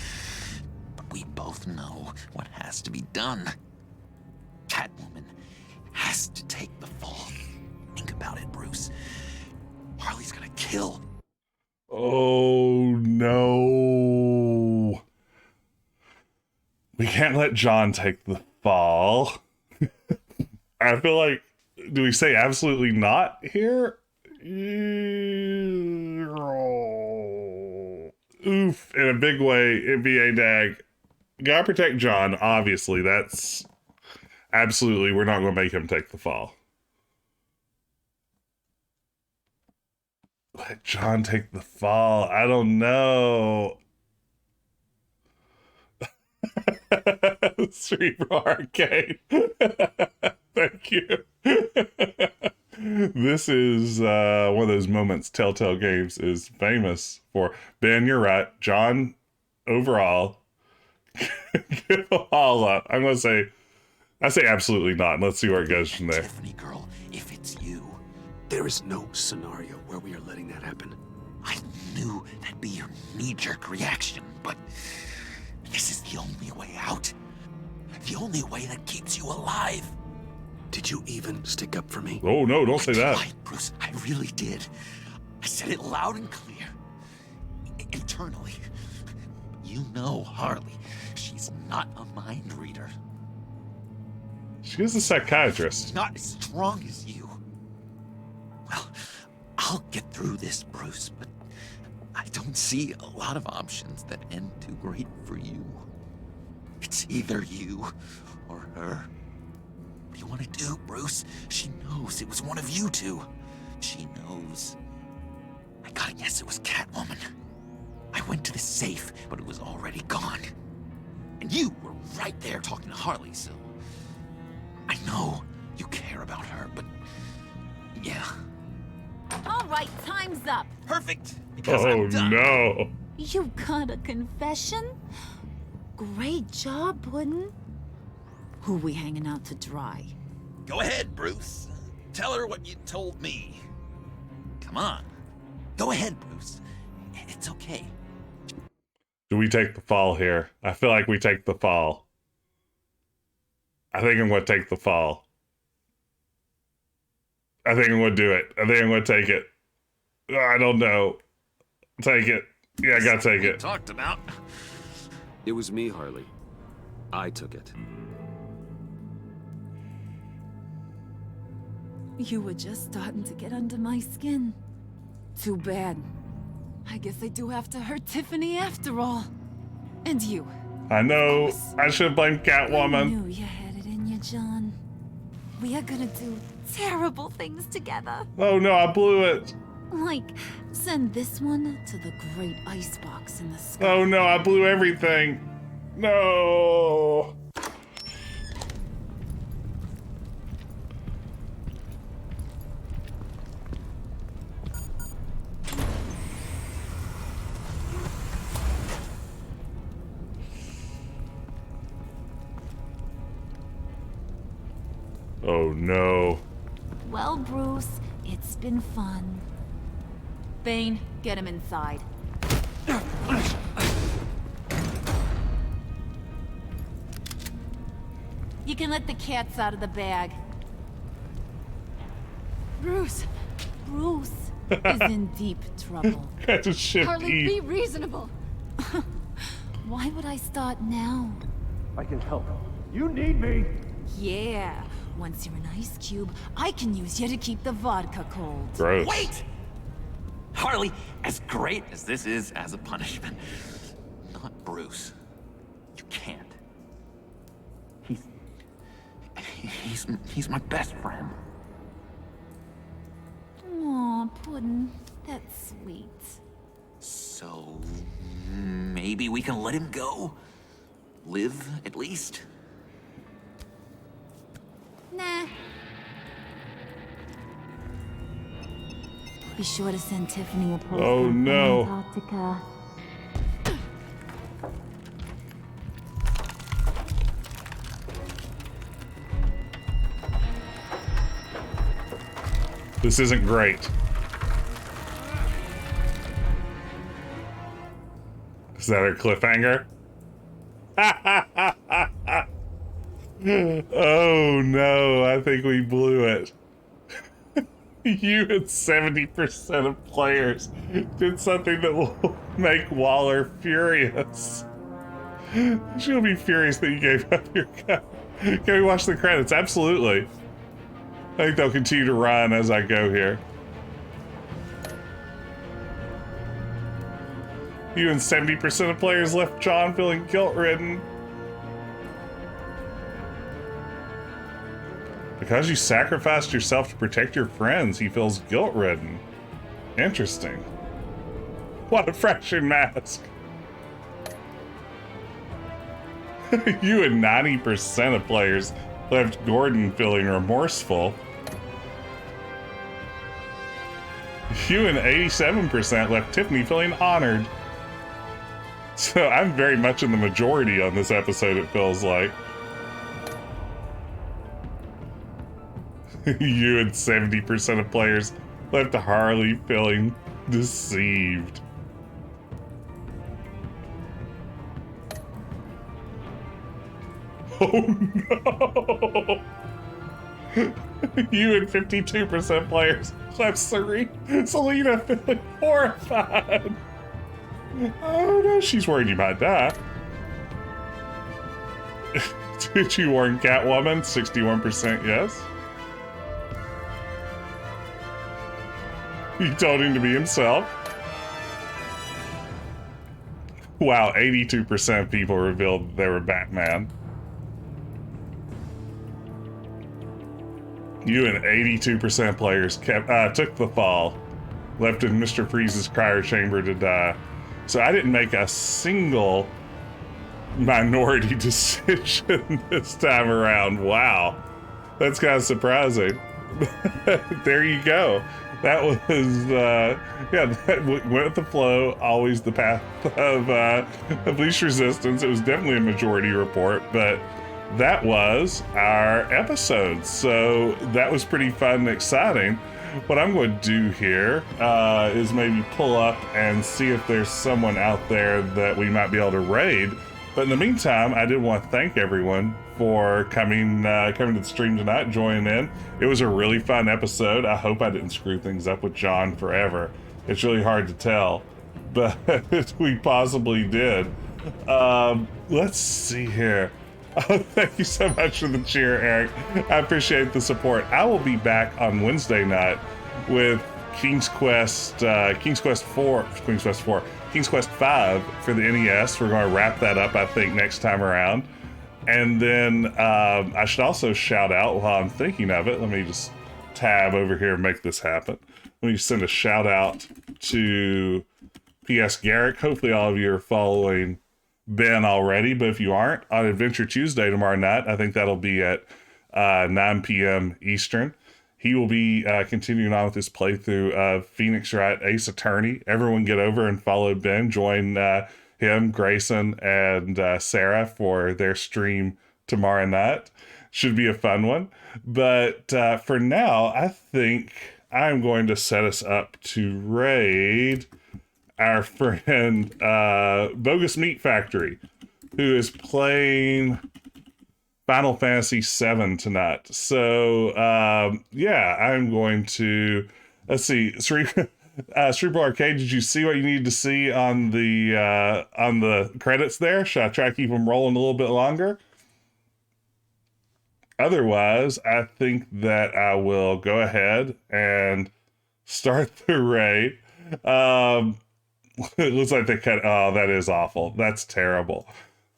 H: But we both know what has to be done. Catwoman has to take the fall. Think about it, Bruce. Harley's gonna kill.
A: Oh, no. We can't let John take the fall. I feel like, do we say absolutely not here? Oof, in a big way, NBA dag. Gotta protect John, obviously. That's absolutely, we're not going to make him take the fall. Let John take the fall. I don't know. Cerebral Arcade. Thank you. This is one of those moments Telltale Games is famous for. Ben, you're right. John, overall, give them all up. I'm going to say, I say absolutely not. And let's see where it goes from there.
H: Tiffany girl, if it's you.
B: There is no scenario where we are letting that happen.
H: I knew that'd be your knee-jerk reaction, but this is the only way out. The only way that keeps you alive.
G: Did you even stick up for me?
A: Oh, no, don't say that.
H: I tried, Bruce, I really did. I said it loud and clear. Internally. You know Harley. She's not a mind reader.
A: She is a psychiatrist.
H: She's not as strong as you. Well, I'll get through this, Bruce, but I don't see a lot of options that end too great for you. It's either you or her. What do you want to do, Bruce? She knows it was one of you two. She knows. I gotta guess it was Catwoman. I went to the safe, but it was already gone. And you were right there talking to Harley, so... I know you care about her, but... yeah.
D: All right, time's up.
H: Perfect.
A: Oh, no.
D: You got a confession? Great job, Puddin'. Who we hanging out to dry?
H: Go ahead, Bruce. Tell her what you told me. Come on. Go ahead, Bruce. It's okay.
A: Do we take the fall here? I feel like we take the fall. I think I'm going to take the fall. I think I'm going to do it. I think I'm going to take it. I don't know. Take it. Yeah, I got to take it.
H: Talked about.
B: It was me, Harley. I took it.
D: You were just starting to get under my skin. Too bad. I guess I do have to hurt Tiffany after all. And you.
A: I know. I should blame Catwoman.
D: I knew you had it in you, John. We are gonna do terrible things together.
A: Oh no, I blew it.
D: Like, send this one to the great icebox in the sky.
A: Oh no, I blew everything. No. Oh no.
D: Well, Bruce, it's been fun. Bane, get him inside. You can let the cats out of the bag. Bruce is in deep trouble.
A: That's a shit.
D: Harley, be reasonable. Why would I start now?
J: I can help. You need me.
D: Yeah. Once you're an ice cube, I can use you to keep the vodka cold.
A: Gross.
H: Wait! Harley, as great as this is as a punishment, not Bruce. You can't. He's my best friend.
D: Aw, Puddin', that's sweet.
H: So, maybe we can let him go? Live, at least?
D: Nah. Be sure to send Tiffany a post.
A: Oh no.
D: Antarctica.
A: This isn't great. Is that a cliffhanger? Oh no, I think we blew it. You and 70% of players did something that will make Waller furious. She'll be furious that you gave up your gun. Can we watch the credits? Absolutely. I think they'll continue to run as I go here. You and 70% of players left John feeling guilt-ridden. Because you sacrificed yourself to protect your friends, he feels guilt-ridden. Interesting. What a refreshing mask. You and 90% of players left Gordon feeling remorseful. You and 87% left Tiffany feeling honored. So I'm very much in the majority on this episode, it feels like. You and 70% of players left Harley feeling Deceived. Oh no! You and 52% players left Selena feeling horrified. Oh no, she's worried you might die. Did you warn Catwoman? 61% yes. You told him to be himself. Wow, 82% of people revealed they were Batman. You and 82% players took the fall, left in Mr. Freeze's cryo chamber to die. So I didn't make a single minority decision this time around. Wow, that's kind of surprising. There you go. That was, yeah, that went with the flow, always the path of least resistance. It was definitely a majority report, but that was our episode. So that was pretty fun and exciting. What I'm going to do here is maybe pull up and see if there's someone out there that we might be able to raid. But in the meantime, I did want to thank everyone for coming to the stream tonight, joining in. It was a really fun episode. I hope I didn't screw things up with John forever. It's really hard to tell, but we possibly did. Let's see here. Oh, thank you so much for the cheer, Eric. I appreciate the support. I will be back on Wednesday night with King's Quest 5 for the NES. We're going to wrap that up, I think, next time around. And then I should also shout out, while I'm thinking of it, let me just tab over here and make this happen. Let me send a shout out to P.S. Garrick. Hopefully all of you are following Ben already, but if you aren't, on Adventure Tuesday tomorrow night, I think that'll be at 9 p.m. Eastern. He will be continuing on with his playthrough of Phoenix Wright Ace Attorney. Everyone get over and follow Ben. Join him, Grayson, and Sarah for their stream tomorrow night. Should be a fun one. But for now, I think I'm going to set us up to raid our friend Bogus Meat Factory, who is playing Final Fantasy VII tonight. So yeah, I'm going to, let's see, Cerebral Arcade, did you see what you needed to see on the credits there? Should I try to keep them rolling a little bit longer? Otherwise, I think that I will go ahead and start the raid. It looks like they cut. Oh, that is awful. That's terrible.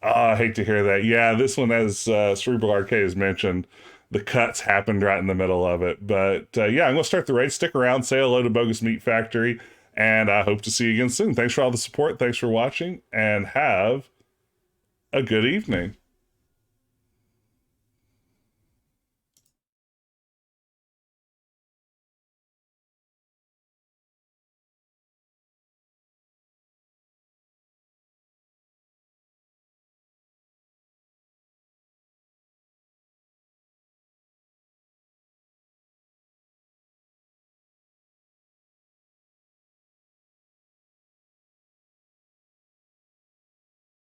A: Oh, I hate to hear that. Yeah, this one, as Cerebral Arcade has mentioned, the cuts happened right in the middle of it. But yeah, I'm going to start the raid. Stick around. Say hello to Bogus Meat Factory. And I hope to see you again soon. Thanks for all the support. Thanks for watching. And have a good evening.